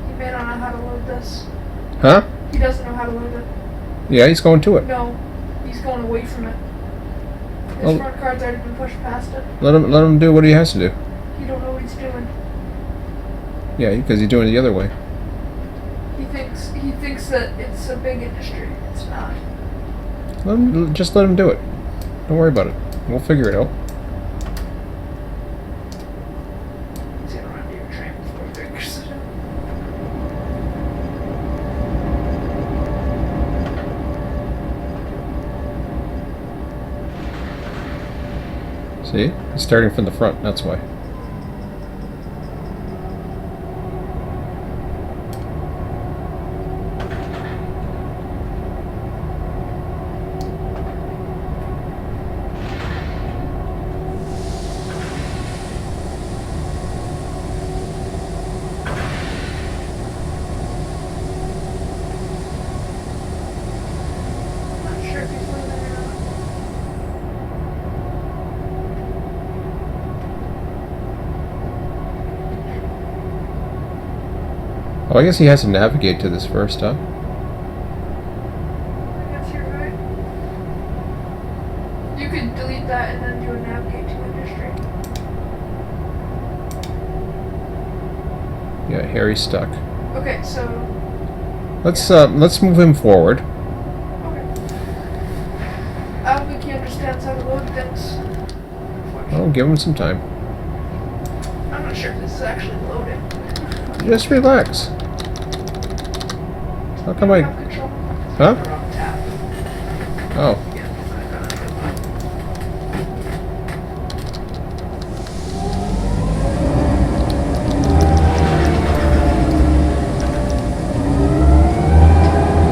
He may not know how to load this. Huh? He doesn't know how to load it. Yeah, he's going to it. No, he's going away from it. His Oh. front card's already been pushed past it. Let him do what he has to do. He don't know what he's doing. Yeah, because he's doing it the other way. He thinks that it's a big industry. It's not. Just let him do it. Don't worry about it. We'll figure it out. He's gonna run to your train before he figures it out. See? He's starting from the front, that's why. I'm not sure if he's loading or not. Oh, I guess he has to navigate to this first, huh? I guess you're right. You could delete that and then do a navigate to industry. Yeah, Harry's stuck. Okay, so Let's move him forward. okay. I don't think he understands how to load things. Oh, give him some time. I'm not sure if this is actually loading. Just relax. How come I I... have control. Huh? The wrong tab. Oh. Yeah, I got it.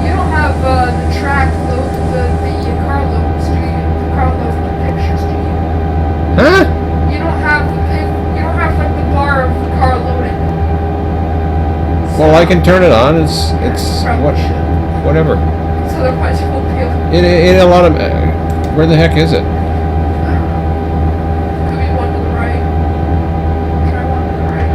You don't have the track load, the car loads, do you? The car load pictures, do you? Huh? You don't have you don't have like the bar of the car loading. Well, I can turn it on. It's Probably what, should. whatever. So otherwise you won't be able. In a lot of... where the heck is it? I don't know. Could be one to the right. Try one to the right.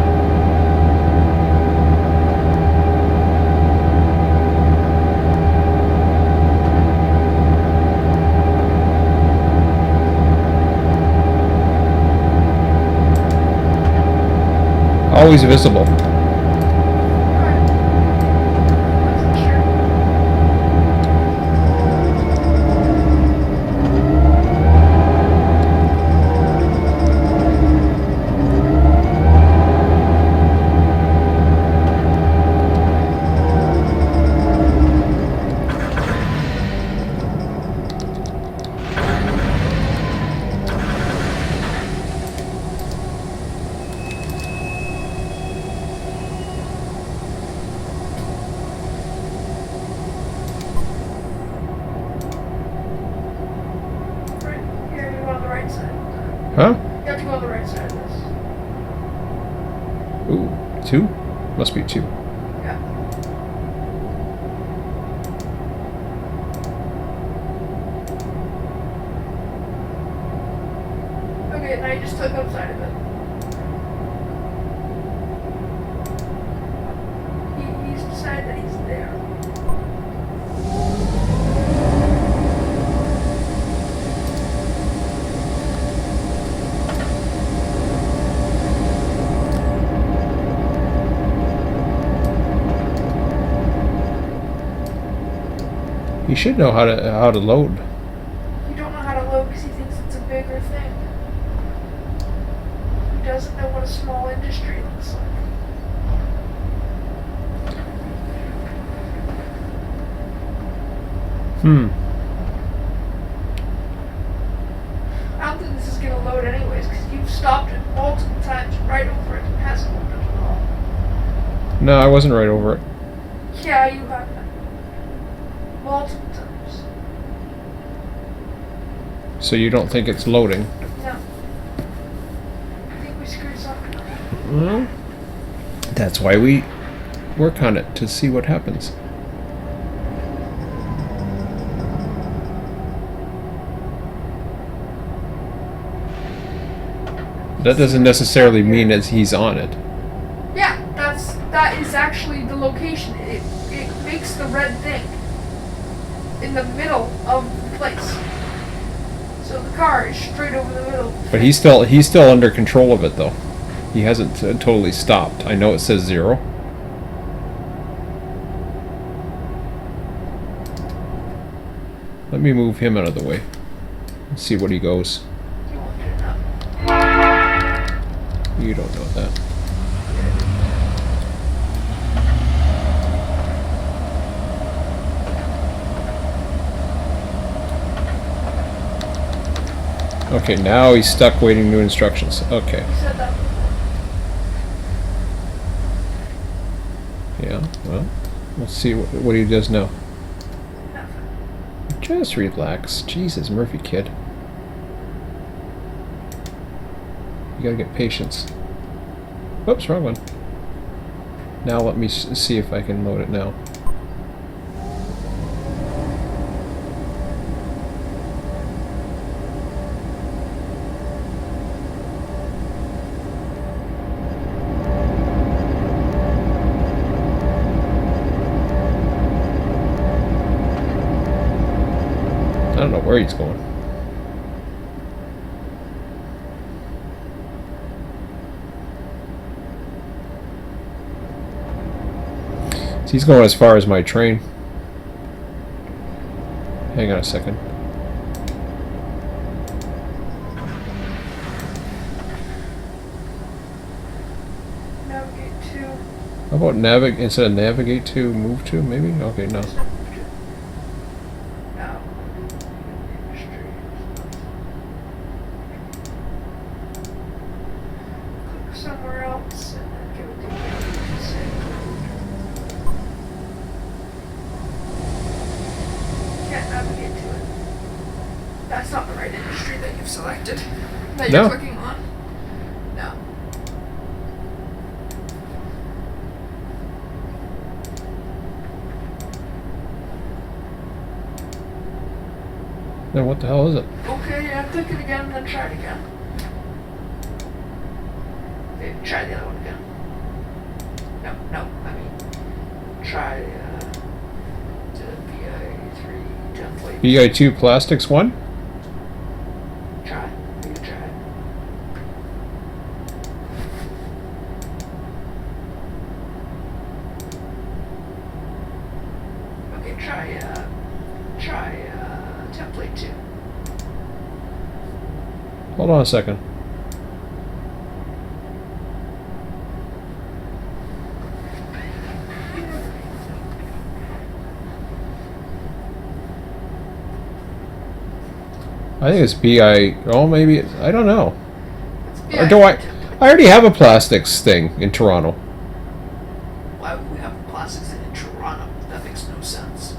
Always visible. Alright. Wasn't sure. Right. Here, you go on the right side. Huh? You have to go on the right side of this. Ooh, 2? Must be 2. Yeah. Okay, now you just took outside of it. He should know how to load. You don't know how to load because he thinks it's a bigger thing. He doesn't know what a small industry looks like. I don't think this is going to load anyways because you've stopped it multiple times right over it and it hasn't loaded at all. No, I wasn't right over it. Yeah, you have that. Multiple times. So you don't think it's loading? No. I think we screwed something up. Well, that's why we work on it, to see what happens. That doesn't necessarily mean that he's on it. Yeah, that is actually the location. It makes the red thing in the middle of the place. So the car is straight over the middle. But he's still under control of it though. He hasn't totally stopped. I know it says 0. Let me move him out of the way and see what he goes. You won't do enough. You don't know that. Okay, now he's stuck waiting new instructions. Okay. You said that before. Yeah, well, let's see what he does now. Nothing. Just relax. Jesus, Murphy kid. You gotta get patience. Oops, wrong one. Now let me see if I can load it now. I don't know where he's going. So he's going as far as my train. Hang on a second. Navigate to. How about instead of navigate to, move to, maybe? Okay, no. No. Industry. Click somewhere else and then give it to can't navigate to it. That's not the right industry that you've selected. That you're No. clicking on. No. Then what the hell is it? Okay, yeah, click it again and then try it again. Okay, try the other one again. No, I mean, try the BI3 template. BI2 Plastics 1? Try. You can try it. Okay, try template 2. Hold on a second. I think it's BI. Oh, maybe it's, I don't know. It's Or do I already have a plastics thing in Toronto. Why would we have plastics in Toronto? That makes no sense.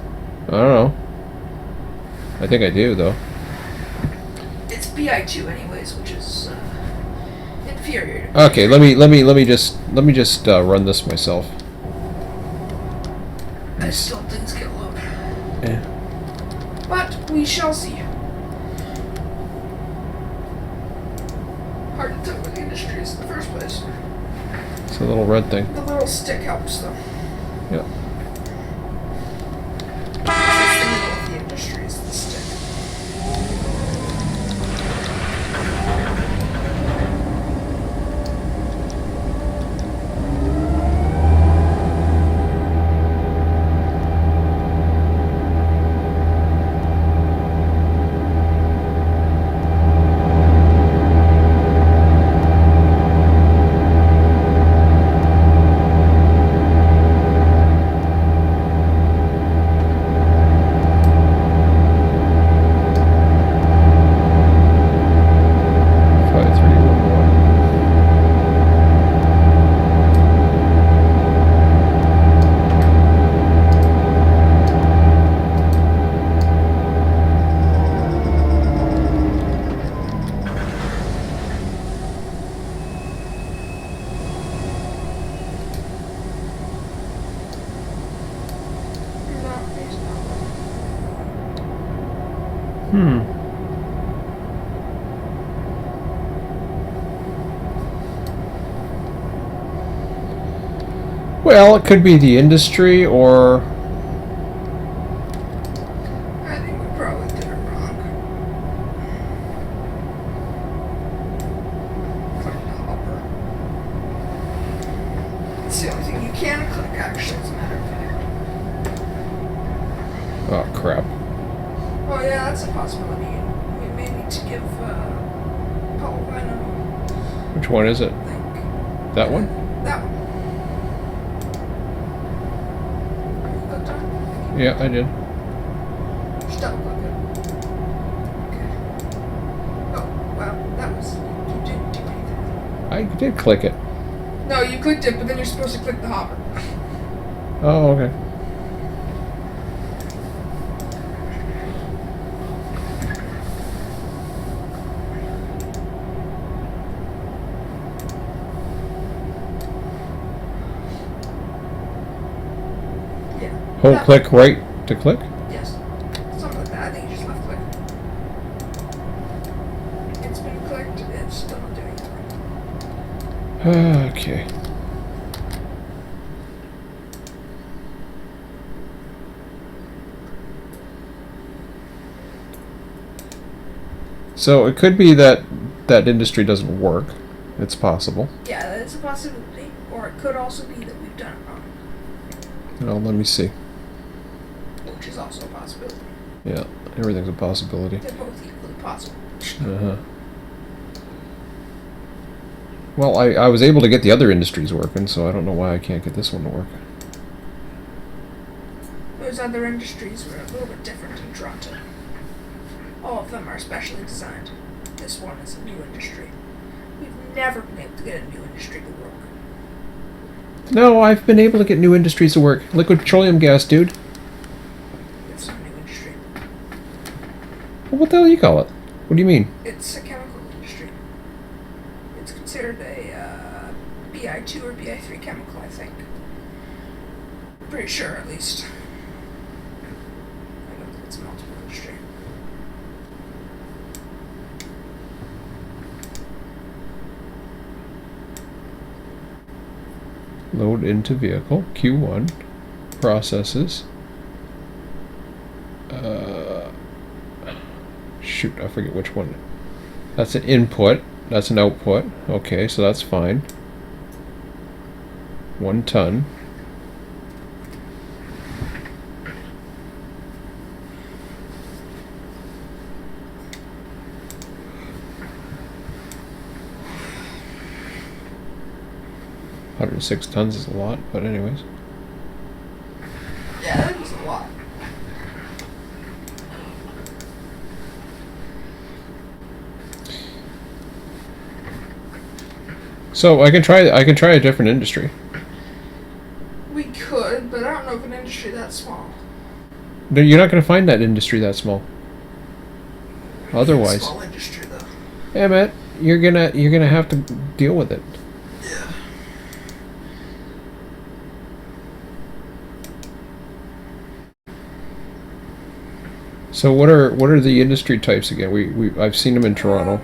I don't know. I think I do though. It's BI2 anyways, which is inferior. Okay, let me just run this myself. I still think things get low. Yeah. But we shall see. Hard to tell where the industry is in the first place. It's a little red thing. The little stick helps though. Yeah. The middle of the industry is the stick. Well, it could be the industry, or I think we probably did it wrong. Click the hopper. It's the only thing you can click, actually, as a matter of fact. oh crap. Oh yeah, that's a possibility. We may need to give Paul Venom, Which one is it? I think. That one? That one. Clicked on it? Yeah, I did. Just double click it. Okay. Oh, wow, that was. You didn't do anything. I did click it. No, you clicked it, but then you're supposed to click the hopper. Oh, okay. Yeah. Hold That- click right to click? Yes. Something like that. I think you just left click. It's been clicked. It's still not doing it. Okay. So it could be that that industry doesn't work. It's possible. Yeah, that's a possibility. Or it could also be that we've done it wrong, Well, let me see. which is also a possibility. Yeah, everything's a possibility. They're both equally possible. Uh-huh. Well, I was able to get the other industries working, so I don't know why I can't get this one to work. Those other industries were a little bit different in Toronto. All of them are specially designed. This one is a new industry. We've never been able to get a new industry to work. No, I've been able to get new industries to work. Liquid petroleum gas, dude. It's not a new industry. Well, what the hell do you call it? What do you mean? It's a chemical industry. It's considered a BI2 or BI3 chemical, I think. Pretty sure, at least. I don't think it's a multiple industry. Load into vehicle. Q1. Processes. Shoot, I forget which one. That's an input. That's an output. Okay, so that's fine. 1 ton. $106 is a lot, but anyways. Yeah, that was a lot. So I can try a different industry. We could, but I don't know if an industry that small. No, you're not going to find that industry that small. Otherwise, Small industry though. yeah, Matt, you're gonna have to deal with it. Yeah. So what are the industry types again? I've seen them in Toronto.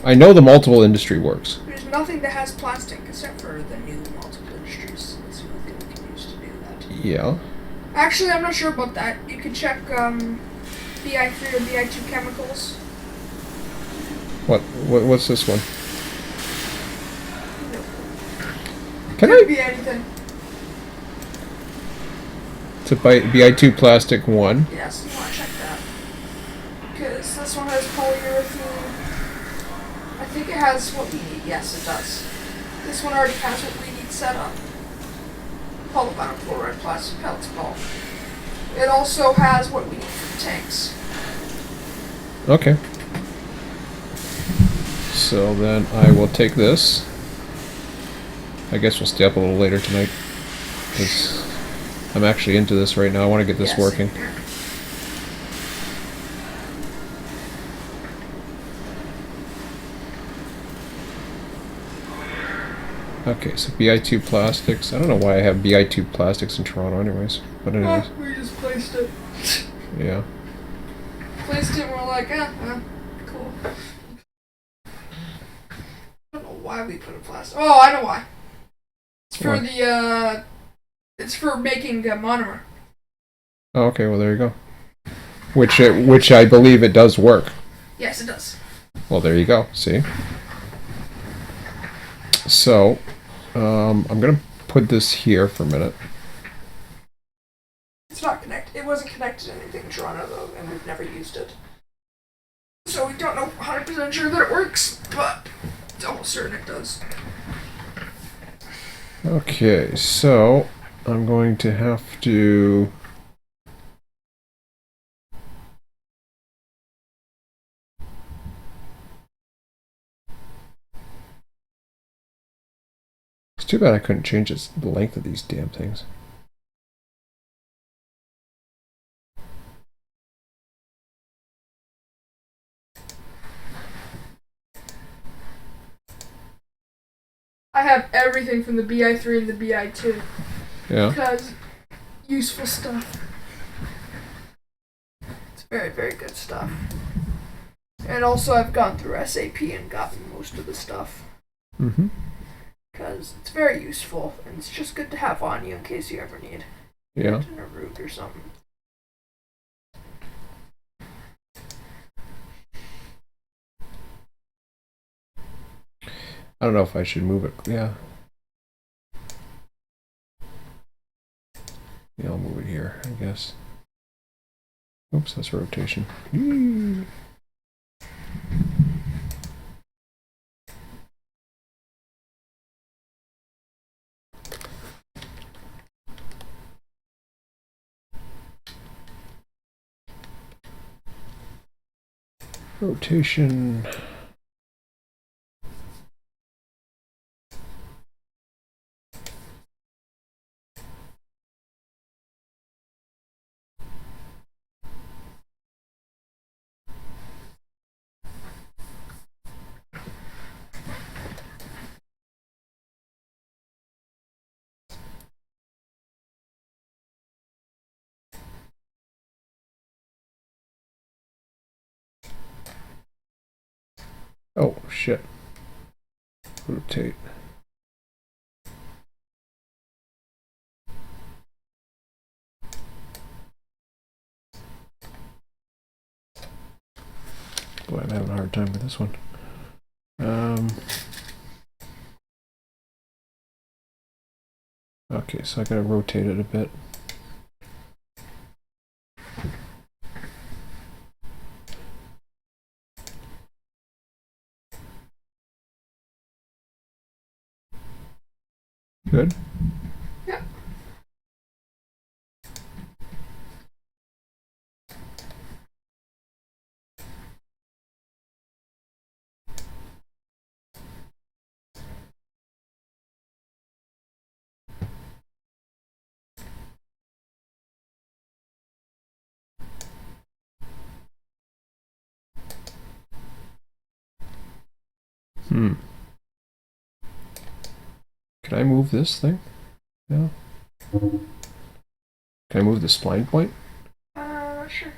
I know the multiple industry works. There's nothing that has plastic except for the new multiple industries. That's the only thing we can use to do that. Yeah. Actually, I'm not sure about that. You can check BI3 or BI2 chemicals. What's this one? Can Could I? be anything. It's a BI2 plastic 1. Yes, you want to check that. Because this one has polyurethane. I think it has what we need. Yes, it does. This one already has what we need set up. Polyvinyl chloride plastic pellets bulk. It also has what we need for the tanks. Okay. So then I will take this. I guess we'll stay up a little later tonight. Because I'm actually into this right now. I want to get this Yes, working. here. Okay, so BI2 plastics. I don't know why I have BI2 plastics in Toronto anyways. But anyways, We just placed it. yeah. replaced it and we're like, cool. I don't know why we put a plastic. Oh, I know why. It's for it's for making monomer. Oh, okay, well there you go. Which I believe it does work. Yes, it does. Well, there you go. See. So, I'm gonna put this here for a minute. It's not connected. It wasn't connected to anything in Toronto though, and we've never used it. So we don't know 100% sure that it works, but it's almost certain it does. Okay, so I'm going to have to. It's too bad I couldn't change the length of these damn things. I have everything from the BI3 and the BI2. Yeah. Because useful stuff. It's very, very good stuff. And also I've gone through SAP and gotten most of the stuff. Mm-hmm. Because it's very useful, and it's just good to have on you in case you ever need Yeah. it in a route or something. I don't know if I should move it. Yeah. Yeah, I'll move it here, I guess. Oops, that's rotation. Eee. Rotation. Oh, shit. Rotate. Boy, I'm having a hard time with this one. Okay, so I gotta rotate it a bit. Good? Yep. Can I move this thing? No. Can I move the spline point? Sure.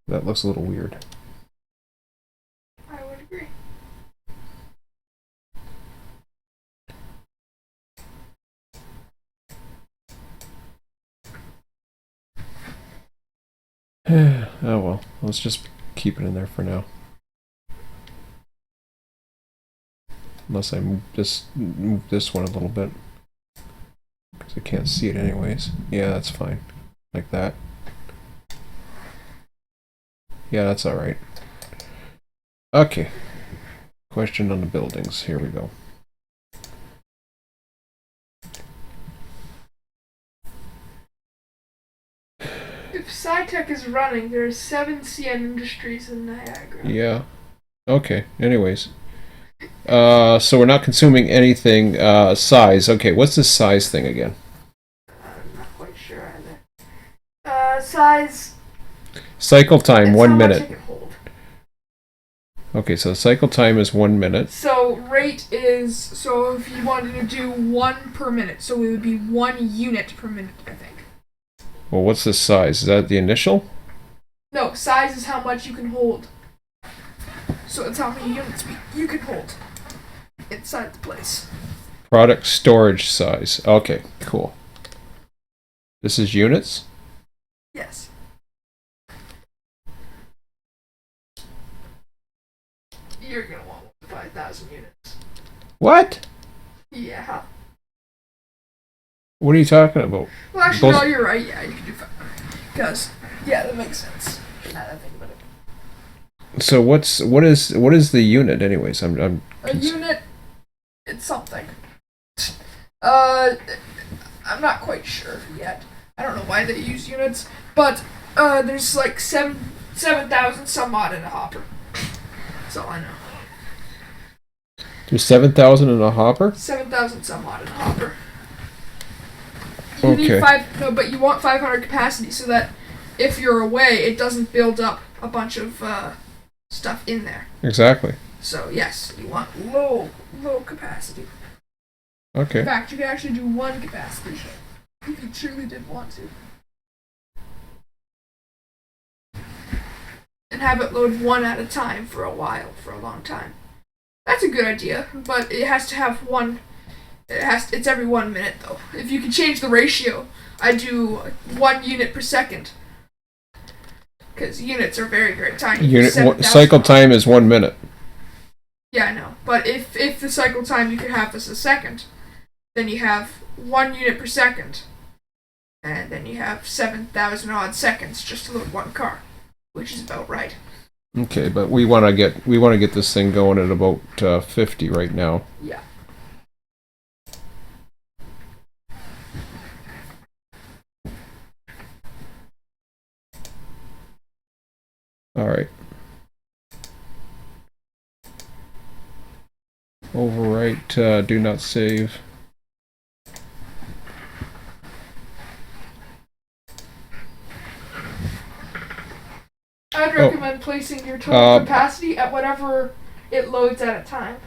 That looks a little weird. I would agree. Oh well, let's just keep it in there for now. Unless I move this one a little bit. Because I can't see it anyways. Yeah, that's fine. Like that. Yeah, that's alright. Okay. Question on the buildings. Here we go. If SciTech is running, there are 7 CN Industries in Niagara. Yeah. Okay. Anyways. So we're not consuming anything. Size. Okay, what's this size thing again? I'm not quite sure either. Size. Cycle time, It's 1 how much minute. it can hold. Okay, so cycle time is 1 minute. So rate is, so if you wanted to do 1 per minute, so it would be 1 unit per minute, I think. Well, what's the size? Is that the initial? No, size is how much you can hold. So it's how many units you can hold inside the place. Product storage size. Okay, cool. This is units? Yes. You're gonna want 5,000 units. What? Yeah. What are you talking about? Well, actually, Both- no, you're right. Yeah, you can do 500. Because, yeah, that makes sense. Now that I think about it. So what is the unit anyways? I'm A unit, it's something. I'm not quite sure yet. I don't know why they use units, but there's like 7,000 some odd in a hopper. That's all I know. There's 7,000 in a hopper? 7,000 some odd in a hopper. You Okay. need but you want 500 capacity so that if you're away, it doesn't build up a bunch of stuff in there. Exactly. So yes, you want low capacity. Okay. In fact, you can actually do 1 capacity if you truly did want to. And have it load 1 at a time for a while, for a long time. That's a good idea, but it has to have one. It's every 1 minute though. If you can change the ratio, I do 1 unit per second. Because units are very, very tiny. Cycle time is 1 minute. Yeah, I know. But if the cycle time you could have this a second, then you have 1 unit per second. And then you have 7,000 odd seconds just to load 1 car. Which is about right. Okay, but we want to get this thing going at about 50 right now. Yeah. All right. Overwrite, do not save. I'd recommend placing your total capacity at whatever it loads at a time.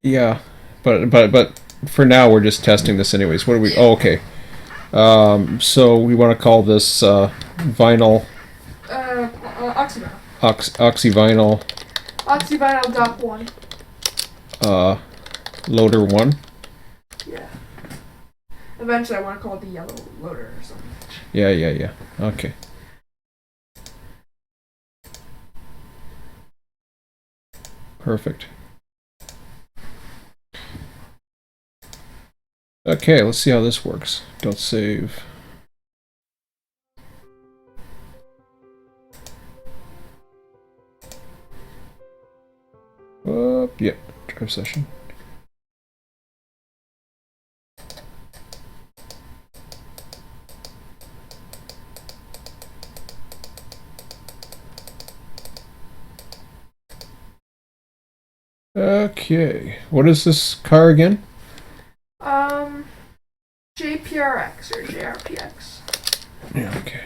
Yeah, but for now we're just testing this anyways. What do we? Oh, okay. So we want to call this vinyl. Oxyvinyl. Oxyvinyl. Oxyvinyl dock 1. Loader 1. Yeah. Eventually I want to call it the yellow loader or something. Yeah. Okay. Perfect. Okay, let's see how this works. Don't save. Yep, drive session. Okay, what is this car again? JPRX or JRPX. Yeah, okay.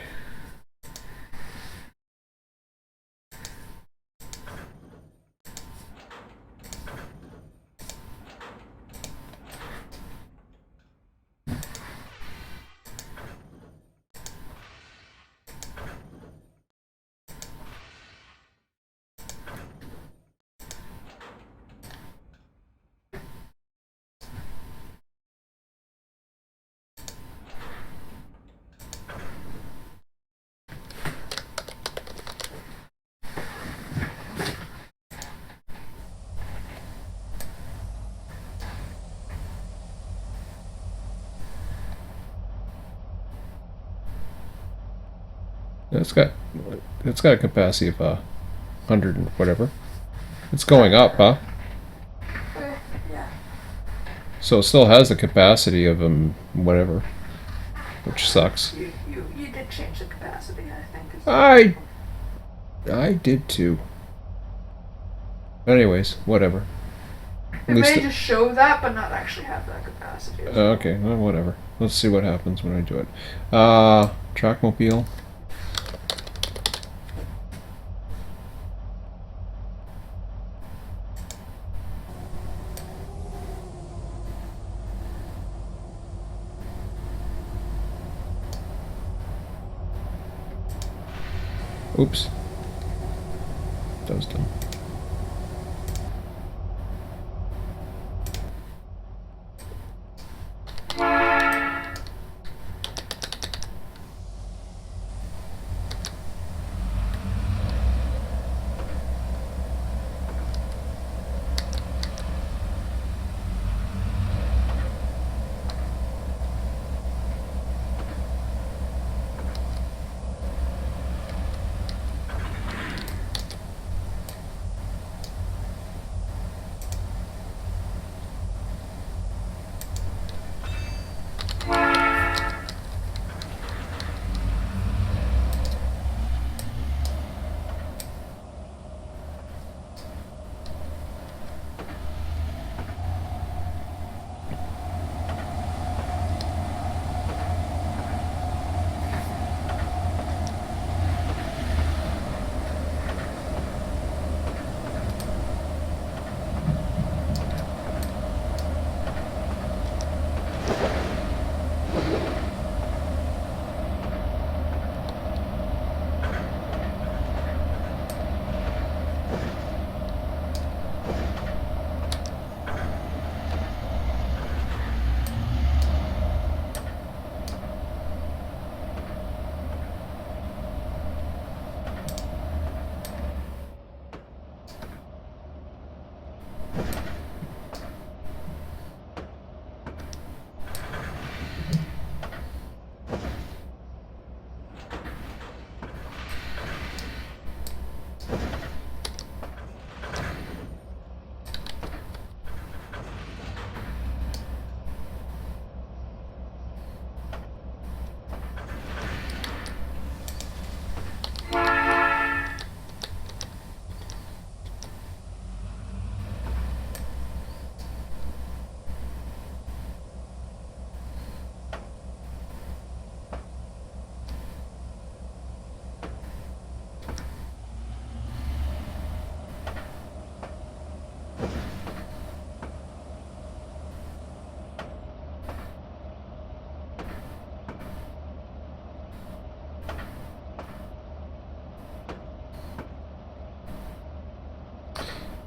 It's got a capacity of 100 and whatever. It's going up, huh? Yeah. So it still has the capacity of whatever, which sucks. You did change the capacity, I think. I did too. Anyways, whatever. It may just show that, but not actually have that capacity. Okay, well, whatever. Let's see what happens when I do it. Trackmobile. Oops. That was done.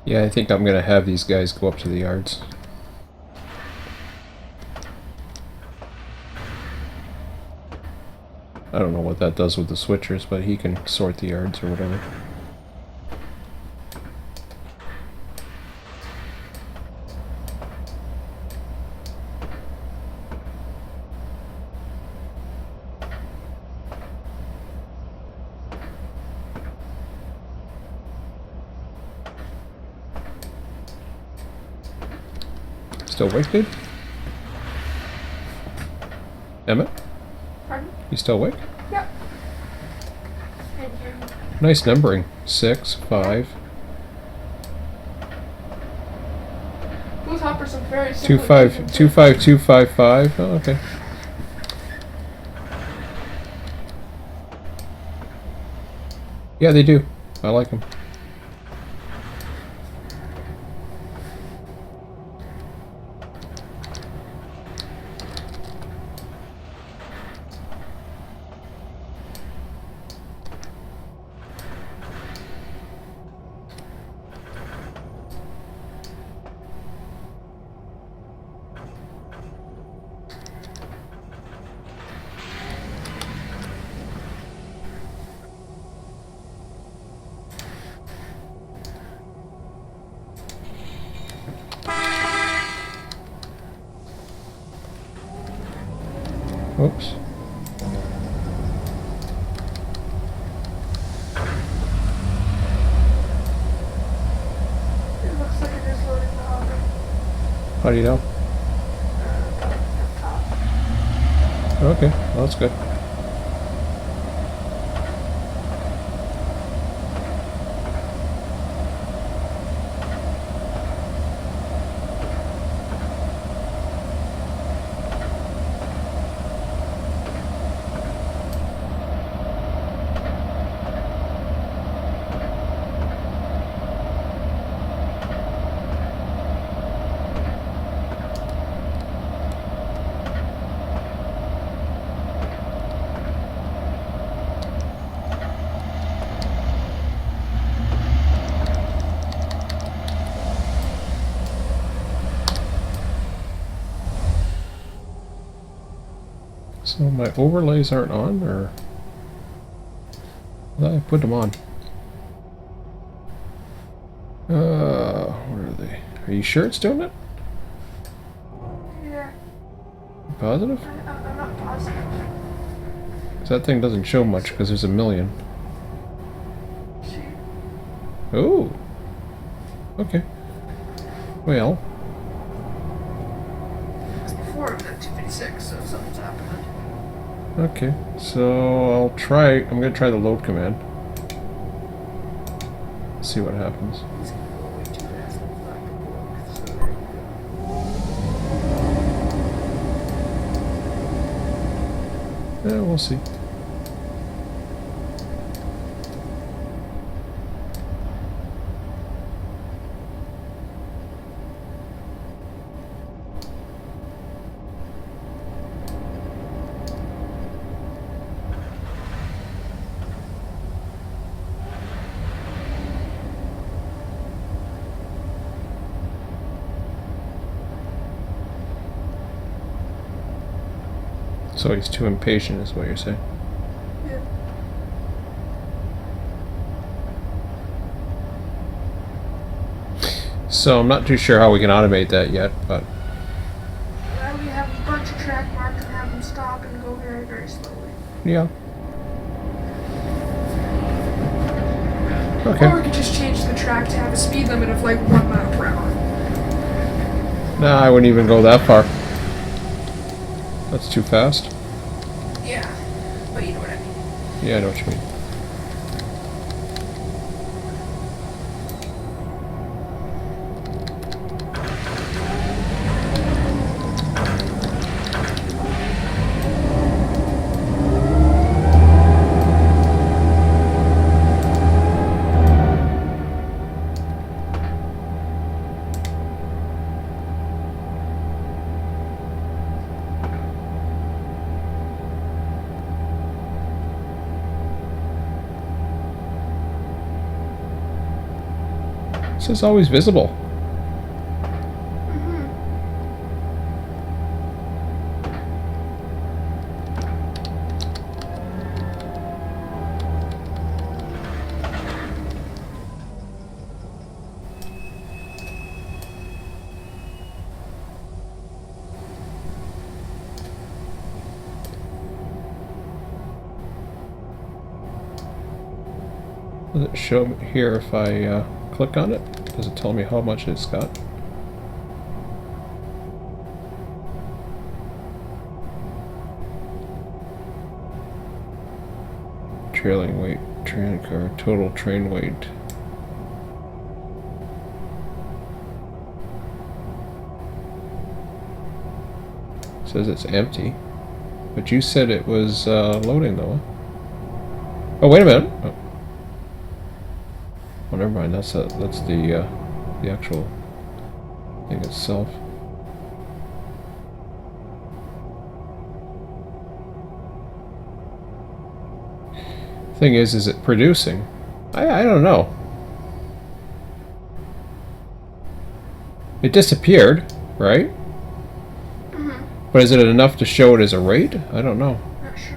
Yeah, I think I'm gonna have these guys go up to the yards. I don't know what that does with the switchers, but he can sort the yards or whatever. Still awake, dude? Emmett? Pardon? You still awake? Yep. Didn't hear you. Nice numbering. 6, 5, Both hoppers are very 2, similar. 5, 2, 5, 2, 5, 5. Oh, okay. Yeah, they do. I like them. Oops. It looks like it is loading the hopper. How do you know? Okay, well, that's good. So my overlays aren't on, or I put them on. Where are they? Are you sure it's doing it? Yeah. Positive? I'm not positive. 'Cause that thing doesn't show much because there's a million. See? Oh. Okay. Well. It's before it got 256, so something's happening. Okay. So I'll try. I'm gonna try the load command. See what happens. It's gonna go way too fast. It's not gonna work. So there you go. Yeah, we'll see. So he's too impatient, is what you're saying. Yeah. So I'm not too sure how we can automate that yet, but Why don't we have a bunch of track marks and have them stop and go very, very slowly? yeah. Or Okay. we could just change the track to have a speed limit of like 1 mile per hour. Nah, I wouldn't even go that far. That's too fast. Yeah. But you know what I mean. Yeah, I know what you mean. This is always visible. Mm-hmm. Does it show here if I click on it? Does it tell me how much it's got? Trailing weight, train car, total train weight. Says it's empty. But you said it was loading though. Huh? Oh, wait a minute. Oh. Oh, never mind. That's the actual thing itself. Thing is it producing? I don't know. It disappeared, right? Mm-hmm. But is it enough to show it as a rate? I don't know. Not sure.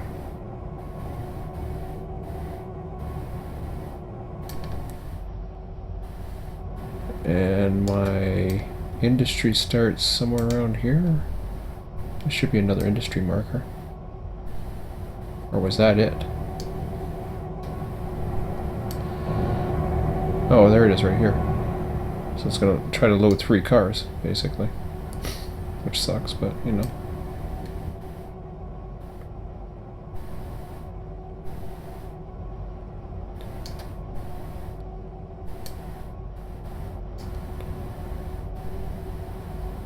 And my industry starts somewhere around here. There should be another industry marker. Or was that it? Oh, there it is right here. So it's gonna try to load 3 cars, basically. Which sucks, but you know.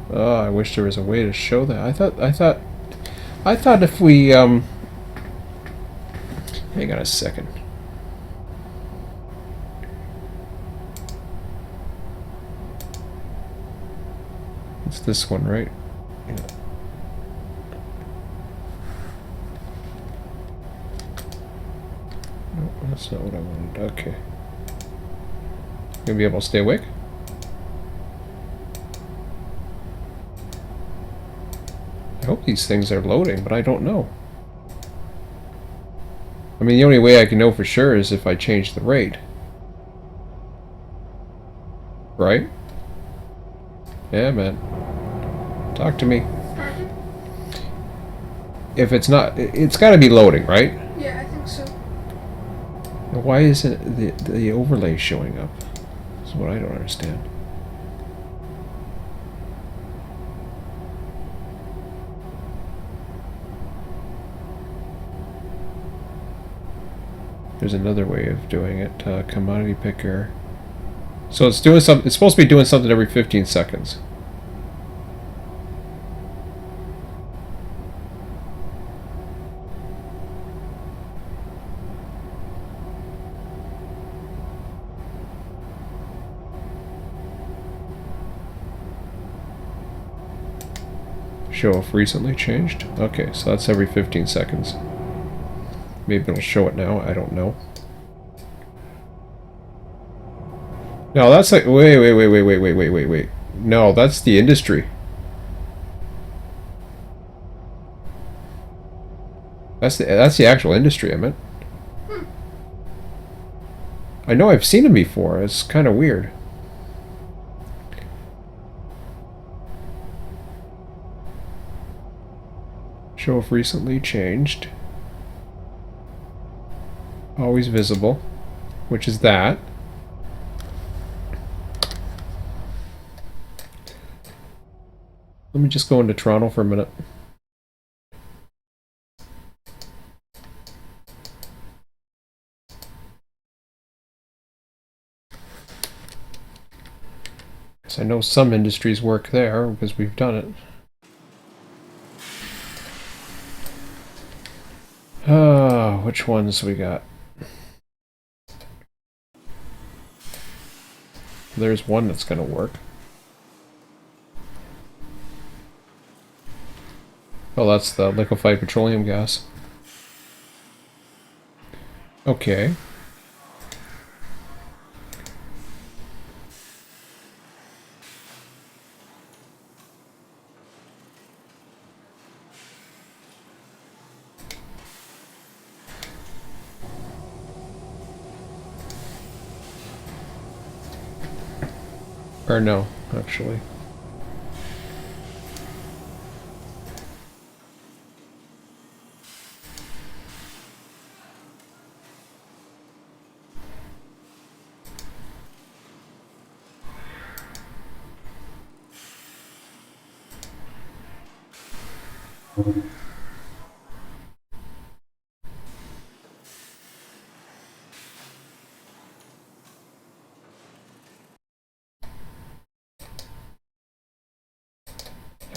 Oh, I wish there was a way to show that. I thought if we hang on a second. It's this one, right? Yeah. No, that's not what I wanted. Okay. Gonna be able to stay awake? I hope these things are loading, but I don't know. I mean, the only way I can know for sure is if I change the rate. Right? Yeah, man. Talk to me. Pardon? If it's not, it's got to be loading, right? Yeah, I think so. Why isn't the overlay showing up? That's what I don't understand. There's another way of doing it. Commodity picker. So it's doing something. It's supposed to be doing something every 15 seconds. Show if recently changed. Okay, so that's every 15 seconds. Maybe it'll show it now. I don't know. No, that's like wait. No, that's the industry. That's the actual industry, I meant. I know I've seen them before. It's kind of weird. Show if recently changed. Always visible, which is that. Let me just go into Toronto for a minute. Because I know some industries work there because we've done it. Which ones we got? There's one that's gonna work. Oh, that's the liquefied petroleum gas. Okay. Or no, actually.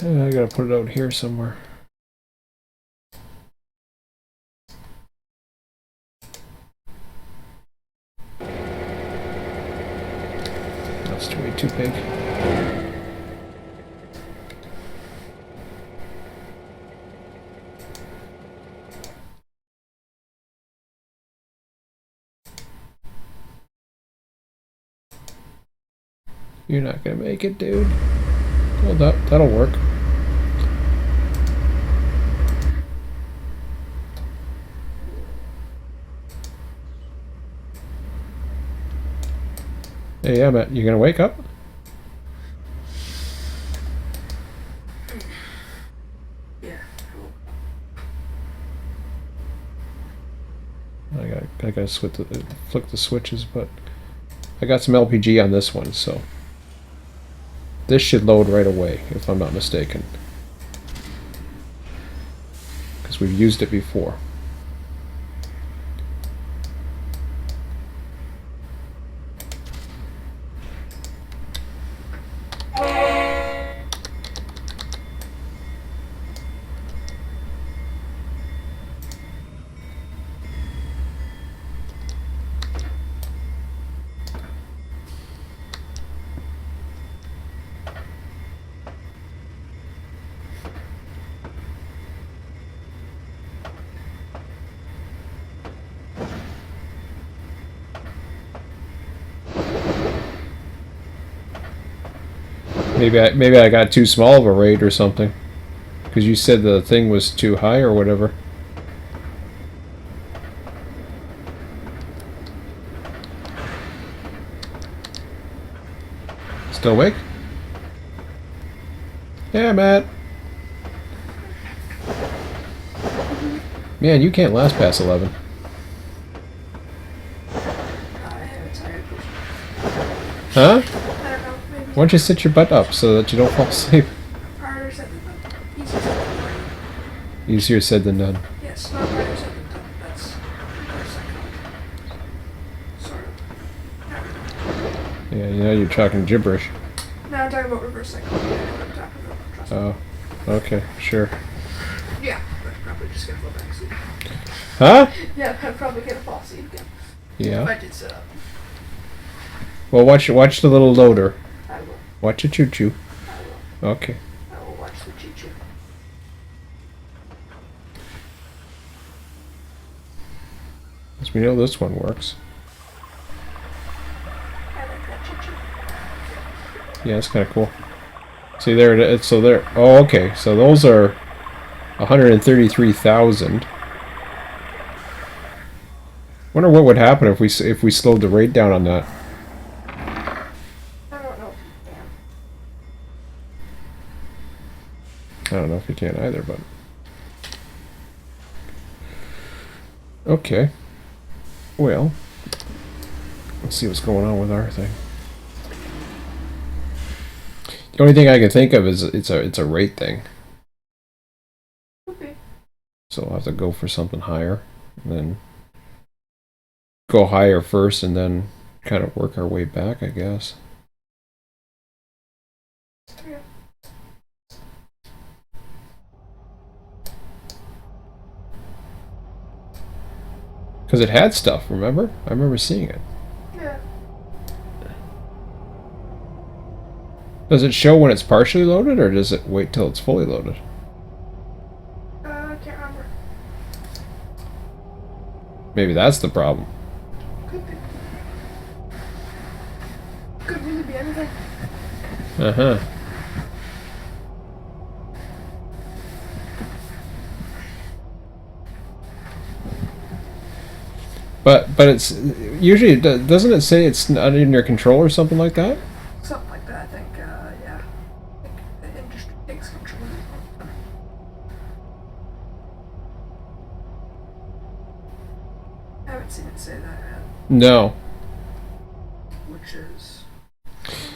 I gotta put it out here somewhere. That's way too big. You're not gonna make it, dude. Well, that'll work. Hey, yeah, but you gonna wake up? Yeah. I gotta flick the switches, but I got some LPG on this one, so this should load right away, if I'm not mistaken, because we've used it before. Maybe I got too small of a rate or something, because you said the thing was too high or whatever. Still awake? Yeah, Matt. Man, you can't last past 11. Huh? I don't know. Maybe. Why don't you sit your butt up so that you don't fall asleep? Harder said than done. Easier said than done. Easier said than done. Yes, not harder said than done. That's reverse psychology. Sort of. Yeah, you know you're talking gibberish. No, I'm talking about reverse psychology. I know what I'm talking about. Trust me. Oh, okay, sure. Yeah, but probably just gonna fall back asleep. Huh? Yeah, I'm probably gonna fall asleep again. If Yeah. I did sit up. Well, watch the little loader. I will. Watch it choo-choo. I will. Okay. I will watch the choo-choo. As we know, this one works. I like that choo-choo. Yeah, it's kind of cool. See, there it is. So there. Oh, okay. So those are 133,000. Wonder what would happen if we slowed the rate down on that. I don't know. I don't know if you can either, but okay. Well, let's see what's going on with our thing. The only thing I can think of is it's a rate thing. Okay. So I'll have to go for something higher, and then go higher first, and then kind of work our way back, I guess. Yeah. Because it had stuff, remember? I remember seeing it. Yeah. Does it show when it's partially loaded, or does it wait till it's fully loaded? I can't remember. Maybe that's the problem. Could be. Could really be anything. Uh-huh. But it's usually doesn't it say it's not in your control or something like that? Something like that, I think, yeah. I think the industry takes control. I haven't seen it say that yet, No. which is...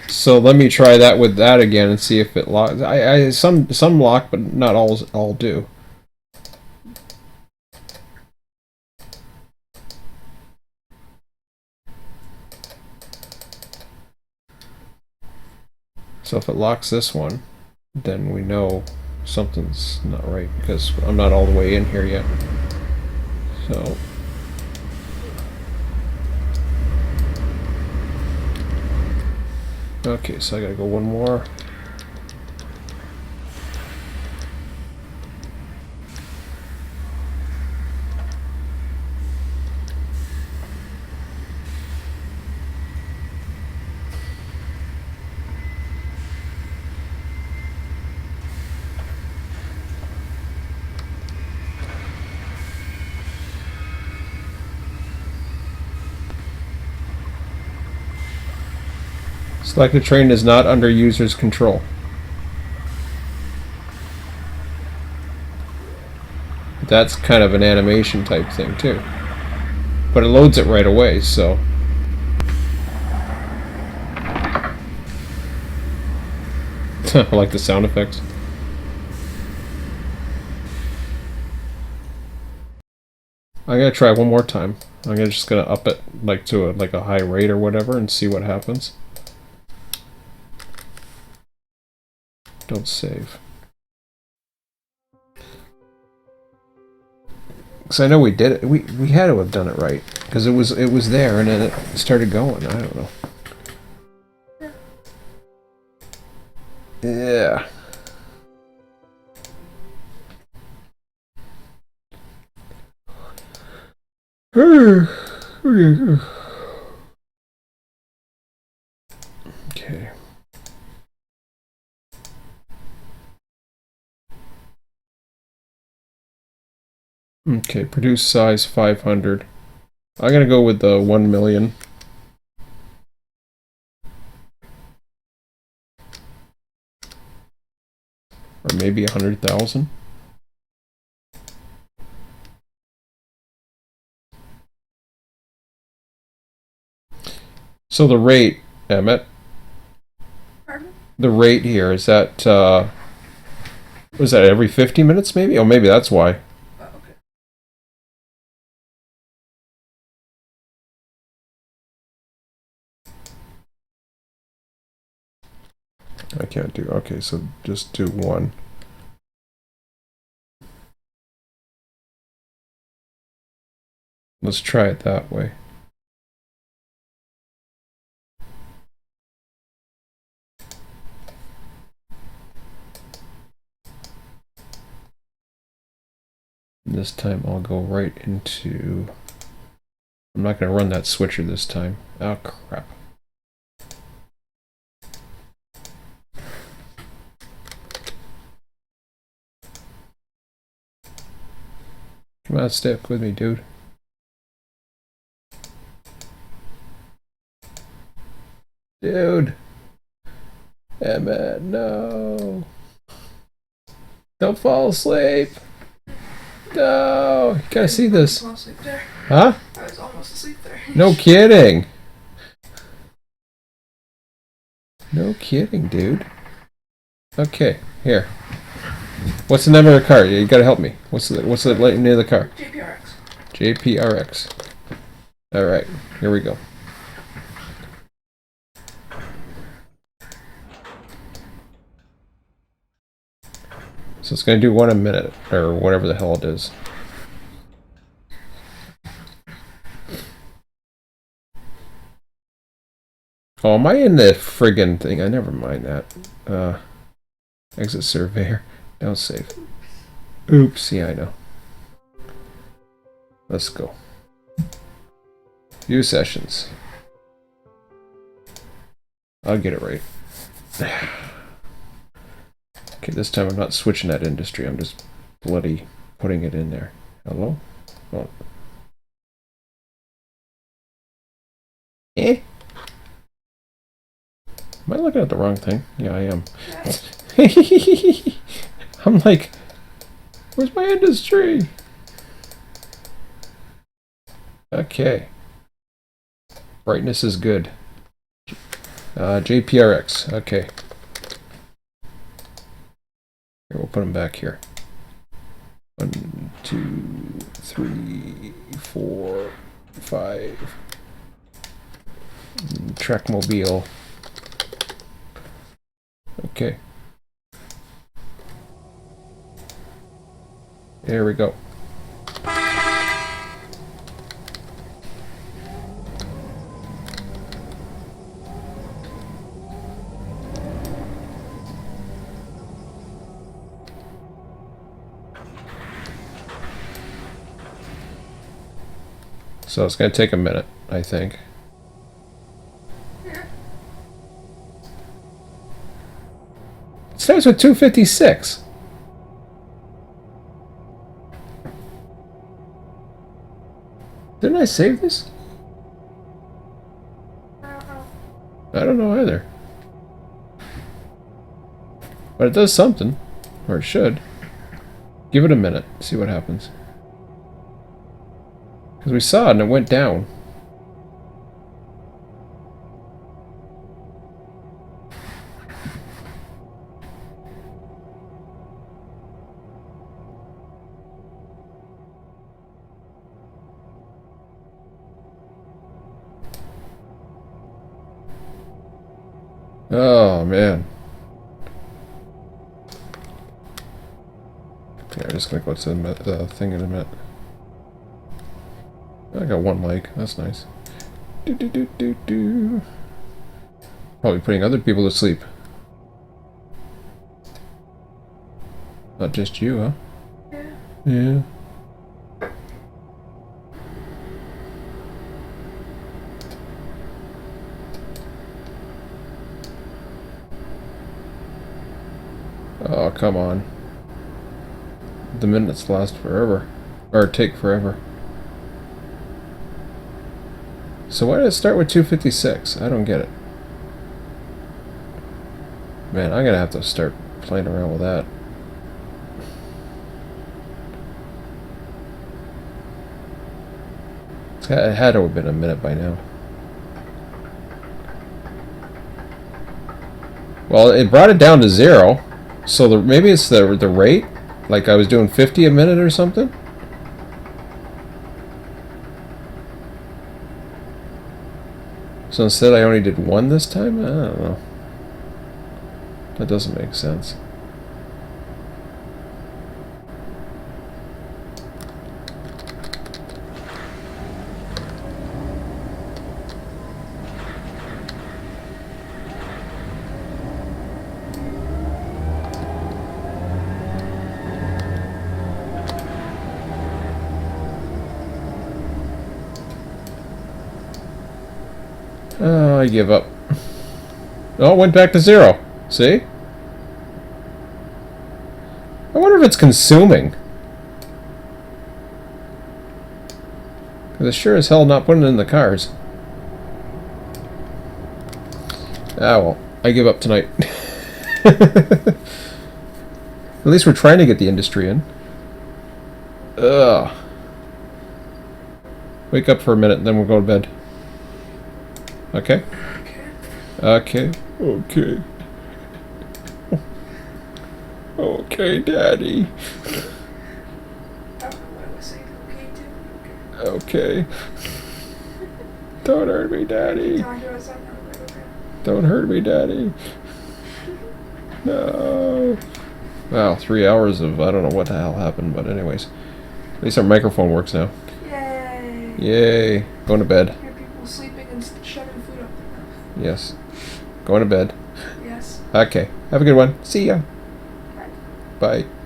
So let me try that with that again and see if it locks. Some lock, but not all do. So if it locks this one, then we know something's not right because I'm not all the way in here yet. So okay, so I gotta go one more. Selected train is not under user's control. That's kind of an animation type thing too. But it loads it right away, so. I like the sound effects. I'm gonna try one more time. I'm just gonna up it like to a high rate or whatever and see what happens. Don't save. Because I know we did it. We had to have done it right. Because it was there and then it started going. I don't know. Yeah. Okay. Okay, produce size 500. I'm gonna go with the 1 million. maybe 100,000. So the rate, Emmett, Pardon? the rate here, is that, was that every 50 minutes maybe? Oh, maybe that's why. Oh, okay. I can't do, okay, so just do one. Let's try it that way. This time I'll go right into... I'm not going to run that switcher this time. Oh, crap. Come on, stick with me, dude. Dude! Emmett, no! Don't fall asleep! No! You gotta see this. I was almost asleep there. Huh? I was almost asleep there. No kidding! No kidding, dude. Okay, here. What's the number of the car? You gotta help me. What's the light near the car? JPRX. JPRX. Alright, here we go. So it's going to do one a minute, or whatever the hell it is. Oh, am I in the friggin' thing? I never mind that. Exit surveyor. Don't save. Oops, yeah, I know. Let's go. View sessions. I'll get it right. Okay, this time I'm not switching that industry. I'm just bloody putting it in there. Hello? Oh. Eh? Am I looking at the wrong thing? Yeah, I am. I'm like, where's my industry? Okay. Brightness is good. JPRX. Okay. Here, we'll put them back here. 1, 2, 3, 4, 5. Trackmobile. Okay. There we go. So it's going to take a minute, I think. It starts with 256. Didn't I save this? I don't know. I don't know either. But it does something. Or it should. Give it a minute. See what happens. Because we saw it and it went down. Oh, man. Okay, I'm just going to go to the thing in a minute. I got one like. That's nice. Do. Probably putting other people to sleep. Not just you, huh? Yeah. Yeah. Oh, come on. The minutes last forever. Or take forever. So why did it start with 256? I don't get it. Man, I'm gonna have to start playing around with that. It had to have been a minute by now. Well, it brought it down to 0. So maybe it's the rate? Like I was doing 50 a minute or something? So instead I only did 1 this time? I don't know. That doesn't make sense. Oh, I give up. Oh, it went back to 0. See? I wonder if it's consuming. Because it's sure as hell not putting it in the cars. Ah, well. I give up tonight. At least we're trying to get the industry in. Ugh. Wake up for a minute, and then we'll go to bed. Okay? Okay. Okay. Okay, Daddy. Okay. Don't hurt me, Daddy. Don't hurt me, Daddy. No. Wow, 3 hours of I don't know what the hell happened, but anyways. At least our microphone works now. Yay. Yay. Going to bed. Hear people sleeping and shoving food up their mouth. Yes. Going to bed. Yes. Okay. Have a good one. See ya. Bye. Bye.